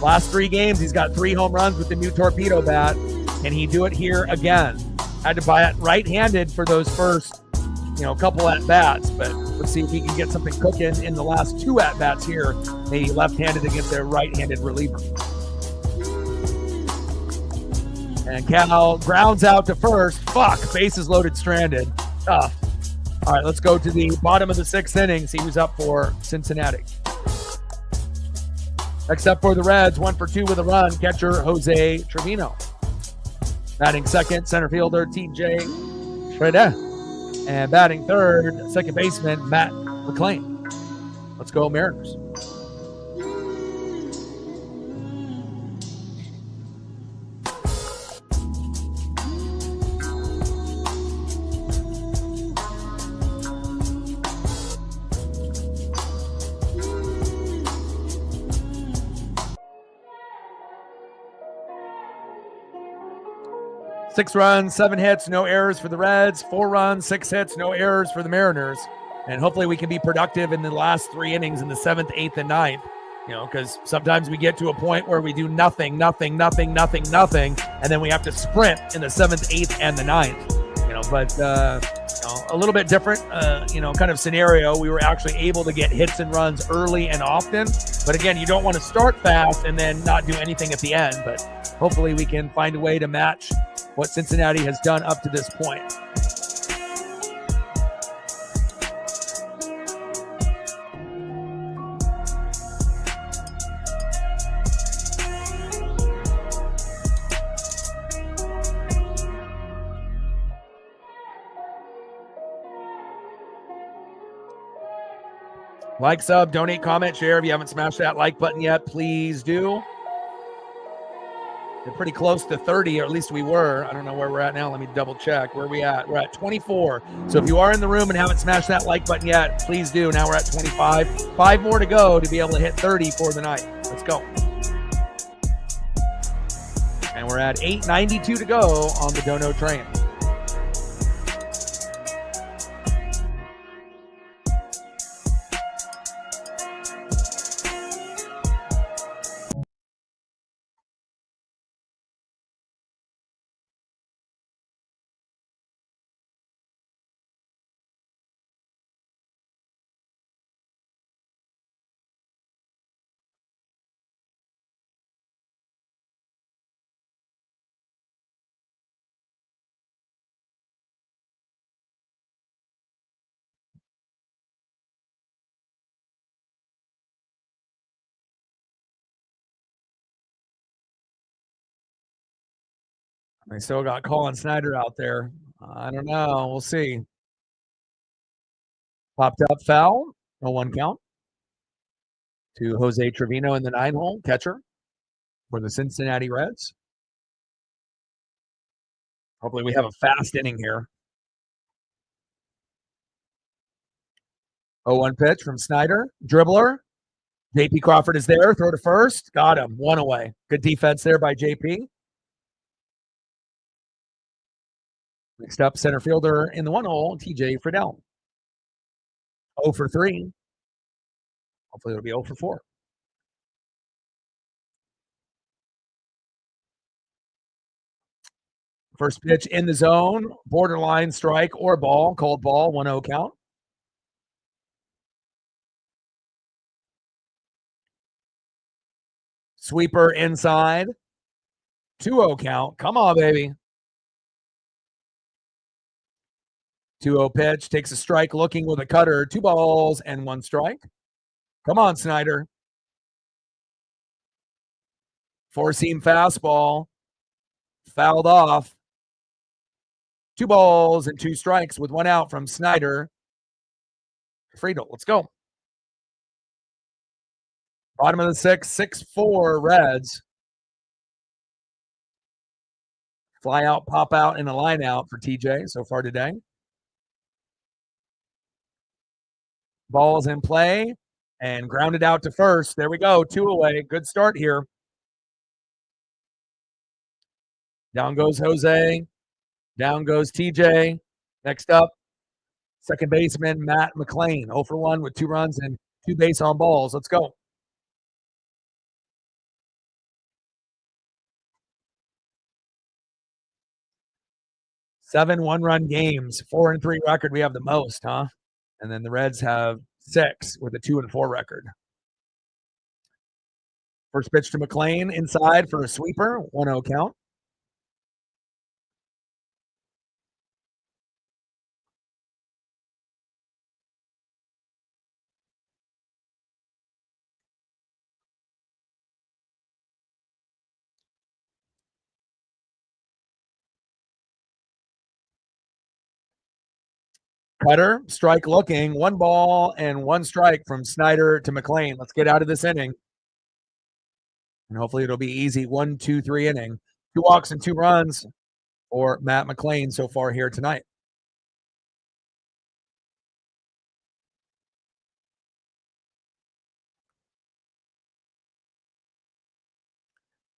Last 3 games, he's got 3 home runs with the new torpedo bat. Can he do it here again? Had to buy it right-handed for those first couple at-bats, but let's see if he can get something cooking in the last 2 at-bats here. Maybe left-handed against their right-handed reliever. And Cal grounds out to first. Fuck, bases loaded, stranded. Tough. All right, let's go to the bottom of the 6th inning, see who's up for Cincinnati. Except for the Reds, 1 for 2 with a run, catcher Jose Trevino. Batting second, center fielder TJ Freda. And batting third, second baseman Matt McClain. Let's go Mariners. Six runs, 7 hits, no errors for the Reds. 4 runs, 6 hits, no errors for the Mariners. And hopefully we can be productive in the last 3 innings in the 7th, 8th, and 9th. Because sometimes we get to a point where we do nothing, and then we have to sprint in the 7th, 8th, and the 9th. But a little bit different, kind of scenario. We were actually able to get hits and runs early and often. But again, you don't want to start fast and then not do anything at the end. But hopefully we can find a way to match what Cincinnati has done up to this point. Like, sub, donate, comment, share. If you haven't smashed that like button yet, please do. We're pretty close to 30, or at least we were. I don't know where we're at now. Let me double check. Where are we at? We're at 24. So if you are in the room and haven't smashed that like button yet, please do. Now we're at 25. 5 more to go to be able to hit 30 for the night. Let's go. And we're at 8:92 to go on the Dono train. They still got Colin Snyder out there. I don't know. We'll see. Popped up foul. 0-1 count to Jose Trevino in the 9-hole, catcher for the Cincinnati Reds. Hopefully we have a fast inning here. 0-1 pitch from Snyder. Dribbler. JP Crawford is there. Throw to first. Got him. 1 away. Good defense there by JP. Next up, center fielder in the 1-hole, TJ Friedel. 0 for 3. Hopefully it'll be 0 for 4. First pitch in the zone, borderline strike or ball, cold ball, 1-0 count. Sweeper inside, 2-0 count. Come on, baby. 2-0 pitch, takes a strike, looking with a cutter, 2 balls and 1 strike. Come on, Snyder. 4-seam fastball, fouled off. 2 balls and 2 strikes with 1 out from Snyder. Friedel, let's go. Bottom of the 6th, 6-4 Reds. Fly out, pop out, and a line out for TJ so far today. Ball's in play and grounded out to first. There we go. 2 away. Good start here. Down goes Jose. Down goes TJ. Next up, second baseman Matt McLean. 0 for 1 with 2 runs and 2 base on balls. Let's go. Seven one-run games, 4-3 record. We have the most, huh? And then the Reds have 6 with a 2-4 record. First pitch to McLean inside for a sweeper, 1-0 count. Cutter, strike looking, 1 ball and 1 strike from Snyder to McLean. Let's get out of this inning. And hopefully it'll be easy. 1-2-3 inning. 2 walks and 2 runs for Matt McLean so far here tonight.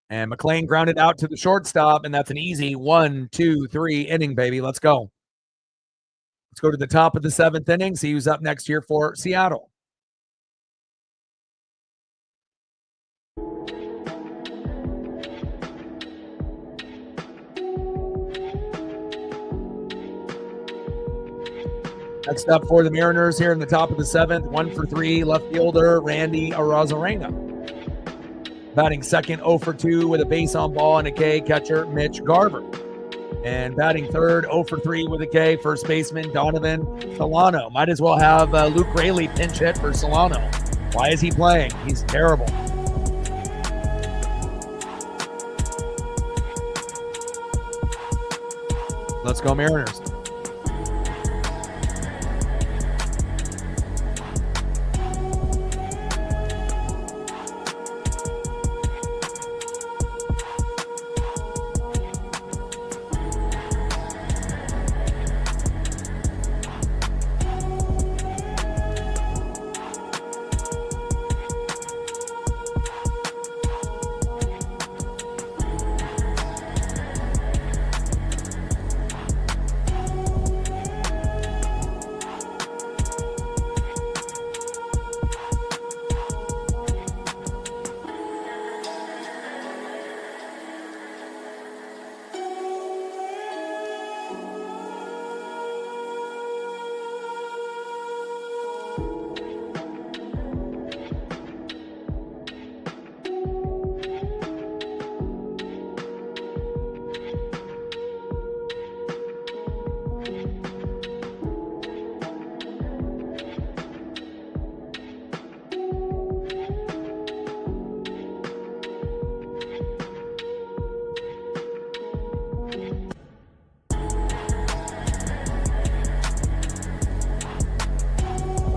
And McLean grounded out to the shortstop, and that's an easy 1-2-3 inning, baby. Let's go. Let's go to the top of the 7th inning, see who's up next here for Seattle. Next up for the Mariners here in the top of the 7th, 1 for 3, left fielder Randy Arozarena. Batting second, 0 for 2 with a base on ball and a K, catcher Mitch Garver. And batting third, 0 for 3 with a K, first baseman Donovan Solano. Might as well have Luke Raley pinch hit for Solano. Why is he playing? He's terrible. Let's go Mariners.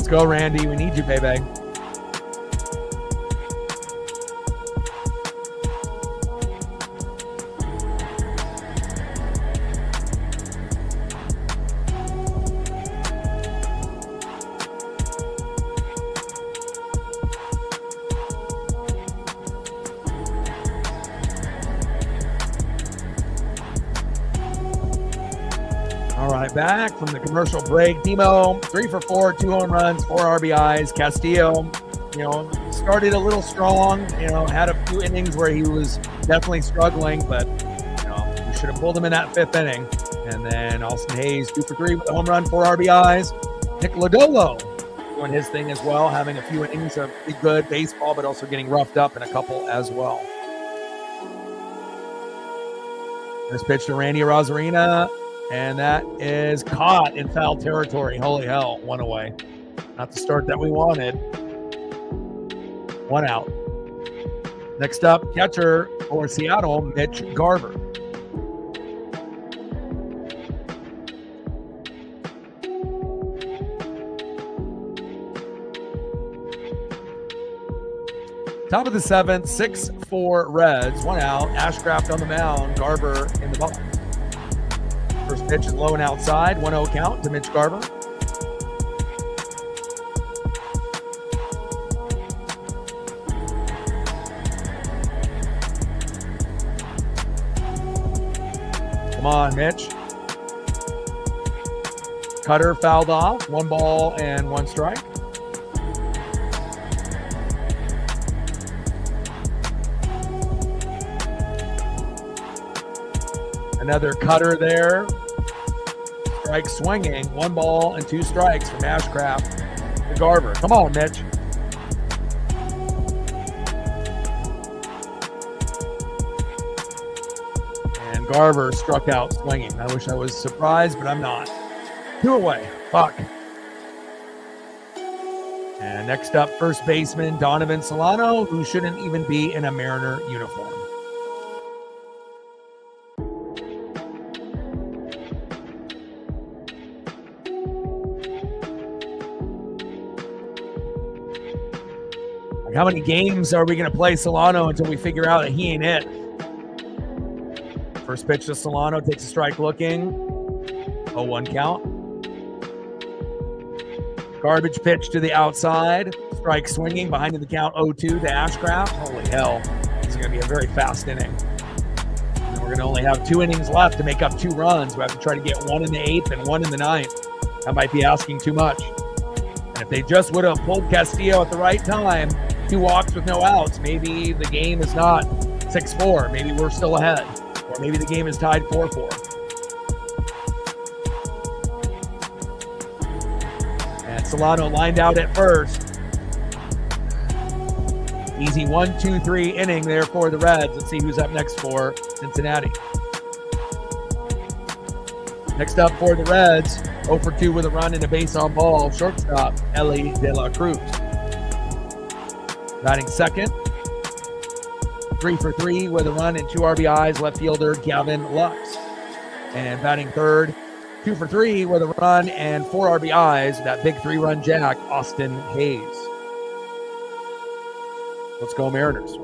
Go, Randy. We need you, baby. Back from the commercial break. Demo, 3 for 4, 2 home runs, 4 RBIs. Castillo, started a little strong, had a few innings where he was definitely struggling, but, we should have pulled him in that 5th inning. And then Austin Hayes, 2 for 3 with a home run, 4 RBIs. Nick Lodolo doing his thing as well, having a few innings of pretty good baseball, but also getting roughed up in a couple as well. This pitch to Randy Arozarena. And that is caught in foul territory. Holy hell, 1 away. Not the start that we wanted. 1 out. Next up, catcher for Seattle, Mitch Garver. Top of the 7th, 6-4 Reds, 1 out. Ashcraft on the mound, Garver in the box. First pitch is low and outside, 1-0 count to Mitch Garver. Come on, Mitch. Cutter fouled off. 1 ball and 1 strike. Another cutter there. Strike swinging. 1 ball and 2 strikes from Ashcraft to Garver. Come on, Mitch. And Garver struck out swinging. I wish I was surprised, but I'm not. 2 away. Fuck. And next up, first baseman Donovan Solano, who shouldn't even be in a Mariner uniform. How many games are we going to play Solano until we figure out that he ain't it? First pitch to Solano, takes a strike looking. 0-1 count. Garbage pitch to the outside. Strike swinging, behind in the count. 0-2 to Ashcraft. Holy hell. This is going to be a very fast inning. And we're going to only have 2 innings left to make up 2 runs. We have to try to get 1 in the 8th and 1 in the 9th. That might be asking too much. And if they just would have pulled Castillo at the right time, 2 walks with no outs, maybe the game is not 6-4. Maybe we're still ahead. Or maybe the game is tied 4-4. And Solano lined out at first. Easy 1-2-3 inning there for the Reds. Let's see who's up next for Cincinnati. Next up for the Reds, 0-2 with a run and a base on ball, shortstop Ellie De La Cruz. Batting second, 3-for-3 with a run and 2 RBIs, left fielder Gavin Lux. And batting third, 2-for-3 with a run and 4 RBIs, that big 3-run jack, Austin Hayes. Let's go Mariners.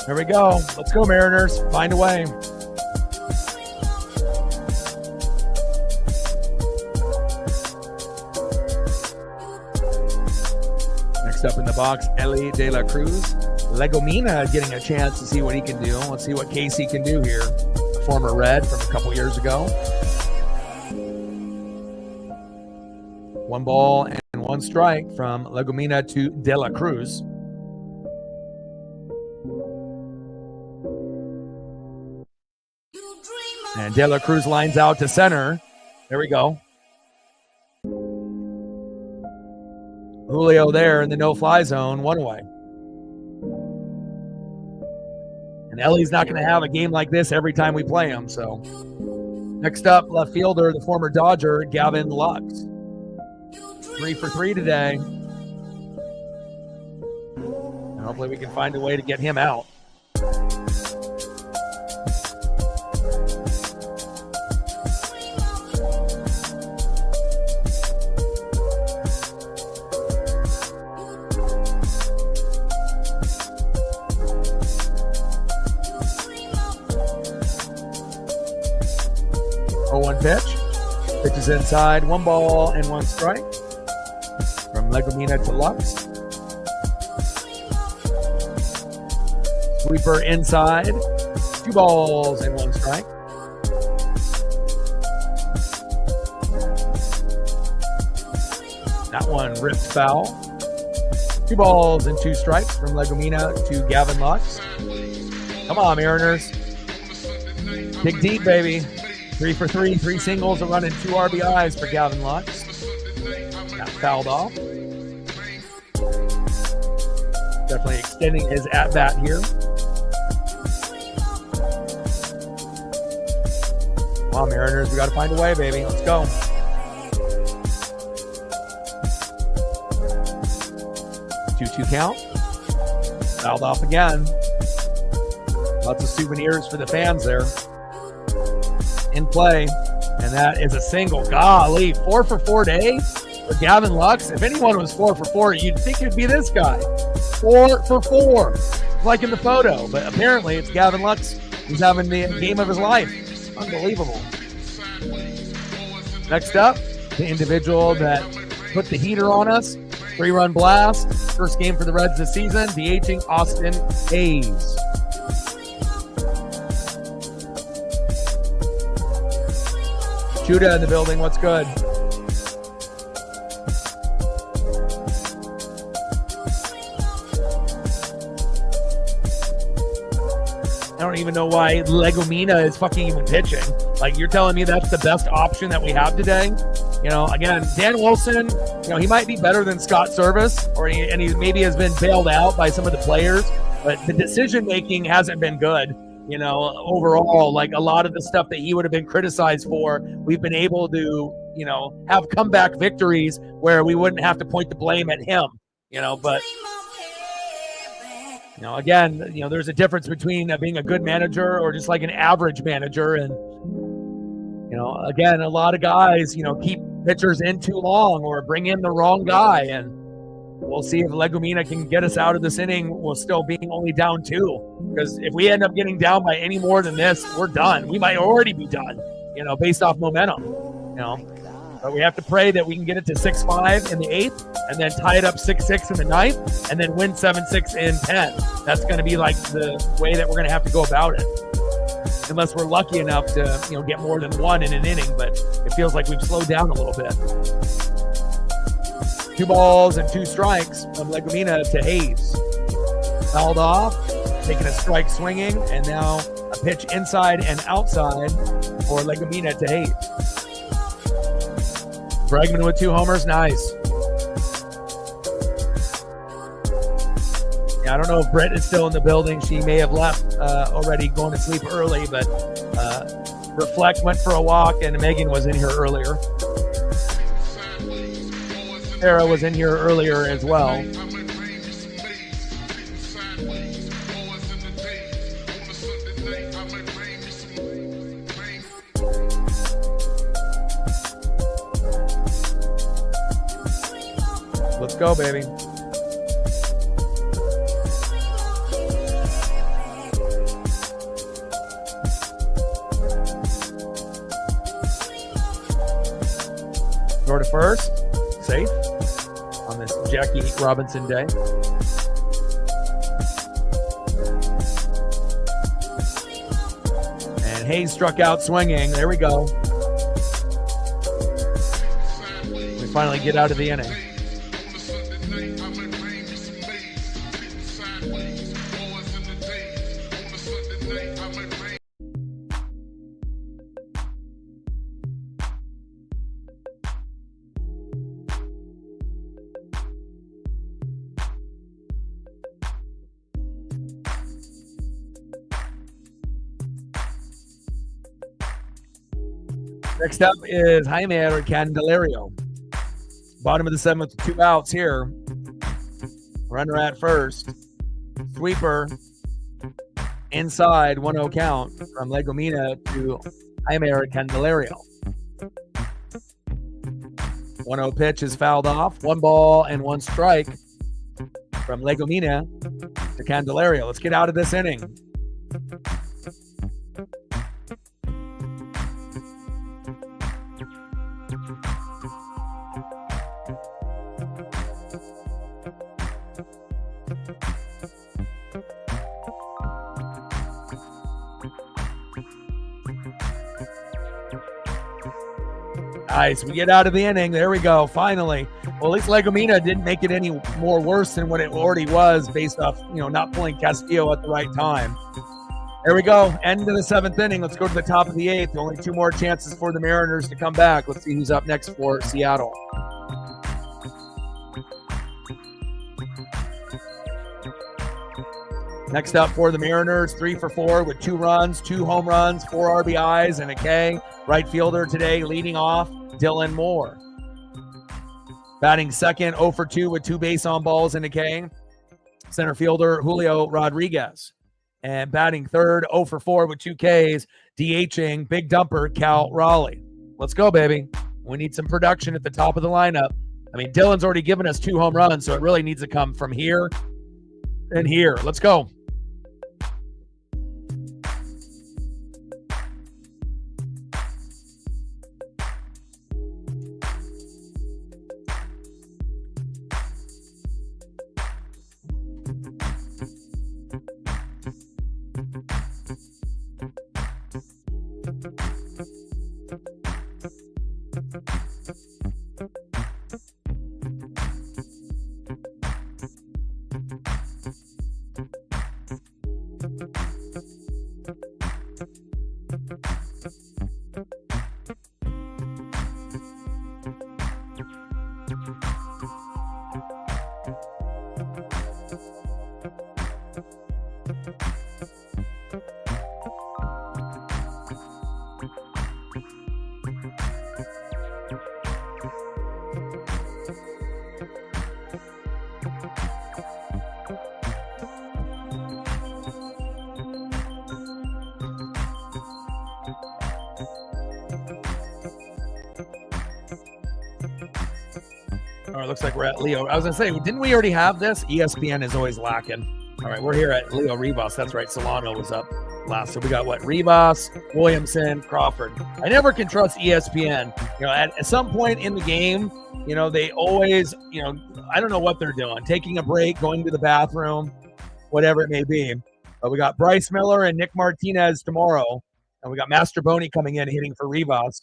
Here we go. Let's go, Mariners. Find a way. Next up in the box, Ellie De La Cruz. Legomina getting a chance to see what he can do. Let's see what Casey can do here. Former Red from a couple years ago. 1 ball and 1 strike from Legomina to De La Cruz. And De La Cruz lines out to center. There we go. Julio there in the no-fly zone, 1 away. And Ellie's not going to have a game like this every time we play him. So next up, left fielder, the former Dodger, Gavin Lux. 3 for 3 today. And hopefully we can find a way to get him out. Pitch. Pitch is inside. 1 ball and 1 strike. From Legumina to Lux. Sweeper inside. 2 balls and 1 strike. That one ripped foul. 2 balls and 2 strikes from Legumina to Gavin Lux. Come on, Mariners. Dig deep, baby. 3 for 3, 3 singles, a run and 2 RBIs for Gavin Lux. Got fouled off. Definitely extending his at-bat here. Come on, Mariners, we got to find a way, baby. Let's go. 2-2 count. Fouled off again. Lots of souvenirs for the fans there. In play, and that is a single. Golly, 4 for 4 day for Gavin Lux. If anyone was 4 for 4, you'd think it'd be this guy. 4 for 4, like in the photo, but apparently it's Gavin Lux who's having the game of his life. Unbelievable. Next up, the individual that put the heater on us. 3-run blast. First game for the Reds this season. DHing Austin Hayes. Judah in the building. What's good? I don't even know why Legumina is fucking even pitching. Like, you're telling me that's the best option that we have today? You know, again, Dan Wilson, you know, he might be better than Scott Service, and he maybe has been bailed out by some of the players, but the decision-making hasn't been good. You know, overall, like a lot of the stuff that he would have been criticized for, we've been able to, you know, have comeback victories where we wouldn't have to point the blame at him, you know, but, you know, again, you know, there's a difference between being a good manager or just like an average manager. And, you know, again, a lot of guys, you know, keep pitchers in too long or bring in the wrong guy. And we'll see if Legumina can get us out of this inning while still being only down 2. Because if we end up getting down by any more than this, we're done. We might already be done, you know, based off momentum, you know. But we have to pray that we can get it to 6-5 in the 8th and then tie it up 6-6 in the 9th and then win 7-6 in 10. That's going to be like the way that we're going to have to go about it. Unless we're lucky enough to, you know, get more than 1 in an inning. But it feels like we've slowed down a little bit. 2 balls and 2 strikes from Legumina to Hayes. Fouled off, taking a strike swinging, and now a pitch inside and outside for Legumina to Hayes. Bregman with 2 homers, nice. Yeah, I don't know if Britt is still in the building. She may have left already, going to sleep early, but Reflect went for a walk, and Megan was in here earlier. Sarah was in here earlier as well. Let's go, baby. Throw to first. Safe on this Jackie Robinson day. And Hayes struck out swinging. There we go. We finally get out of the inning. Next up is Jaime Candelario. Bottom of the 7th, 2 outs here. Runner at first. Sweeper. Inside, 1-0 count from Legomina to Jaime Candelario. 1-0 pitch is fouled off. 1 ball and 1 strike from Legomina to Candelario. Let's get out of this inning. Nice. We get out of the inning. There we go. Finally. Well, at least Legomina didn't make it any more worse than what it already was based off, not pulling Castillo at the right time. There we go. End of the 7th inning. Let's go to the top of the 8th. Only 2 more chances for the Mariners to come back. Let's see who's up next for Seattle. Next up for the Mariners, 3 for 4 with 2 runs, 2 home runs, 4 RBIs, and a K. Right fielder today leading off, Dylan Moore. Batting second, 0 for 2 with 2 base on balls and a K. Center fielder, Julio Rodriguez. And batting third, 0 for 4 with 2 Ks, DHing big dumper, Cal Raleigh. Let's go, baby. We need some production at the top of the lineup. I mean, Dylan's already given us 2 home runs, so it really needs to come from here and here. Let's go. All right, looks like we're at Leo. I was going to say, didn't we already have this? ESPN is always lacking. All right, we're here at Leo Rivas. That's right. Solano was up last. So we got what? Rivas, Williamson, Crawford. I never can trust ESPN. At some point in the game, they always, I don't know what they're doing. Taking a break, going to the bathroom, whatever it may be. But we got Bryce Miller and Nick Martinez tomorrow. And we got Master Boney coming in, hitting for Rivas.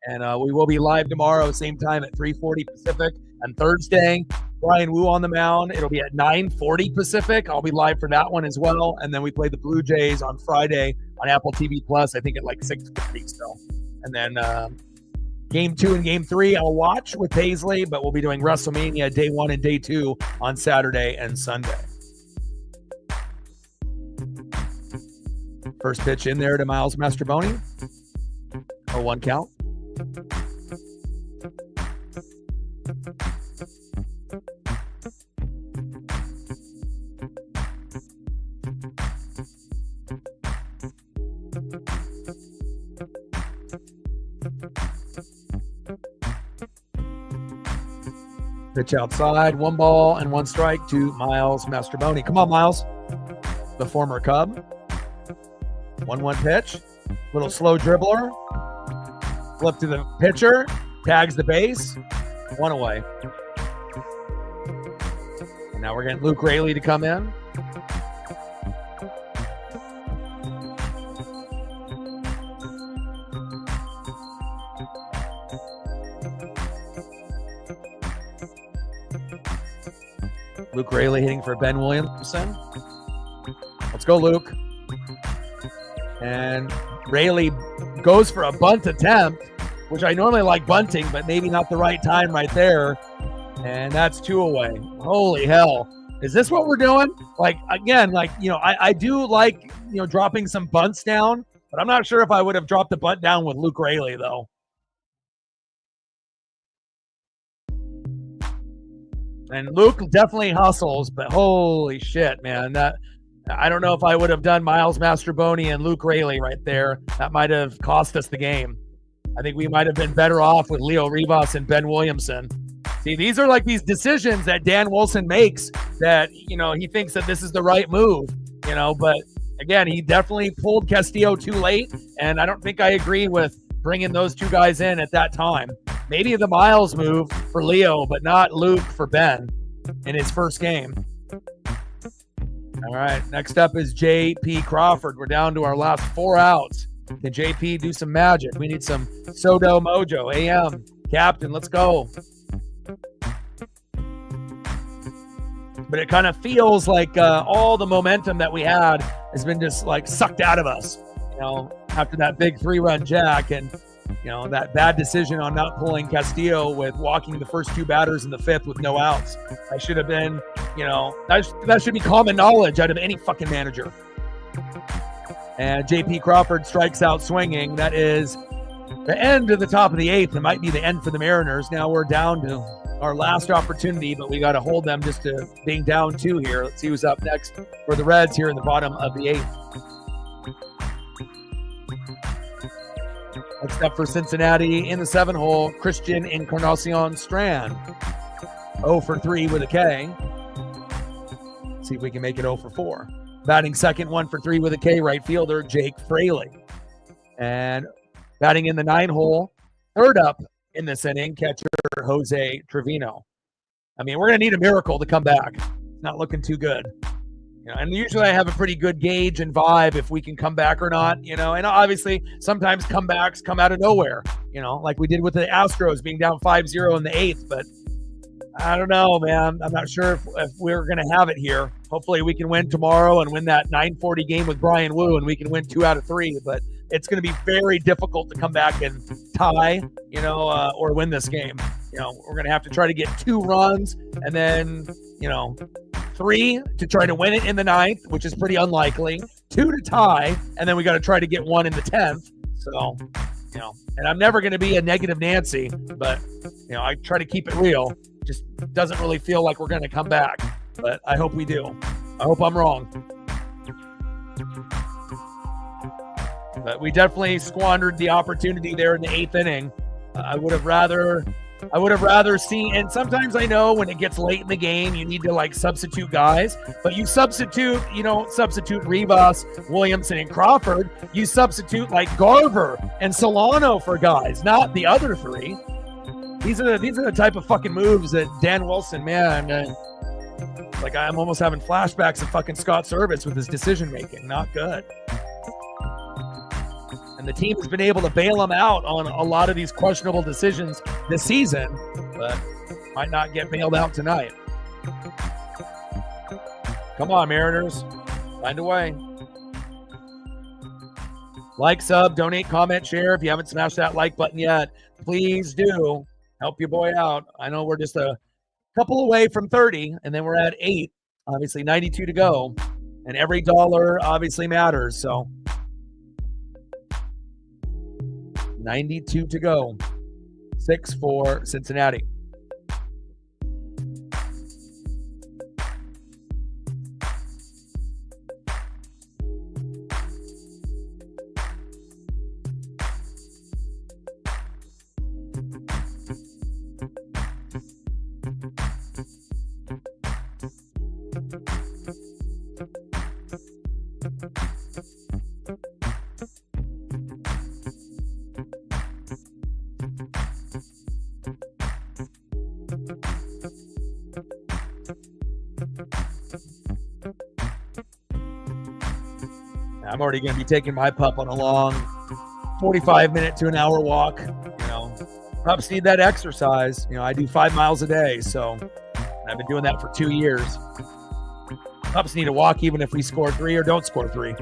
And we will be live tomorrow, same time at 3:40 Pacific. And Thursday, Brian Wu on the mound. It'll be at 9:40 Pacific. I'll be live for that one as well. And then we play the Blue Jays on Friday on Apple TV Plus, I think at like 6:50 still. And then Game 2 and Game 3 I'll watch with Paisley, but we'll be doing WrestleMania Day 1 and Day 2 on Saturday and Sunday. First pitch in there to Miles Mastrobuoni. 0-1 count. Pitch outside, 1 ball and 1 strike to Miles Mastrobuoni. Come on, Miles. The former Cub. 1-1 pitch. Little slow dribbler. Flip to the pitcher. Tags the base. 1 away. And now we're getting Luke Raley to come in. Luke Raley hitting for Ben Williamson. Let's go, Luke. And Raley goes for a bunt attempt, which I normally like bunting, but maybe not the right time right there. And that's 2 away. Holy hell. Is this what we're doing? I do like, dropping some bunts down, but I'm not sure if I would have dropped the bunt down with Luke Raley, though. And Luke definitely hustles, but holy shit, man. I don't know if I would have done Miles Mastroboni and Luke Raley right there. That might have cost us the game. I think we might have been better off with Leo Rivas and Ben Williamson. See, these are like these decisions that Dan Wilson makes that, he thinks that this is the right move, but again, he definitely pulled Castillo too late, and I don't think I agree with bringing those two guys in at that time. Maybe the Miles move for Leo, but not Luke for Ben in his first game. All right, next up is J.P. Crawford. We're down to our last 4 outs. Can J.P. do some magic? We need some Soto Mojo. AM, captain, let's go. But it kind of feels like all the momentum that we had has been just like sucked out of us, after that big 3-run jack and, that bad decision on not pulling Castillo with walking the first 2 batters in the 5th with no outs. I should have been, that should be common knowledge out of any fucking manager. And J.P. Crawford strikes out swinging. That is the end of the top of the 8th. It might be the end for the Mariners. Now we're down to our last opportunity, but we got to hold them just to being down 2 here. Let's see who's up next for the Reds here in the bottom of the 8th. Next up for Cincinnati in the 7-hole, Christian Encarnacion Strand. 0 for 3 with a K. See if we can make it 0 for 4. Batting second, 1 for 3 with a K, right fielder Jake Fraley. And batting in the 9-hole, third up in this inning, catcher Jose Trevino. I mean, we're going to need a miracle to come back. It's not looking too good. And usually I have a pretty good gauge and vibe if we can come back or not, and obviously sometimes comebacks come out of nowhere, like we did with the Astros being down 5-0 in the 8th, but I don't know, man. I'm not sure if we're going to have it here. Hopefully we can win tomorrow and win that 9:40 game with Brian Wu, and we can win 2 out of 3, but it's going to be very difficult to come back and tie, or win this game. We're going to have to try to get 2 runs and then, 3 to try to win it in the 9th, which is pretty unlikely, 2 to tie, and then we got to try to get 1 in the 10th. So, and I'm never going to be a negative Nancy, but, I try to keep it real. Just doesn't really feel like we're going to come back, but I hope we do. I hope I'm wrong. But we definitely squandered the opportunity there in the 8th inning. I would have rather seen, and sometimes I know when it gets late in the game, you need to substitute guys, but you don't substitute Rivas, Williamson, and Crawford. You substitute Garver and Solano for guys, not the other 3. These are the type of fucking moves that Dan Wilson, man, I'm almost having flashbacks of fucking Scott Service with his decision making. Not good. And the team has been able to bail him out on a lot of these questionable decisions this season, but might not get bailed out tonight. Come on, Mariners. Find a way. Like, sub, donate, comment, share. If you haven't smashed that like button yet, please do. Help your boy out. I know we're just a couple away from 30, and then we're at 8. Obviously, 92 to go. And every dollar obviously matters, so 92 to go. 6 for Cincinnati. I'm already going to be taking my pup on a long 45-minute to an hour walk. Pups need that exercise. I do 5 miles a day, so I've been doing that for 2 years. Pups need to walk even if we score 3 or don't score 3.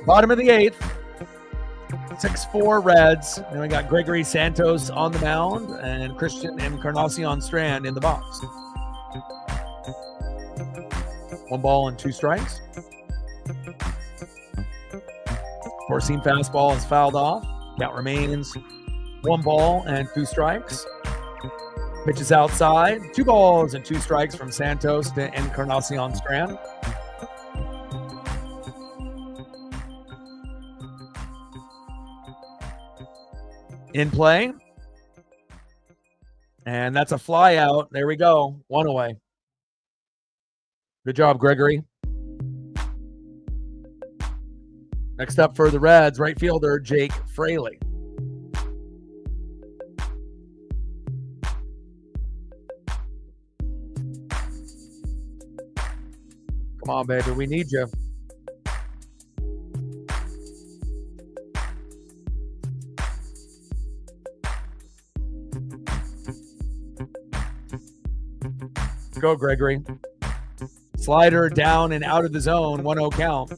Bottom of the 8th, 6-4 Reds. And we got Gregory Santos on the mound and Christian Encarnacion Strand in the box. 1 ball and 2 strikes. Four-seam fastball is fouled off. Count remains 1 ball and 2 strikes. Pitch is outside. 2 balls and 2 strikes from Santos to Encarnacion Strand. In play. And that's a fly out. There we go. 1 away. Good job, Gregory. Next up for the Reds, right fielder Jake Fraley. Come on, baby. We need you. Go, Gregory. Slider down and out of the zone. 1-0 count.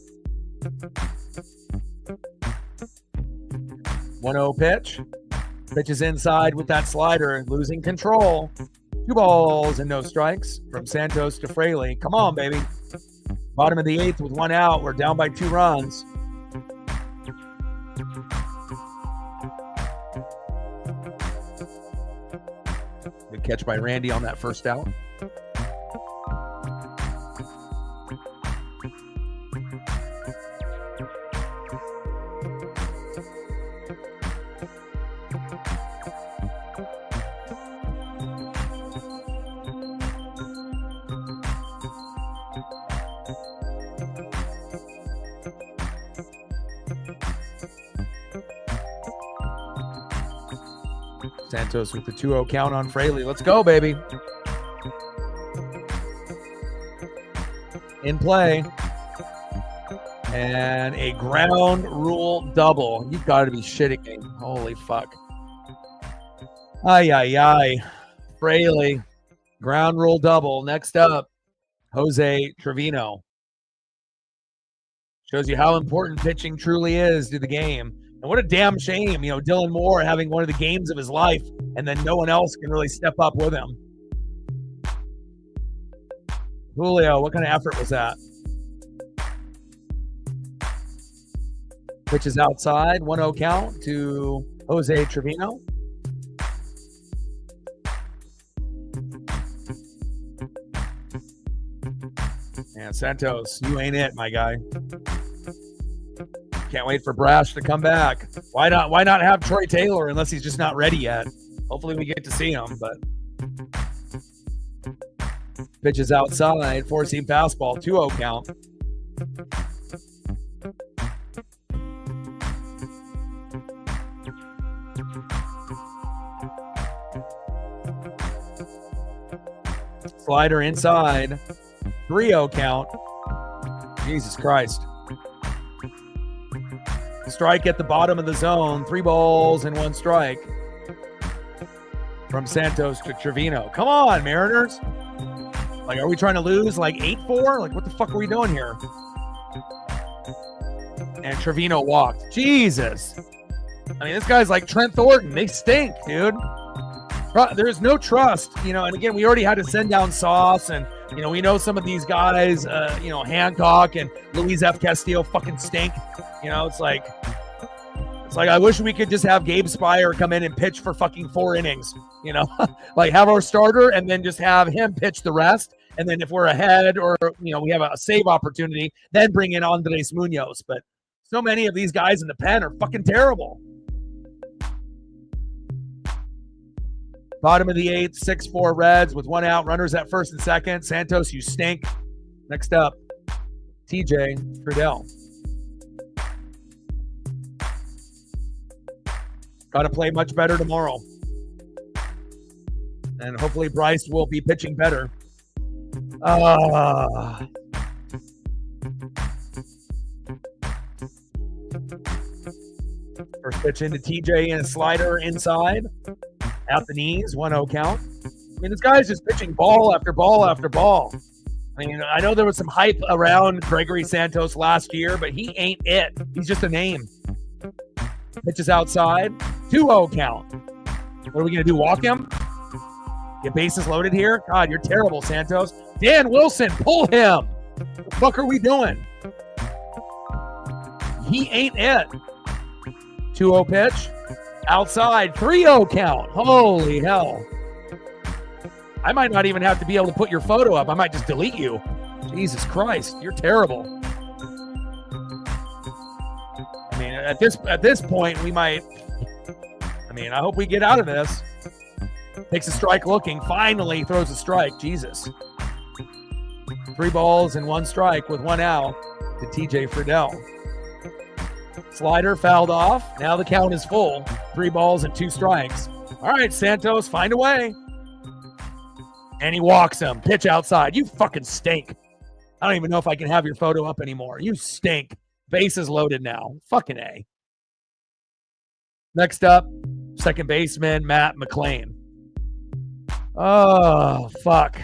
1-0 pitch. Pitch is inside with that slider. Losing control. 2 balls and no strikes from Santos to Fraley. Come on, baby. Bottom of the 8th with 1 out. We're down by 2 runs. Good catch by Randy on that first out. Santos with the 2-0 count on Fraley. Let's go, baby. In play. And a ground rule double. You've got to be shitting me. Holy fuck. Ay, ay, ay. Fraley. Ground rule double. Next up, Jose Trevino. Shows you how important pitching truly is to the game. And what a damn shame, you know, Dylan Moore having one of the games of his life, and then no one else can really step up with him. Julio, what kind of effort was that? Pitch is outside, 1-0 count to Jose Trevino. And Santos, you ain't it, my guy. Can't wait for Brash to come back. Why not have Troy Taylor unless he's just not ready yet? Hopefully we get to see him, but pitch is outside, 4-seam fastball, 2-0 count. Slider inside, 3-0 count. Jesus Christ. Strike at the bottom of the zone. 3 balls and 1 strike from Santos to Trevino. Come on, Mariners. Like, are we trying to lose like 8-4? Like, what the fuck are we doing here? And Trevino walked. Jesus. I mean, this guy's like Trent Thornton. They stink, dude. There's no trust, you know. And again, we already had to send down Sauce, and you know, we know some of these guys, you know, Hancock and Luis F. Castillo fucking stink. You know, it's like I wish we could just have Gabe Spire come in and pitch for fucking 4 innings, you know, like have our starter and then just have him pitch the rest. And then if we're ahead or, you know, we have a save opportunity, then bring in Andres Munoz. But so many of these guys in the pen are fucking terrible. Bottom of the 8th, 6-4 Reds with 1 out, runners at first and second. Santos, you stink. Next up, TJ Trudell. Got to play much better tomorrow. And hopefully Bryce will be pitching better. First pitch into TJ and a slider inside. At the knees, 1-0 count. I mean, this guy's just pitching ball after ball after ball. I mean, I know there was some hype around Gregory Santos last year, but he ain't it. He's just a name. Pitches outside, 2-0 count. What are we going to do, walk him? Get bases loaded here? God, you're terrible, Santos. Dan Wilson, pull him. What the fuck are we doing? He ain't it. 2-0 pitch. Outside, 3-0 count. Holy hell. I might not even have to be able to put your photo up. I might just delete you. Jesus Christ, you're terrible. I mean, at this point, we might. I mean, I hope we get out of this. Takes a strike looking. Finally throws a strike. Jesus. 3 balls and 1 strike with 1 out to TJ Friedel. Slider fouled off. Now the count is full. 3 balls and 2 strikes. All right, Santos, find a way. And he walks him. Pitch outside. You fucking stink. I don't even know if I can have your photo up anymore. You stink. Bases loaded now. Fucking A. Next up, second baseman, Matt McLean. Oh, fuck.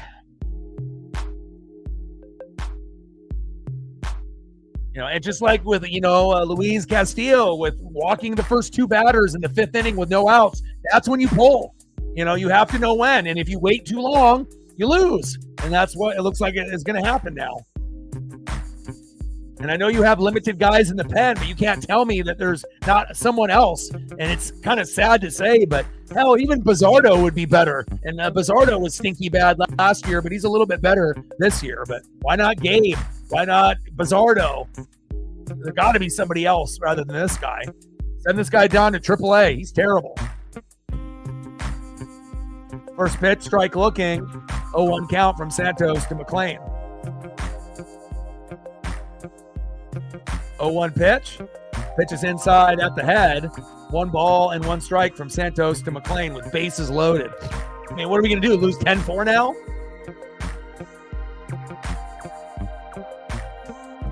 You know, and just like with, Luis Castillo with walking the first 2 batters in the 5th inning with no outs, that's when you pull. You have to know when. And if you wait too long, you lose. And that's what it looks like it is going to happen now. And I know you have limited guys in the pen, but you can't tell me that there's not someone else. And it's kind of sad to say, but hell, even Bizardo would be better. And Bizardo was stinky bad last year, but he's a little bit better this year. But why not Gabe? Why not Bizardo? There got to be somebody else rather than this guy. Send this guy down to AAA. He's terrible. First pitch, strike looking. 0-1 count from Santos to McLean. 0-1 pitch. Pitch is inside at the head. 1 ball and 1 strike from Santos to McLean with bases loaded. I mean, what are we going to do? Lose 10-4 now?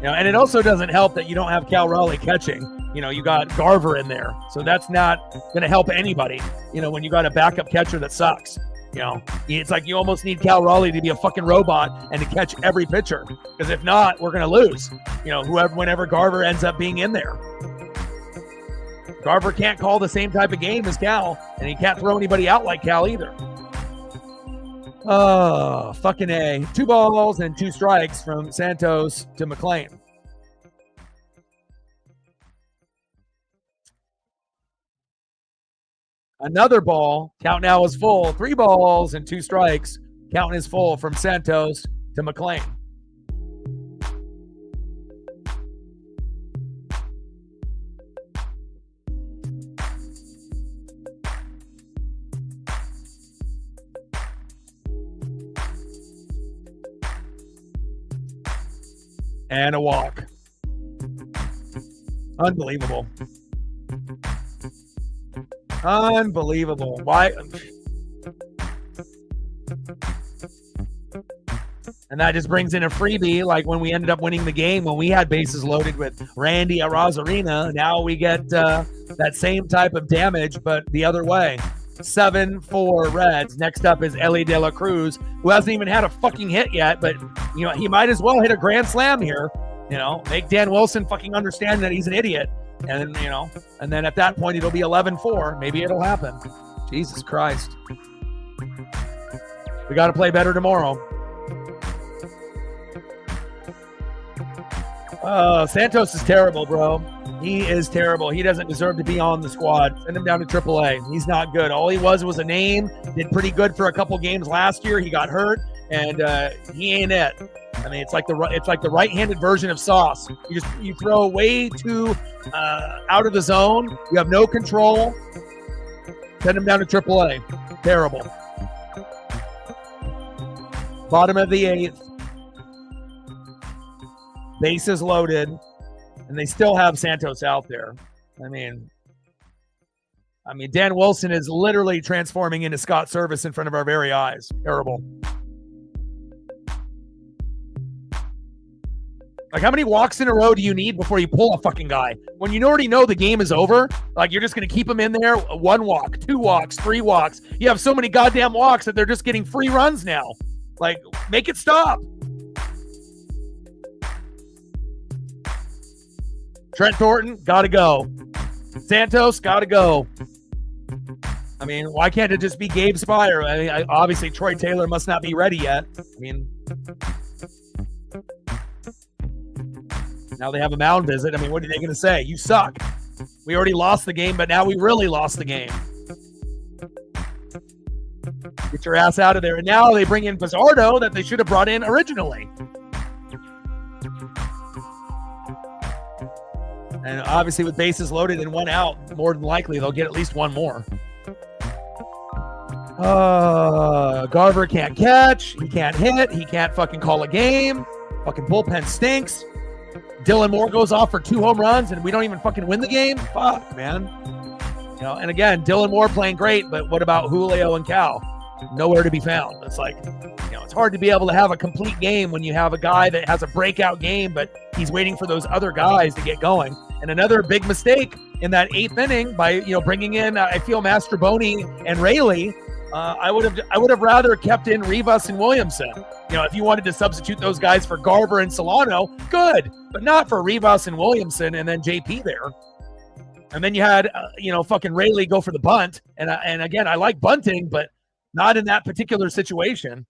And it also doesn't help that you don't have Cal Raleigh catching. You got Garver in there. So that's not going to help anybody, when you got a backup catcher that sucks. It's like you almost need Cal Raleigh to be a fucking robot and to catch every pitcher. Because if not, we're going to lose. Whenever Garver ends up being in there. Garver can't call the same type of game as Cal, and he can't throw anybody out like Cal either. Oh, fucking A. 2 balls and 2 strikes from Santos to McLean. Another ball. Count now is full. 3 balls and 2 strikes. Count is full from Santos to McLean. And a walk. Unbelievable. Unbelievable. Why? And that just brings in a freebie, like when we ended up winning the game when we had bases loaded with Randy Arozarena. Now we get that same type of damage, but the other way. 7-4 Reds. Next up is Ellie De La Cruz, who hasn't even had a fucking hit yet, but he might as well hit a grand slam here. Make Dan Wilson fucking understand that he's an idiot. And and then at that point it'll be 11-4. Maybe it'll happen. Jesus Christ. We got to play better tomorrow. Santos is terrible, bro. He is terrible. He doesn't deserve to be on the squad. Send him down to AAA. He's not good. All he was a name. Did pretty good for a couple games last year. He got hurt, and he ain't it. I mean, it's like the right-handed version of Sauce. You throw way too out of the zone. You have no control. Send him down to AAA. Terrible. Bottom of the 8th. Bases loaded, and they still have Santos out there. I mean, Dan Wilson is literally transforming into Scott Service in front of our very eyes. Terrible. Like, how many walks in a row do you need before you pull a fucking guy? When you already know the game is over, like, you're just going to keep him in there. 1 walk, 2 walks, 3 walks. You have so many goddamn walks that they're just getting free runs now. Like, make it stop. Trent Thornton, got to go. Santos, got to go. I mean, why can't it just be Gabe Spire? I mean, obviously Troy Taylor must not be ready yet. I mean, now they have a mound visit. I mean, what are they going to say? You suck. We already lost the game, but now we really lost the game. Get your ass out of there. And now they bring in Pizzardo that they should have brought in originally. And obviously with bases loaded and one out, more than likely they'll get at least one more. Garver can't catch. He can't hit. He can't fucking call a game. Fucking bullpen stinks. Dylan Moore goes off for 2 home runs and we don't even fucking win the game. Fuck, man. You know, and again, Dylan Moore playing great, but what about Julio and Cal? Nowhere to be found. It's like, you know, it's hard to be able to have a complete game when you have a guy that has a breakout game, but he's waiting for those other guys to get going. And another big mistake in that 8th inning by, you know, bringing in, I feel, Mastroboni and Raley. I would have rather kept in Rivas and Williamson. You know, if you wanted to substitute those guys for Garver and Solano, good, but not for Rivas and Williamson and then JP there. And then you had, you know, fucking Raley go for the bunt. And again, I like bunting, but not in that particular situation.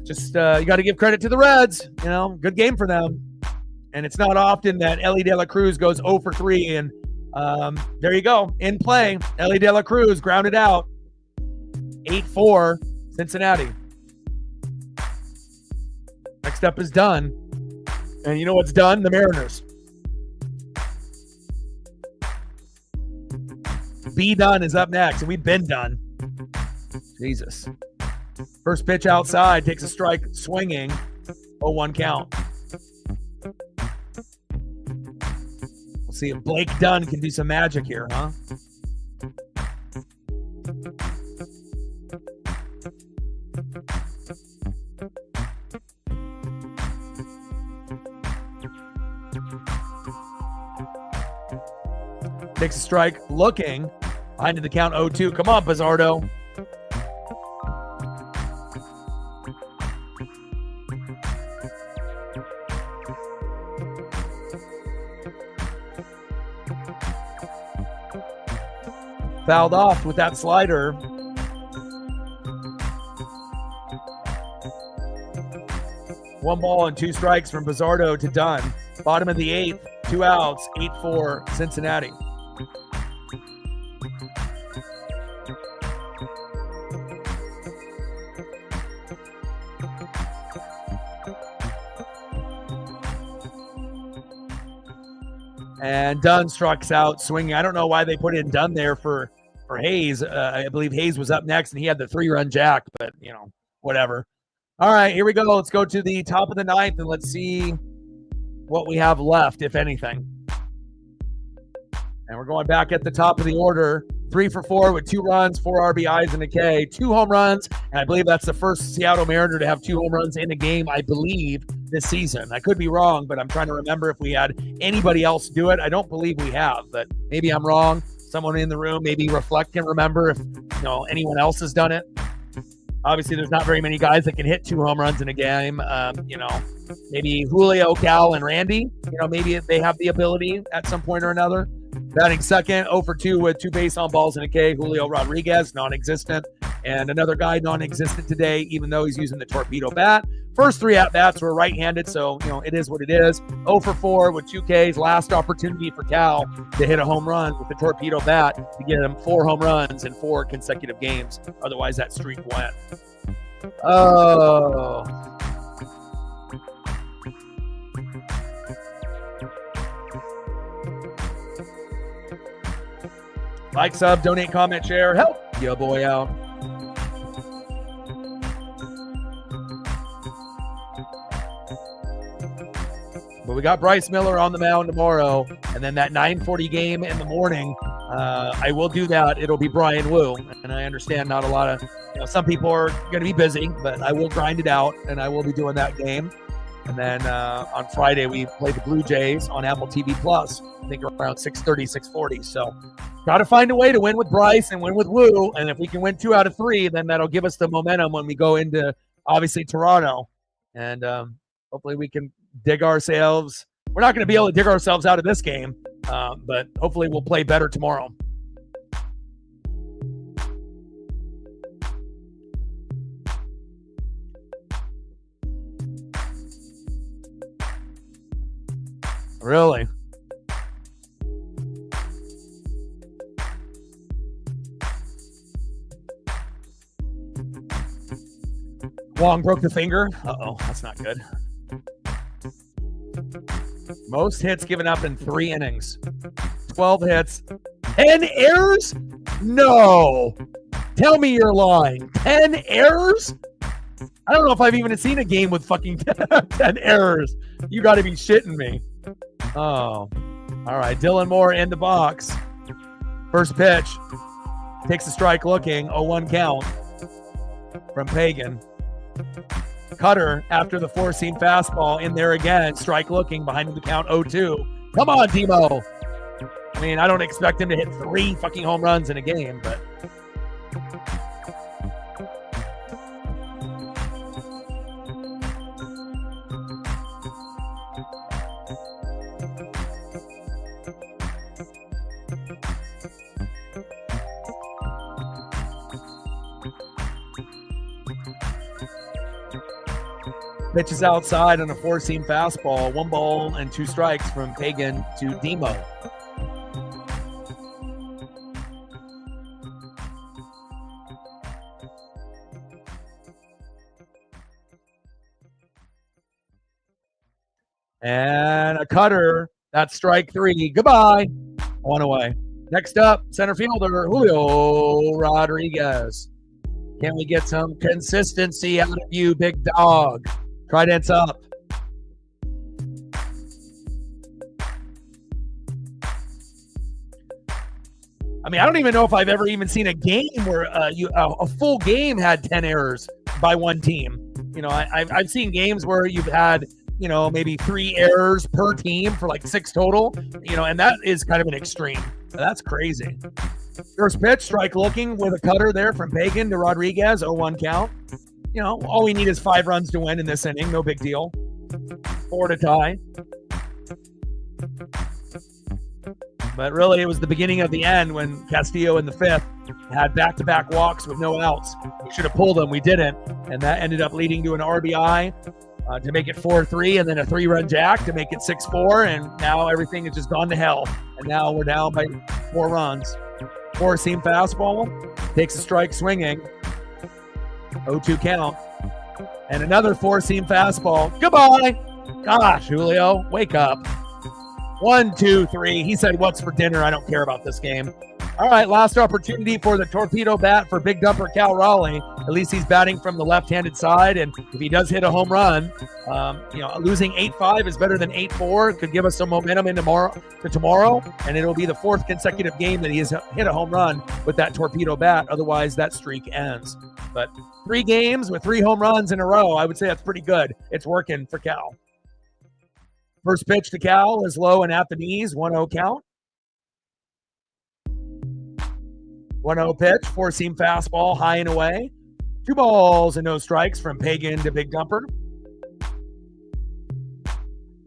Just you got to give credit to the Reds. You know, good game for them. And it's not often that Ellie De La Cruz goes 0 for 3. And there you go. In play, Ellie De La Cruz grounded out. 8-4 Cincinnati. Next up is Dunn. And you know what's done? The Mariners. B Dunn is up next, and we've been done. Jesus. First pitch outside, takes a strike swinging. 0-1 count. We'll see if Blake Dunn can do some magic here, huh? Takes a strike, looking. Behind the count, 0-2. Come on, Pizzardo. Fouled off with that slider. One ball and 2 strikes from Pizzardo to Dunn. Bottom of the 8th, 2 outs, 8-4 Cincinnati. And Dunn strikes out swinging. I don't know why they put in Dunn there for Hayes. I believe Hayes was up next and he had the 3-run jack, but, you know, whatever. All right, here we go. Let's go to the top of the 9th and let's see what we have left, if anything. And we're going back at the top of the order. 3 for 4 with 2 runs, 4 RBIs and a K, 2 home runs. And I believe that's the first Seattle Mariner to have 2 home runs in a game, I believe, this season. I could be wrong, but I'm trying to remember if we had anybody else do it. I don't believe we have, but maybe I'm wrong. Someone in the room, maybe Reflect can remember if, you know, anyone else has done it. Obviously, there's not very many guys that can hit 2 home runs in a game. You know, maybe Julio, Cal, and Randy. You know, maybe they have the ability at some point or another. Batting second, 0 for 2 with 2 base on balls and a K. Julio Rodriguez, non-existent. And another guy non-existent today, even though he's using the torpedo bat. First 3 at-bats were right-handed, so, you know, it is what it is. 0 for 4 with 2 Ks. Last opportunity for Cal to hit a home run with the torpedo bat to get him 4 home runs in 4 consecutive games. Otherwise, that streak went. Oh. Like, sub, donate, comment, share. Help your boy out. But we got Bryce Miller on the mound tomorrow. And then that 9:40 game in the morning, I will do that. It'll be Brian Wu. And I understand not a lot of, you know, some people are going to be busy, but I will grind it out and I will be doing that game. And then on Friday, we play the Blue Jays on Apple TV Plus, I think around 6:30, 6:40. So got to find a way to win with Bryce and win with Wu. And if we can win 2 out of 3, then that'll give us the momentum when we go into, obviously, Toronto. And hopefully we can dig ourselves. We're not going to be able to dig ourselves out of this game, but hopefully we'll play better tomorrow. Really? Long broke the finger. Uh-oh, that's not good. Most hits given up in 3 innings. 12 hits. 10 errors? No. Tell me you're lying. 10 errors? I don't know if I've even seen a game with fucking 10 errors. You got to be shitting me. Oh. All right, Dylan Moore in the box. First pitch. Takes a strike looking. 0-1 count from Pagan. Cutter after the 4-seam fastball in there again. Strike looking behind the count 0-2. Come on, Demo. I mean, I don't expect him to hit 3 fucking home runs in a game, but... Pitches outside on a 4-seam fastball. 1 ball and 2 strikes from Pagan to Demo. And a cutter. That's strike 3. Goodbye. 1 away. Next up, center fielder Julio Rodriguez. Can we get some consistency out of you, big dog? Trident's up. I mean, I don't even know if I've ever even seen a game where a full game had 10 errors by one team. You know, I've seen games where you've had, you know, maybe 3 errors per team for like 6 total, you know, and that is kind of an extreme. That's crazy. First pitch, strike looking with a cutter there from Pagan to Rodriguez, 0-1 count. You know, all we need is 5 runs to win in this inning. No big deal. 4 to tie. But really, it was the beginning of the end when Castillo in the 5th had back-to-back walks with no outs. We should have pulled them. We didn't. And that ended up leading to an RBI to make it 4-3, and then a 3-run jack to make it 6-4. And now everything has just gone to hell. And now we're down by 4 runs. 4-seam fastball. Takes a strike swinging. 0-2 count. And another 4-seam fastball. Goodbye. Gosh, Julio, wake up. 1, 2, 3. He said, what's for dinner? I don't care about this game. All right, last opportunity for the torpedo bat for Big Dumper Cal Raleigh. At least he's batting from the left-handed side, and if he does hit a home run, you know, losing 8-5 is better than 8-4. It could give us some momentum in tomorrow, and it'll be the 4th consecutive game that he has hit a home run with that torpedo bat. Otherwise, that streak ends. But 3 games with 3 home runs in a row, I would say that's pretty good. It's working for Cal. First pitch to Cal is low and at the knees, 1-0 count. 1-0 pitch, 4-seam fastball, high and away. 2 balls and no strikes from Pagan to Big Dumper.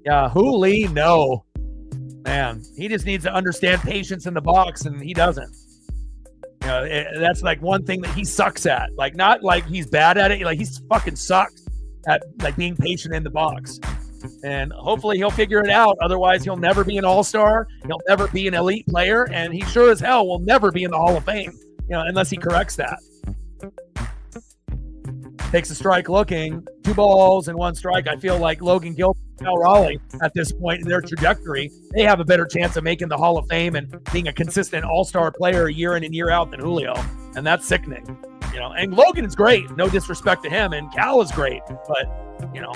Yeah, Hooli, no. Man, he just needs to understand patience in the box, and he doesn't. You know, that's like one thing that he sucks at. Like, not like he's bad at it. Like, he fucking sucks at like being patient in the box. And hopefully he'll figure it out. Otherwise, he'll never be an all-star. He'll never be an elite player. And he sure as hell will never be in the Hall of Fame, you know, unless he corrects that. Takes a strike looking. 2 balls and 1 strike. I feel like Logan Gilbert and Cal Raleigh at this point in their trajectory, they have a better chance of making the Hall of Fame and being a consistent all-star player year in and year out than Julio. And that's sickening. You know, and Logan is great. No disrespect to him. And Cal is great. But, you know,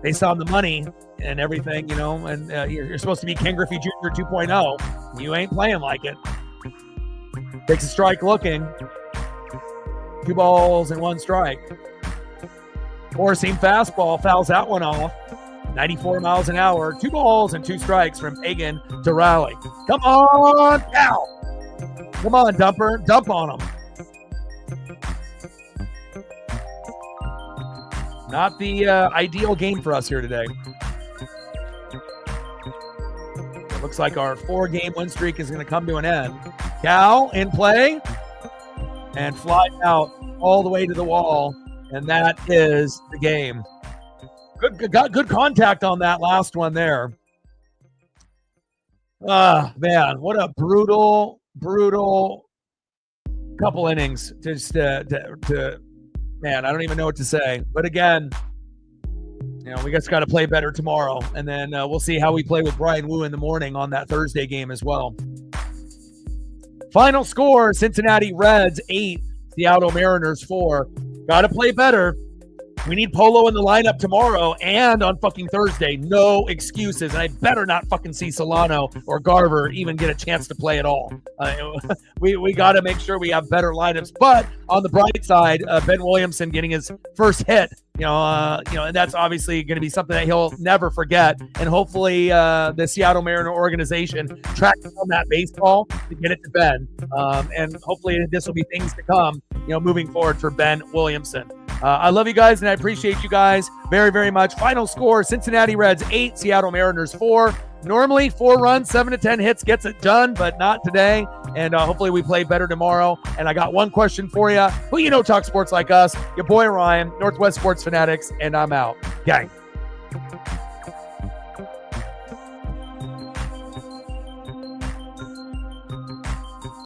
based on the money and everything, you know, and you're supposed to be Ken Griffey Jr. 2.0. You ain't playing like it. Takes a strike looking. 2 balls and 1 strike. 4-seam fastball, fouls that one off. 94 miles an hour. 2 balls and 2 strikes from Pagan to Raleigh. Come on, Cal. Come on, Dumper. Dump on him. Not the ideal game for us here today. It looks like our 4-game win streak is going to come to an end. Cal in play and fly out all the way to the wall, and that is the game. Got good contact on that last one there. Man, what a brutal couple innings just to man, I don't even know what to say. But again, we just got to play better tomorrow. And then we'll see how we play with Brian Wu in the morning on that Thursday game as well. Final score, Cincinnati Reds 8, Seattle Mariners 4. Got to play better. We need Polo in the lineup tomorrow and on fucking Thursday. No excuses. And I better not fucking see Solano or Garver even get a chance to play at all. We got to make sure we have better lineups. But on the bright side, Ben Williamson getting his first hit, and that's obviously going to be something that he'll never forget. And hopefully the Seattle Mariner organization tracks on that baseball to get it to Ben. And hopefully this will be things to come, moving forward for Ben Williamson. I love you guys, and I appreciate you guys very, very much. Final score, Cincinnati Reds 8, Seattle Mariners 4. Normally, 4 runs, 7 to 10 hits gets it done, but not today. And hopefully we play better tomorrow. And I got one question for you. Who talk sports like us? Your boy Ryan, Northwest Sports Fanatics, and I'm out. Gang.